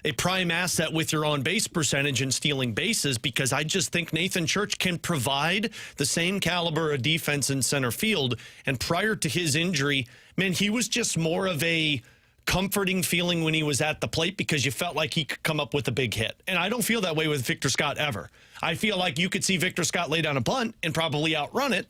a prime asset with your on-base percentage and stealing bases, because I just think Nathan Church can provide the same caliber of defense in center field. And prior to his injury, man, he was just more of a comforting feeling when he was at the plate, because you felt like he could come up with a big hit. And I don't feel that way with Victor Scott ever. I feel like you could see Victor Scott lay down a bunt and probably outrun it.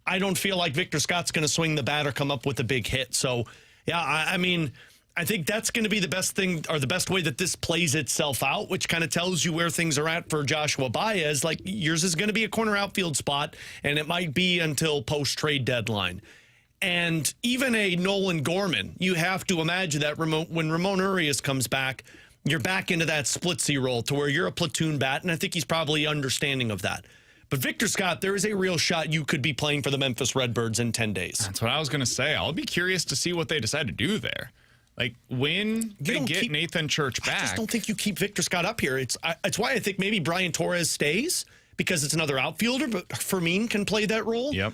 I don't feel like Victor Scott's going to swing the bat or come up with a big hit. So, yeah, I mean, I think that's going to be the best thing, or the best way that this plays itself out, which kind of tells you where things are at for Joshua Baez. Like, yours is going to be a corner outfield spot, and it might be until post-trade deadline. And even a Nolan Gorman, you have to imagine that when Ramon Urias comes back, you're back into that splitsy role to where you're a platoon bat, and I think he's probably understanding of that. But Victor Scott, there is a real shot you could be playing for the Memphis Redbirds in 10 days. That's what I was going to say. I'll be curious to see what they decide to do there. Like, when they get Nathan Church back. I just don't think you keep Victor Scott up here. It's why I think maybe Brian Torres stays, because it's another outfielder, but Fermin can play that role. Yep.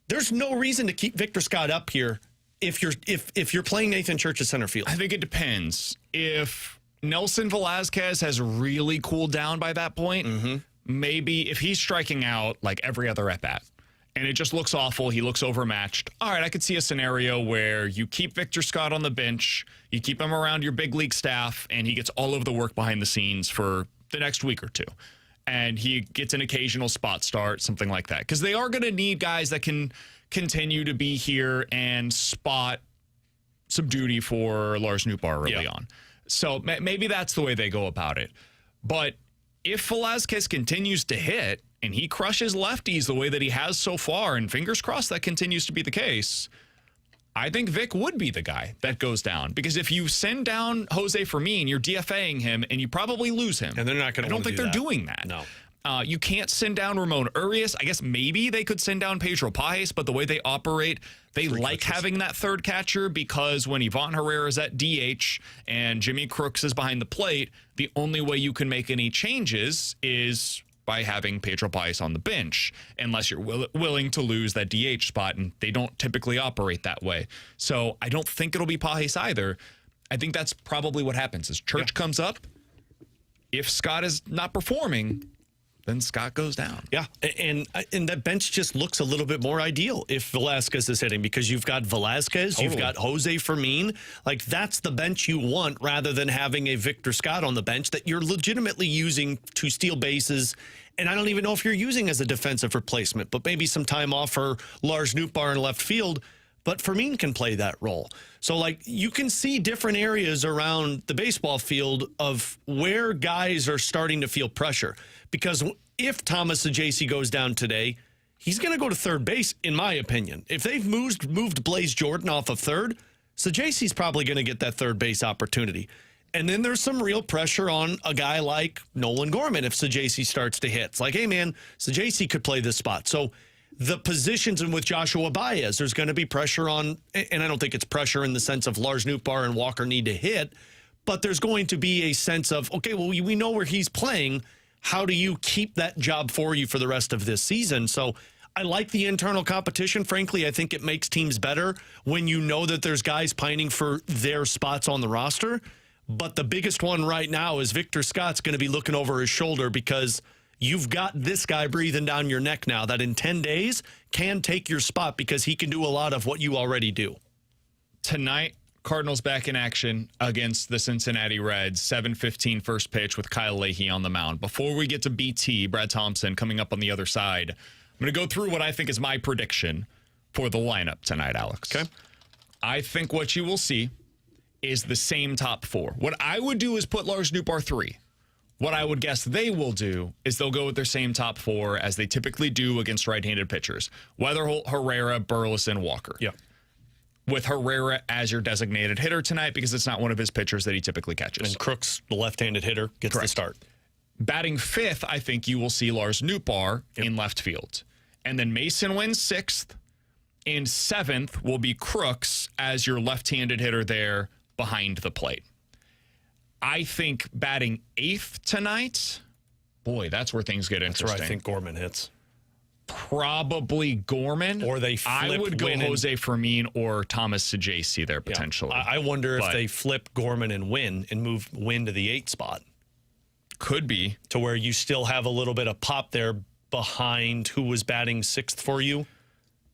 There's no reason to keep Victor Scott up here if you're playing Nathan Church at center field. I think it depends. If Nelson Velazquez has really cooled down by that point, maybe if he's striking out like every other at-bat and it just looks awful, he looks overmatched, all right, I could see a scenario where you keep Victor Scott on the bench, you keep him around your big league staff, and he gets all of the work behind the scenes for the next week or two. And he gets an occasional spot start, something like that. Because they are going to need guys that can continue to be here and spot some duty for Lars Nootbaar early on. So maybe that's the way they go about it. But if Velazquez continues to hit and he crushes lefties the way that he has so far, and fingers crossed that continues to be the case, I think Vic would be the guy that goes down, because if you send down Jose Fermin, you're DFAing him and you probably lose him. And they're not going to. I don't think they're doing that. No. You can't send down Ramon Urias. I guess maybe they could send down Pedro Pajes, but the way they operate, they like having that third catcher, because when Ivan Herrera is at DH and Jimmy Crooks is behind the plate, the only way you can make any changes is by having Pedro Pajes on the bench, unless you're willing to lose that DH spot, and they don't typically operate that way. So I don't think it'll be Pajes either. I think that's probably what happens is Church comes up. If Scott is not performing, then Scott goes down. Yeah, and that bench just looks a little bit more ideal if Velasquez is hitting, because you've got Velasquez, you've got Jose Fermin. Like, that's the bench you want, rather than having a Victor Scott on the bench that you're legitimately using to steal bases. And I don't even know if you're using as a defensive replacement, but maybe some time off for Lars Nootbaar in left field. But Fermin can play that role. So, like, you can see different areas around the baseball field of where guys are starting to feel pressure. Because if Thomas Saggese goes down today, he's going to go to third base, in my opinion. If they've moved Blaze Jordan off of third, Saggese's probably going to get that third base opportunity. And then there's some real pressure on a guy like Nolan Gorman if Saggese starts to hit. It's like, hey, man, Saggese could play this spot. So the positions, and with Joshua Baez, there's going to be pressure on, and I don't think it's pressure in the sense of Lars Nootbaar and Walker need to hit, but there's going to be a sense of, okay, well, we know where he's playing. How do you keep that job for you for the rest of this season? So I like the internal competition. Frankly, I think it makes teams better when you know that there's guys pining for their spots on the roster. But the biggest one right now is Victor Scott's going to be looking over his shoulder, because you've got this guy breathing down your neck now that in 10 days can take your spot, because he can do a lot of what you already do. Tonight, Cardinals back in action against the Cincinnati Reds. 7:15 first pitch with Kyle Leahy on the mound. Before we get to BT, Brad Thompson coming up on the other side, I'm going to go through what I think is my prediction for the lineup tonight, Alex. Okay. I think what you will see is the same top four. What I would do is put Lars Nootbaar 3. What I would guess they will do is they'll go with their same top four as they typically do against right-handed pitchers. Weatherholt, Herrera, Burleson, Walker. Yeah. With Herrera as your designated hitter tonight, because it's not one of his pitchers that he typically catches. And Crooks, the left-handed hitter, gets the start. Batting fifth, I think you will see Lars Nootbaar in left field. And then Mason wins sixth. And seventh will be Crooks as your left-handed hitter there behind the plate. I think batting eighth tonight, boy, that's where things get interesting. That's where I think Gorman hits. Probably Gorman. Or they flip I would go Wynn Jose Fermin or Thomas Saggese there potentially. I wonder if they flip Gorman and Wynn and move Wynn to the 8 spot. Could be. To where you still have a little bit of pop there behind who was batting sixth for you.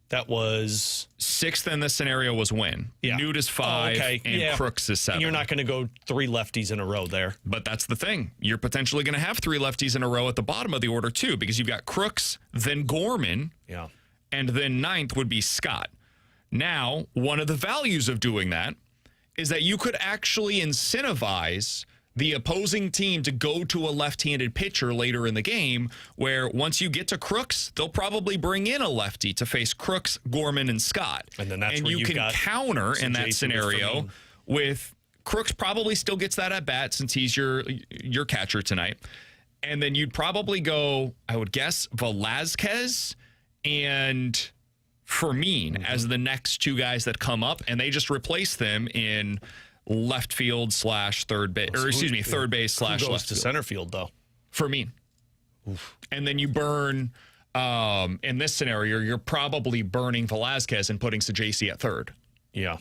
That was... Sixth in this scenario was Wynn. Yeah. Newt is 5 and Crooks is 7. And you're not going to go 3 lefties in a row there. But that's the thing. You're potentially going to have 3 lefties in a row at the bottom of the order, too, because you've got Crooks, then Gorman, and then ninth would be Scott. Now, one of the values of doing that is that you could actually incentivize the opposing team to go to a left-handed pitcher later in the game, where once you get to Crooks, they'll probably bring in a lefty to face Crooks, Gorman, and Scott. And then that's where you can counter in that scenario with Crooks probably still gets that at bat since he's your catcher tonight. And then you'd probably go, I would guess, Velasquez and Fermin as the next 2 guys that come up, and they just replace them in left field / third base, or excuse me, third base / left goes to field. Center field, though? Fermin. And then you burn, in this scenario, you're probably burning Velasquez and putting Saggese at third. Yeah.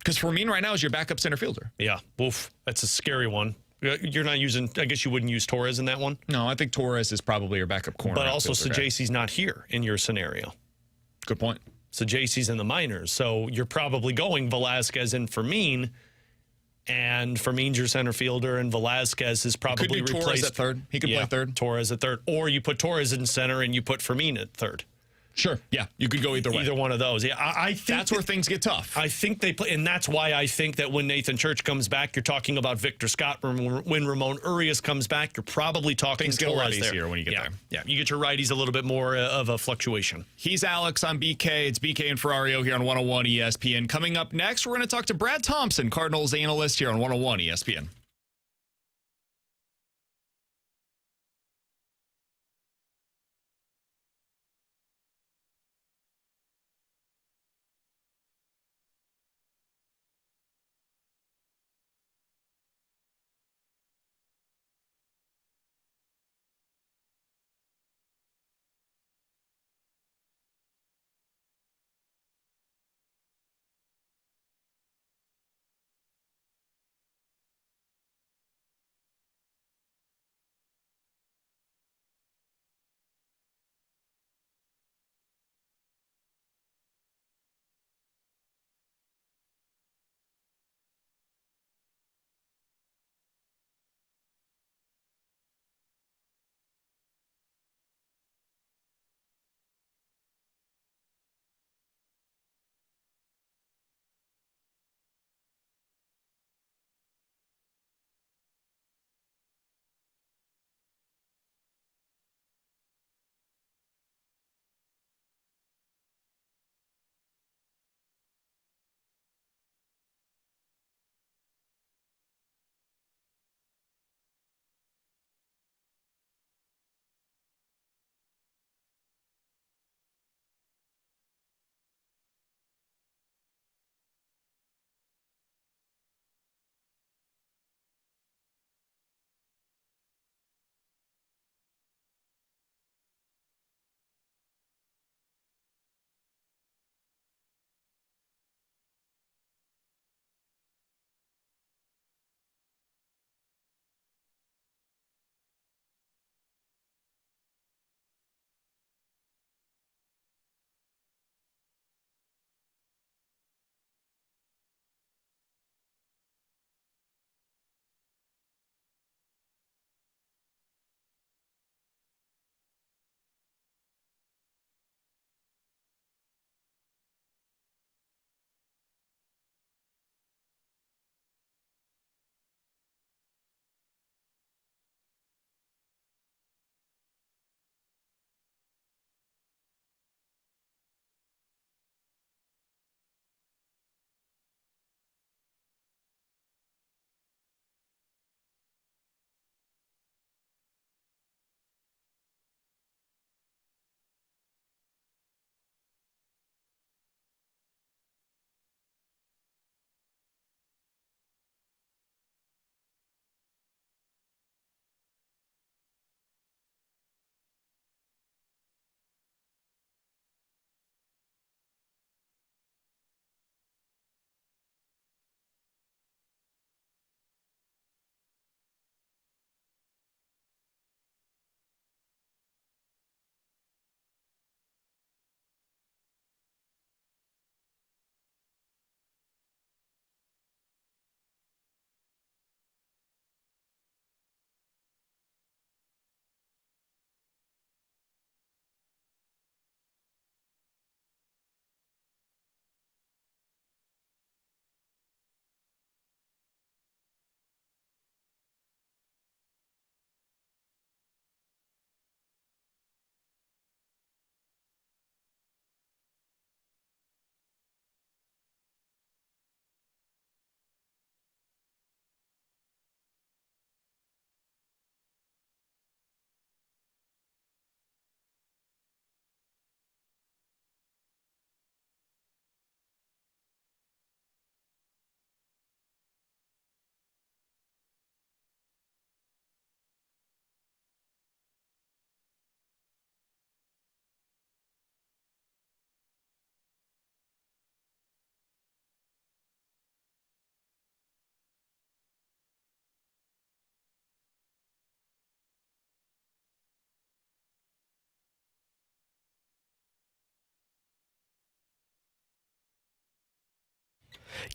Because Fermin right now is your backup center fielder. Yeah. Oof. That's a scary one. You're not using, I guess you wouldn't use Torres in that one? No, I think Torres is probably your backup corner. But also Saggese's not here in your scenario. Good point. Saggese's in the minors, so you're probably going Velasquez and Fermin, and Fermin's your center fielder, and Velasquez is probably replaced. Torres at third. He could play third. Torres at third. Or you put Torres in center and you put Fermin at third. Sure. Yeah, you could go either way. Either one of those. Yeah, I think that's where things get tough. I think they play, and that's why I think that when Nathan Church comes back, you're talking about Victor Scott. When Ramon Urias comes back, you're probably talking things get a lot Torres easier when you get there. Yeah, you get your righties a little bit more of a fluctuation. He's Alex. I'm BK. It's BK and Ferrario here on 101 ESPN. Coming up next, we're going to talk to Brad Thompson, Cardinals analyst here on 101 ESPN.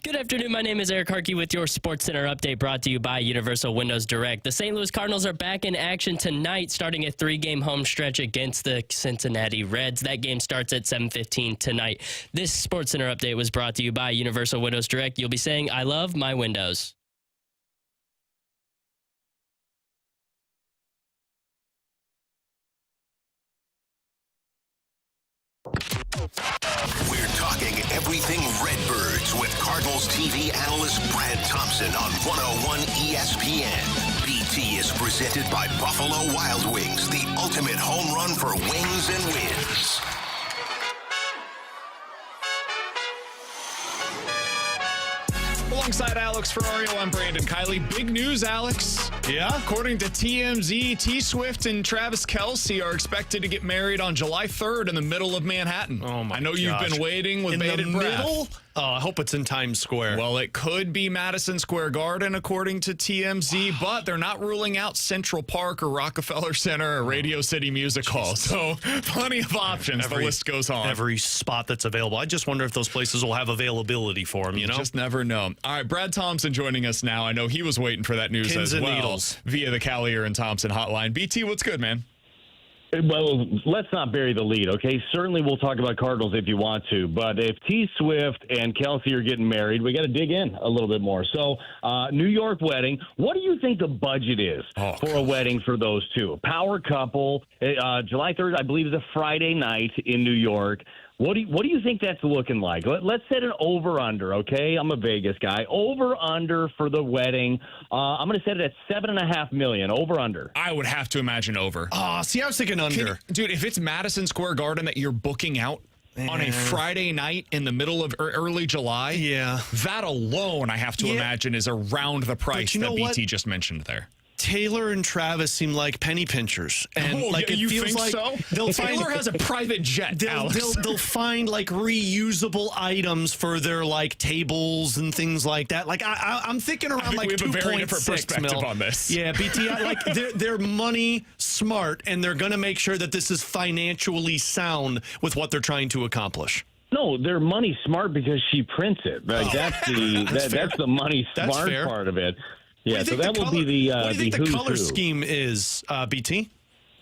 Good afternoon. My name is Eric Harkey with your Sports Center update brought to you by Universal Windows Direct. The St. Louis Cardinals are back in action tonight, starting a 3-game home stretch against the Cincinnati Reds. That game starts at 7:15 tonight. This Sports Center update was brought to you by Universal Windows Direct. You'll be saying, I love my windows. We're talking everything Redbirds with Cardinals TV analyst Brad Thompson on 101 ESPN. BT is presented by Buffalo Wild Wings, the ultimate home run for wings and wins. Alongside Alex Ferrario, I'm Brandon Kiley. Big news, Alex. Yeah, according to TMZ, T-Swift and Travis Kelce are expected to get married on July 3rd in the middle of Manhattan. Oh my I know gosh. you've been waiting with bated breath. Middle? Oh, I hope it's in Times Square. Well, it could be Madison Square Garden, according to TMZ, but they're not ruling out Central Park or Rockefeller Center or Radio City Music Hall. So plenty of options. The list goes on. Every spot that's available. I just wonder if those places will have availability for them, you know? Just never know. All right, Brad Thompson joining us now. I know he was waiting for that news Pins as and well needles. via the Callier and Thompson hotline. BT, what's good, man? Well, let's not bury the lead, okay? Certainly we'll talk about Cardinals if you want to, but if T-Swift and Kelce are getting married, we got to dig in a little bit more. So, New York wedding, what do you think the budget is for a wedding for those two? Power couple, July 3rd, I believe, is a Friday night in New York. What do you think that's looking like? Let's set an over-under, okay? I'm a Vegas guy. Over-under for the wedding. I'm going to set it at $7.5 million. Over-under. I would have to imagine over. Oh, see, I was thinking under. Dude, if it's Madison Square Garden that you're booking out on a Friday night in the middle of early July, that alone, I have to imagine, is around the price that BT just mentioned there. Taylor and Travis seem like penny pinchers, and it you feels think like so? They'll Taylor has a private jet. They'll find like reusable items for their like tables and things like that. Like I'm thinking around like we have a very different 2.6 perspective mil on this. Yeah, BT, like they're money smart, and they're going to make sure that this is financially sound with what they're trying to accomplish. No, they're money smart because she prints it. Like that's the money smart part of it. Yeah, so that will be the what do you think the color who's who. scheme is, BT?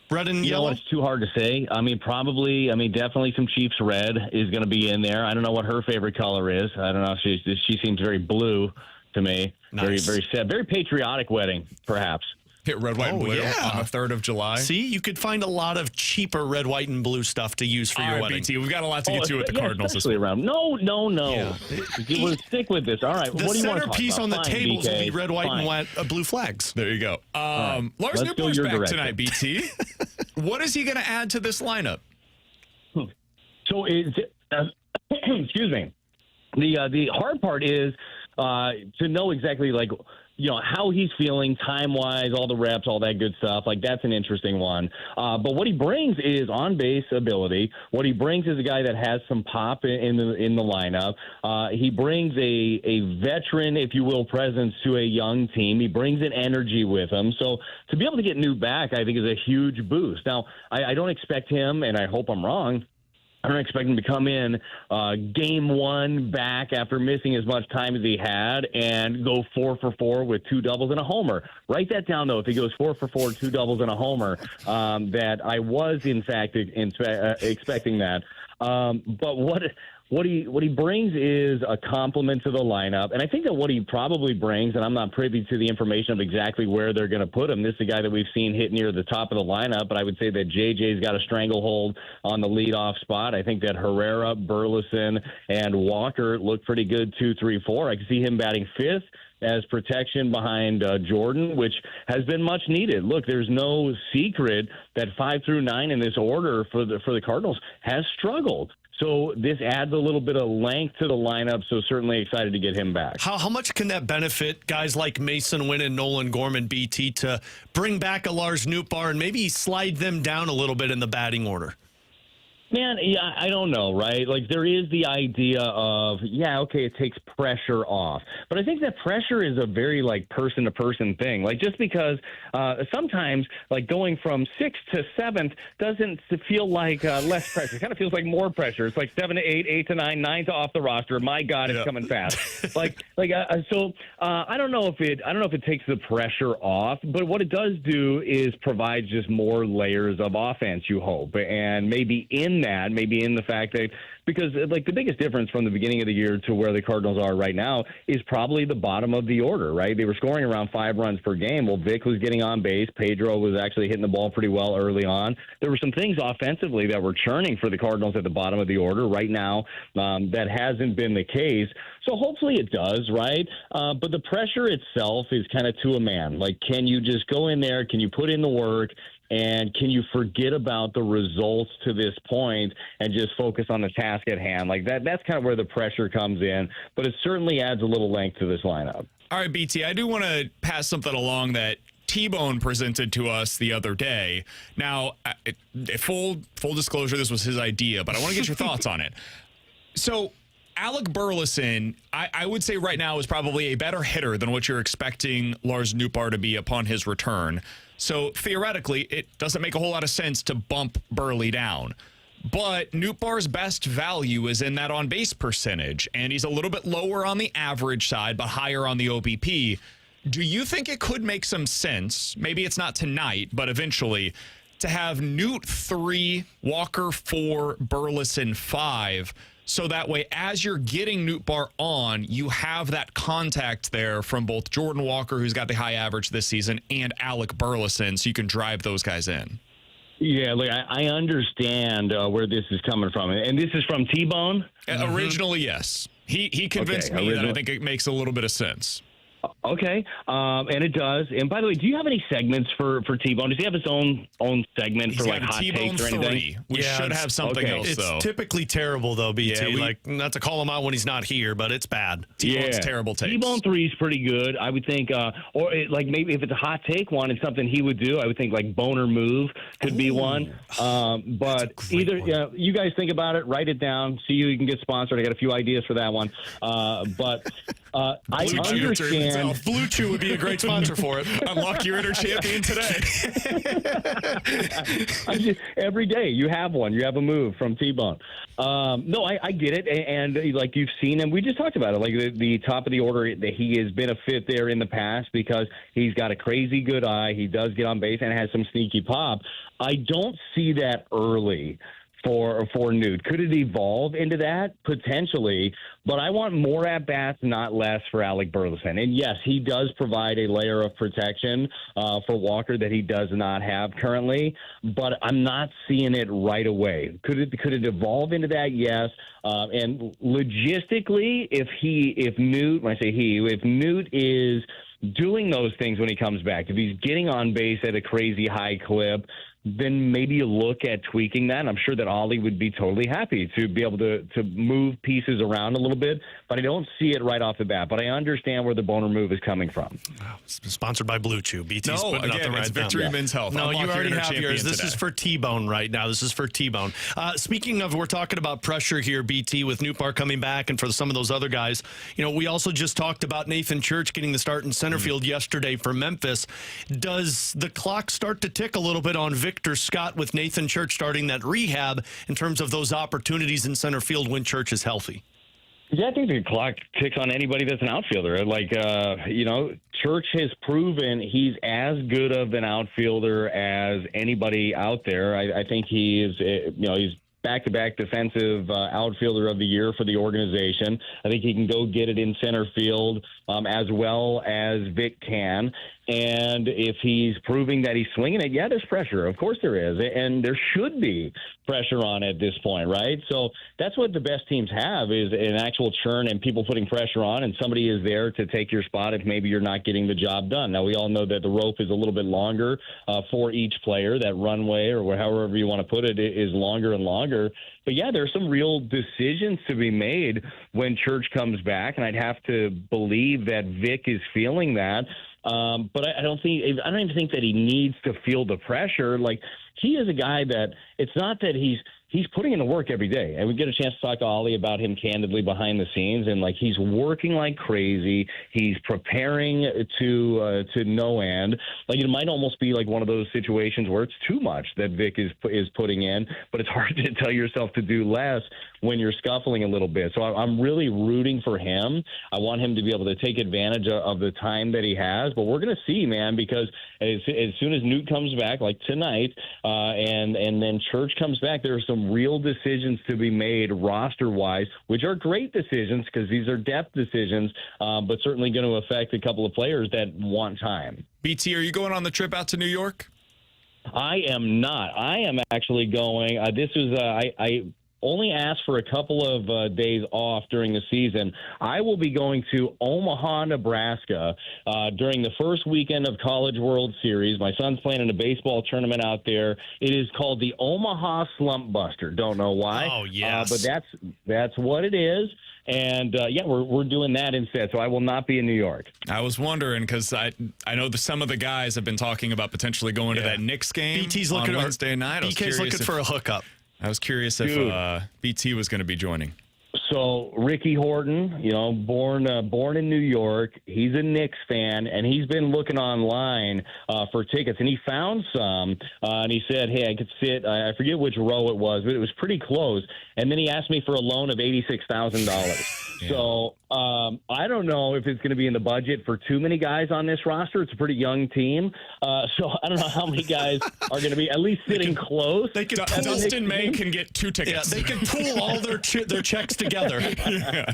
Red and You know yellow? what? It's too hard to say. Definitely some Chiefs red is going to be in there. I don't know what her favorite color is. I don't know. She seems very blue to me. Nice. Very, very sad. Very patriotic wedding, perhaps. Hit red, white, and blue on the 3rd of July. See, you could find a lot of cheaper red, white, and blue stuff to use for your wedding. BT, we've got a lot to get to with the Cardinals this week. Around. No. We'll stick with this. All right. The What do you want to talk centerpiece about? on the Fine, tables BK. will be red, white, Fine. and white, blue flags. There you go. Right. Lars Let's go Nootbaar's your back direction. tonight, BT. What is he going to add to this lineup? So, excuse me. The hard part is to know exactly how he's feeling time-wise, all the reps, all that good stuff. Like, that's an interesting one. But what he brings is on-base ability. What he brings is a guy that has some pop in the lineup. He brings a veteran, if you will, presence to a young team. He brings an energy with him. So to be able to get Newt back, I think, is a huge boost. Now, I don't expect him, and I hope I'm wrong, I don't expect him to come in game one back after missing as much time as he had and go 4 for 4 with 2 doubles and a homer. Write that down, though, if he goes 4 for 4, 2 doubles and a homer, that I was, in fact, expecting that. But what he brings is a compliment to the lineup. And I think that what he probably brings, and I'm not privy to the information of exactly where they're going to put him. This is a guy that we've seen hit near the top of the lineup, but I would say that JJ's got a stranglehold on the leadoff spot. I think that Herrera, Burleson, and Walker look pretty good 2, 3, 4. I can see him batting 5th as protection behind Jordan, which has been much needed. Look, there's no secret that 5 through 9 in this order for the Cardinals has struggled. So this adds a little bit of length to the lineup, so certainly excited to get him back. How much can that benefit guys like Mason Wynn and Nolan Gorman, BT, to bring back a Lars Nootbaar and maybe slide them down a little bit in the batting order? Man, yeah, I don't know, right? Like, there is the idea of, it takes pressure off. But I think that pressure is a very, like, person-to-person thing. Like, just because sometimes, like, going from 6th to 7th doesn't feel like less pressure. It kind of feels like more pressure. It's like 7 to 8, 8 to 9, 9 to off the roster. My God, it's coming fast. So I don't know if it takes the pressure off, but what it does do is provide just more layers of offense, you hope. And maybe in the fact that, because like the biggest difference from the beginning of the year to where the Cardinals are right now is probably the bottom of the order, right? They were scoring around 5 runs per game. Well, Vic was getting on base. Pedro was actually hitting the ball pretty well early on. There were some things offensively that were churning for the Cardinals at the bottom of the order. Right now, that hasn't been the case. So hopefully it does, right? But the pressure itself is kind of to a man. Like, can you just go in there? Can you put in the work? And can you forget about the results to this point and just focus on the task at hand? Like that's kind of where the pressure comes in, but it certainly adds a little length to this lineup. All right, BT, I do want to pass something along that T-Bone presented to us the other day. Now, full disclosure, this was his idea, but I want to get your thoughts on it. So, Alec Burleson, I would say right now is probably a better hitter than what you're expecting Lars Nootbaar to be upon his return. So theoretically, it doesn't make a whole lot of sense to bump Burley down. But Nootbaar's best value is in that on-base percentage, and he's a little bit lower on the average side, but higher on the OBP. Do you think it could make some sense, maybe it's not tonight, but eventually, to have Noot 3, Walker 4, Burleson 5, so that way, as you're getting Nootbaar on, you have that contact there from both Jordan Walker, who's got the high average this season, and Alec Burleson, so you can drive those guys in. Yeah, look, I understand where this is coming from. And this is from T-Bone? Originally, yes. He convinced me that I think it makes a little bit of sense. Okay, and it does. And by the way, do you have any segments for T-Bone? Does he have his own segment for like hot takes or anything? We should have something else, though. It's typically terrible, though, BT. Not to call him out when he's not here, but it's bad. T-Bone's terrible takes. T-Bone 3 is pretty good. I would think, like maybe if it's a hot take one and something he would do, I would think like Boner Move could be one. But either, you guys think about it, write it down, see who you can get sponsored. I got a few ideas for that one. But I understand. Blue Chew would be a great sponsor for it. Unlock your inner champion today. Every day you have one. You have a move from T-Bone. No, I get it. And like you've seen him, we just talked about it. Like the top of the order, that he has been a fit there in the past because he's got a crazy good eye. He does get on base and has some sneaky pop. I don't see that early for Newt. Could it evolve into that? Potentially. But I want more at-bats, not less, for Alec Burleson. And, yes, he does provide a layer of protection for Walker that he does not have currently. But I'm not seeing it right away. Could it evolve into that? Yes. And logistically, if Newt is doing those things when he comes back, if he's getting on base at a crazy high clip, then maybe you look at tweaking that. And I'm sure that Oli would be totally happy to be able to move pieces around a little bit, but I don't see it right off the bat. But I understand where the Boner Move is coming from. Sponsored by Blue Chew. BT's putting out the right Victory Men's Health. No, Unlock you already have yours. today. This is for T-Bone right now. This is for T-Bone. Speaking of, we're talking about pressure here, BT, with Nootbaar coming back and for some of those other guys. We also just talked about Nathan Church getting the start in center field yesterday for Memphis. Does the clock start to tick a little bit on Victor Scott with Nathan Church starting that rehab in terms of those opportunities in center field when Church is healthy? Yeah, I think the clock ticks on anybody that's an outfielder. Church has proven he's as good of an outfielder as anybody out there. I think he is, he's back-to-back defensive outfielder of the year for the organization. I think he can go get it in center field as well as Vic can. And if he's proving that he's swinging it, yeah, there's pressure. Of course there is. And there should be pressure on at this point, right? So that's what the best teams have, is an actual churn and people putting pressure on, and somebody is there to take your spot if maybe you're not getting the job done. Now, we all know that the rope is a little bit longer for each player. That runway, or however you want to put it, is longer and longer. But, yeah, there's some real decisions to be made when Church comes back, and I'd have to believe that Vic is feeling that. But I don't even think that he needs to feel the pressure. Like, he is a guy that it's not that he's he's putting in the work every day. And we get a chance to talk to Oli about him candidly behind the scenes, and like he's working like crazy. He's preparing to no end. Like it might almost be like one of those situations where it's too much that Vic is putting in, but it's hard to tell yourself to do less when you're scuffling a little bit. So I'm really rooting for him. I want him to be able to take advantage of the time that he has. But we're going to see, man, because as soon as Newt comes back, like tonight, and then Church comes back, there are some real decisions to be made roster-wise, which are great decisions because these are depth decisions, but certainly going to affect a couple of players that want time. BT, are you going on the trip out to New York? I am not. I am actually going. I only asked for a couple of days off during the season. I will be going to Omaha, Nebraska during the first weekend of College World Series. My son's playing in a baseball tournament out there. It is called the Omaha Slump Buster. Don't know why. Oh, yes. But that's what it is. And, we're doing that instead, so I will not be in New York. I was wondering because I know some of the guys have been talking about potentially going to that Knicks game BT's on looking Wednesday night. BK's looking for a hookup. I was curious if BT was going to be joining. So Ricky Horton, born in New York, he's a Knicks fan, and he's been looking online for tickets, and he found some, and he said, hey, I could sit, I forget which row it was, but it was pretty close, and then he asked me for a loan of $86,000. Yeah. So I don't know if it's going to be in the budget for too many guys on this roster. It's a pretty young team, so I don't know how many guys are going to be at least sitting close. Dustin May can get 2 tickets. Yeah, they can pool all their checks together. Yeah.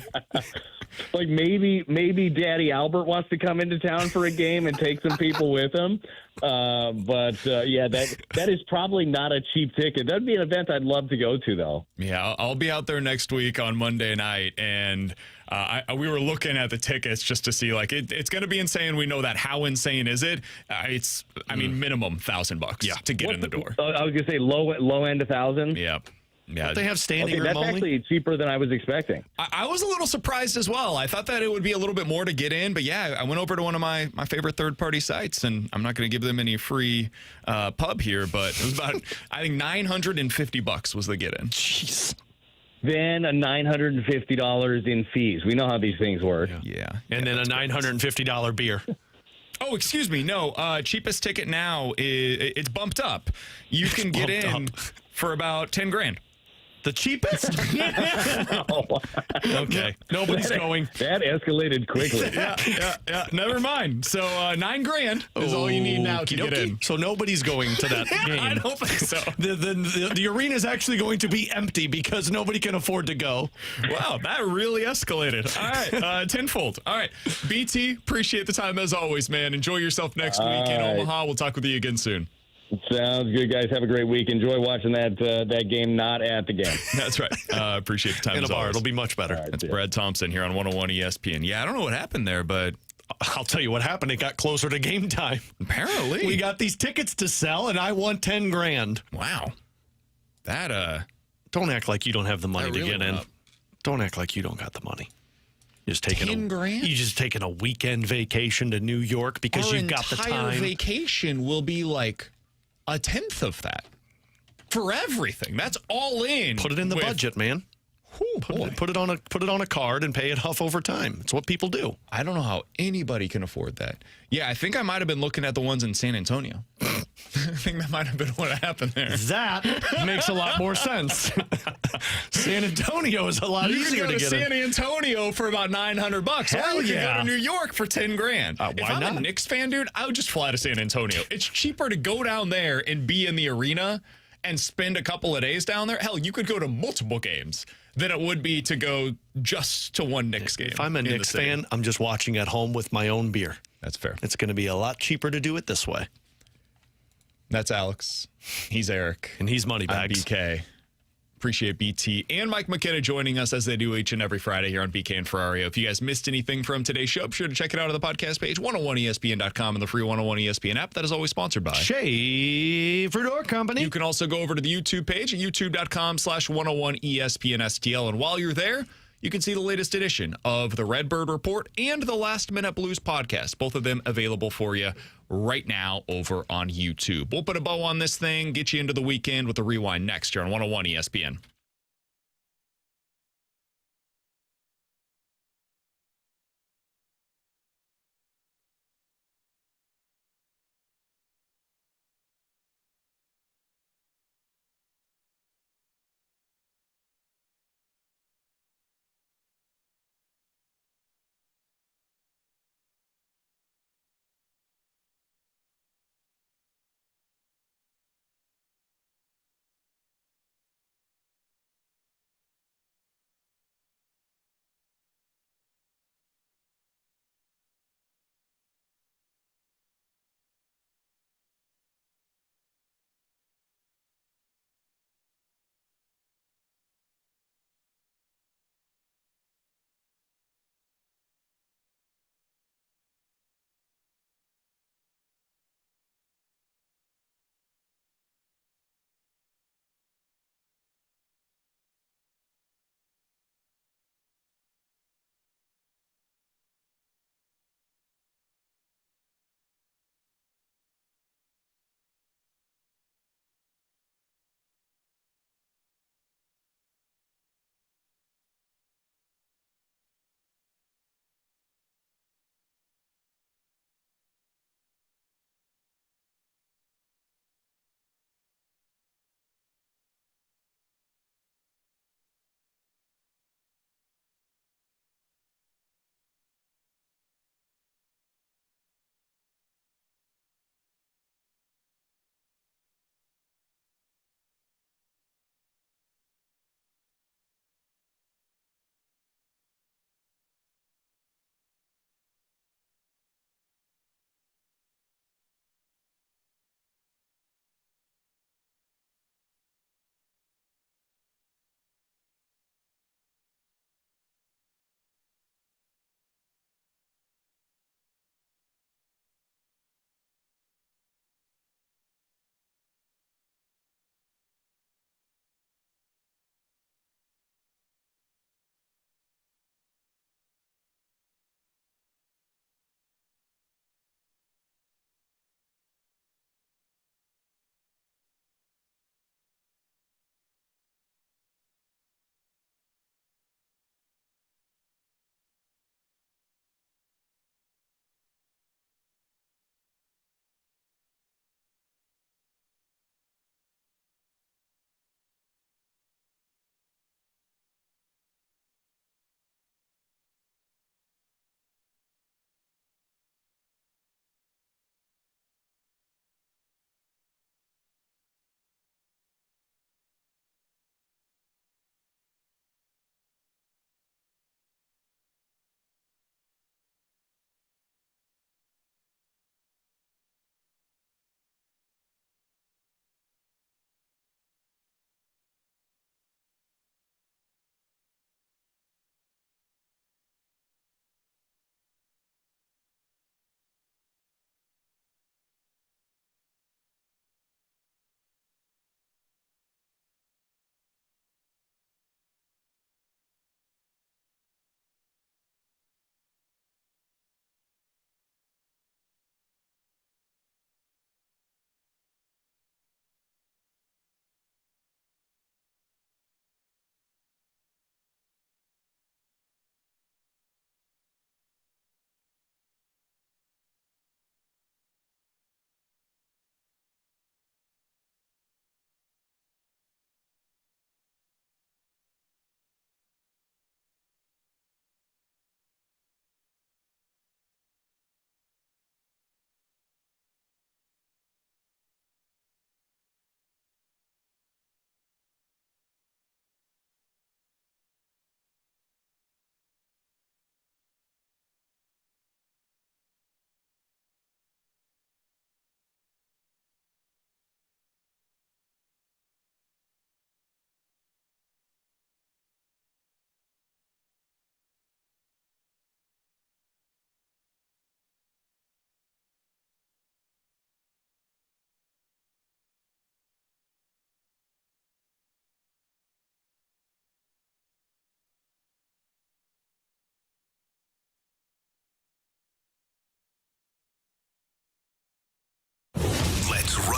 Like maybe Daddy Albert wants to come into town for a game and take some people with him. But that is probably not a cheap ticket. That'd be an event I'd love to go to, though. Yeah, I'll be out there next week on Monday night, and we were looking at the tickets just to see, like, it's going to be insane. We know that. How insane is it? It's minimum $1,000 to get in the door. I was going to say low end 1,000. Yep. Yeah, don't they have standing room that's only? Actually cheaper than I was expecting. I was a little surprised as well. I thought that it would be a little bit more to get in, but yeah, I went over to one of my favorite third-party sites, and I'm not going to give them any free pub here, but it was about, I think, $950 was the get-in. Jeez. Then a $950 in fees. We know how these things work. Yeah. And then a $950 beer. Oh, excuse me. No, cheapest ticket now it's bumped up. You can get in for about $10,000. The cheapest? Okay. Nobody's going. That escalated quickly. Yeah. Never mind. So $9,000 is all you need now to get in. So nobody's going to that game. I don't think so. The arena is actually going to be empty because nobody can afford to go. Wow, that really escalated. All right, tenfold. All right, BT, appreciate the time as always, man. Enjoy yourself next week in Omaha. We'll talk with you again soon. Sounds good, guys. Have a great week. Enjoy watching that game, not at the game. That's right. Appreciate the time. In a bar, always. It'll be much better. Right, That's Brad Thompson here on 101 ESPN. Yeah, I don't know what happened there, but I'll tell you what happened. It got closer to game time. Apparently. We got these tickets to sell, and I won $10,000. Wow. That, Don't act like you don't have the money to really get in. Don't act like you don't got the money. Just taking $10,000? You just taking a weekend vacation to New York because you've got the time. Our entire vacation will be like 1/10 of that for everything. That's all in. Put it in the budget, man. Put it on a card and pay it off over time. It's what people do. I don't know how anybody can afford that. Yeah, I think I might have been looking at the ones in San Antonio. I think that might have been what happened there. That makes a lot more sense. San Antonio is a lot easier to get San Antonio for about $900. Hell or you yeah. could go to New York for $10,000. Why if I'm not? a Knicks fan, dude, I would just fly to San Antonio. It's cheaper to go down there and be in the arena and spend a couple of days down there. Hell, you could go to multiple games than it would be to go just to one Knicks game. If I'm a Knicks fan, I'm just watching at home with my own beer. That's fair. It's going to be a lot cheaper to do it this way. That's Alex. He's Eric. And he's Moneybags. I'm BK. Appreciate BT and Mike McKenna joining us as they do each and every Friday here on BK and Ferrario. If you guys missed anything from today's show, be sure to check it out on the podcast page, 101ESPN.com, and the free 101 ESPN app that is always sponsored by Shaver Door Company. You can also go over to the YouTube page at youtube.com/101ESPN STL. And while you're there, you can see the latest edition of the Redbird Report and the Last Minute Blues podcast. Both of them available for you right now over on YouTube. We'll put a bow on this thing, get you into the weekend with the Rewind next year on 101 ESPN.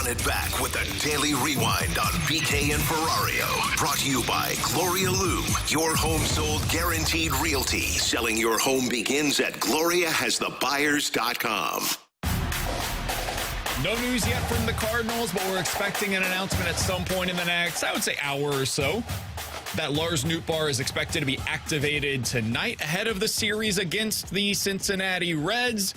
Run it back with the Daily Rewind on BK and Ferrario. Brought to you by Gloria Loom, your home sold guaranteed realty. Selling your home begins at GloriaHasTheBuyers.com. No news yet from the Cardinals, but we're expecting an announcement at some point in the next, I would say, hour or so, that Lars Nootbaar is expected to be activated tonight ahead of the series against the Cincinnati Reds.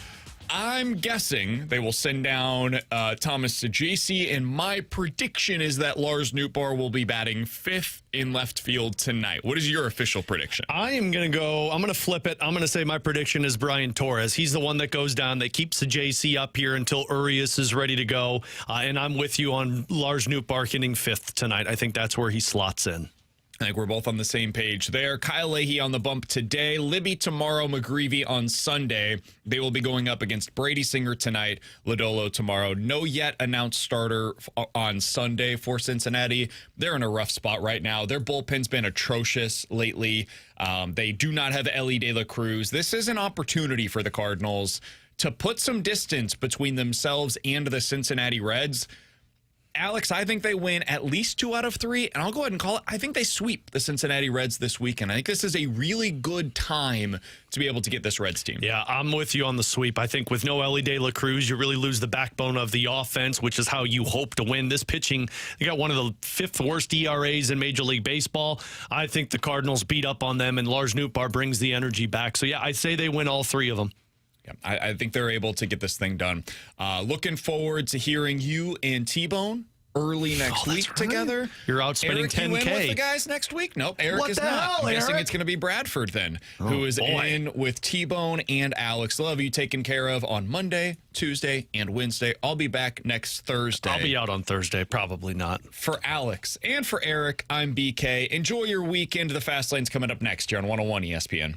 I'm guessing they will send down Thomas Saggese, and my prediction is that Lars Nootbaar will be batting fifth in left field tonight. What is your official prediction? I'm going to flip it. I'm going to say my prediction is Brian Torres. He's the one that goes down, that keeps Saggese up here until Urias is ready to go, and I'm with you on Lars Nootbaar hitting fifth tonight. I think that's where he slots in. I think we're both on the same page there. Kiley on the bump today. Libby tomorrow. McGreevy on Sunday. They will be going up against Brady Singer tonight. Lodolo tomorrow. No yet announced starter on Sunday for Cincinnati. They're in a rough spot right now. Their bullpen's been atrocious lately. They do not have Ellie De La Cruz. This is an opportunity for the Cardinals to put some distance between themselves and the Cincinnati Reds. Alex, I think they win at least 2 out of 3, and I'll go ahead and call it. I think they sweep the Cincinnati Reds this weekend. I think this is a really good time to be able to get this Reds team. Yeah, I'm with you on the sweep. I think with no Ellie De La Cruz, you really lose the backbone of the offense, which is how you hope to win. This pitching, they got one of the 5th worst ERAs in Major League Baseball. I think the Cardinals beat up on them, and Lars Nootbaar brings the energy back. So, yeah, I say they win all 3 of them. Yeah, I think they're able to get this thing done. Looking forward to hearing you and T-Bone early next week together. You're out spending Eric, $10K. You in with the guys next week? Nope, Eric what is the not. hell, I'm guessing Eric? it's going to be Bradford then, who is in with T-Bone and Alex. They'll have you taken care of on Monday, Tuesday, and Wednesday. I'll be back next Thursday. I'll be out on Thursday. Probably not. For Alex and for Eric, I'm BK. Enjoy your weekend. The Fast Lane's coming up next here on 101 ESPN.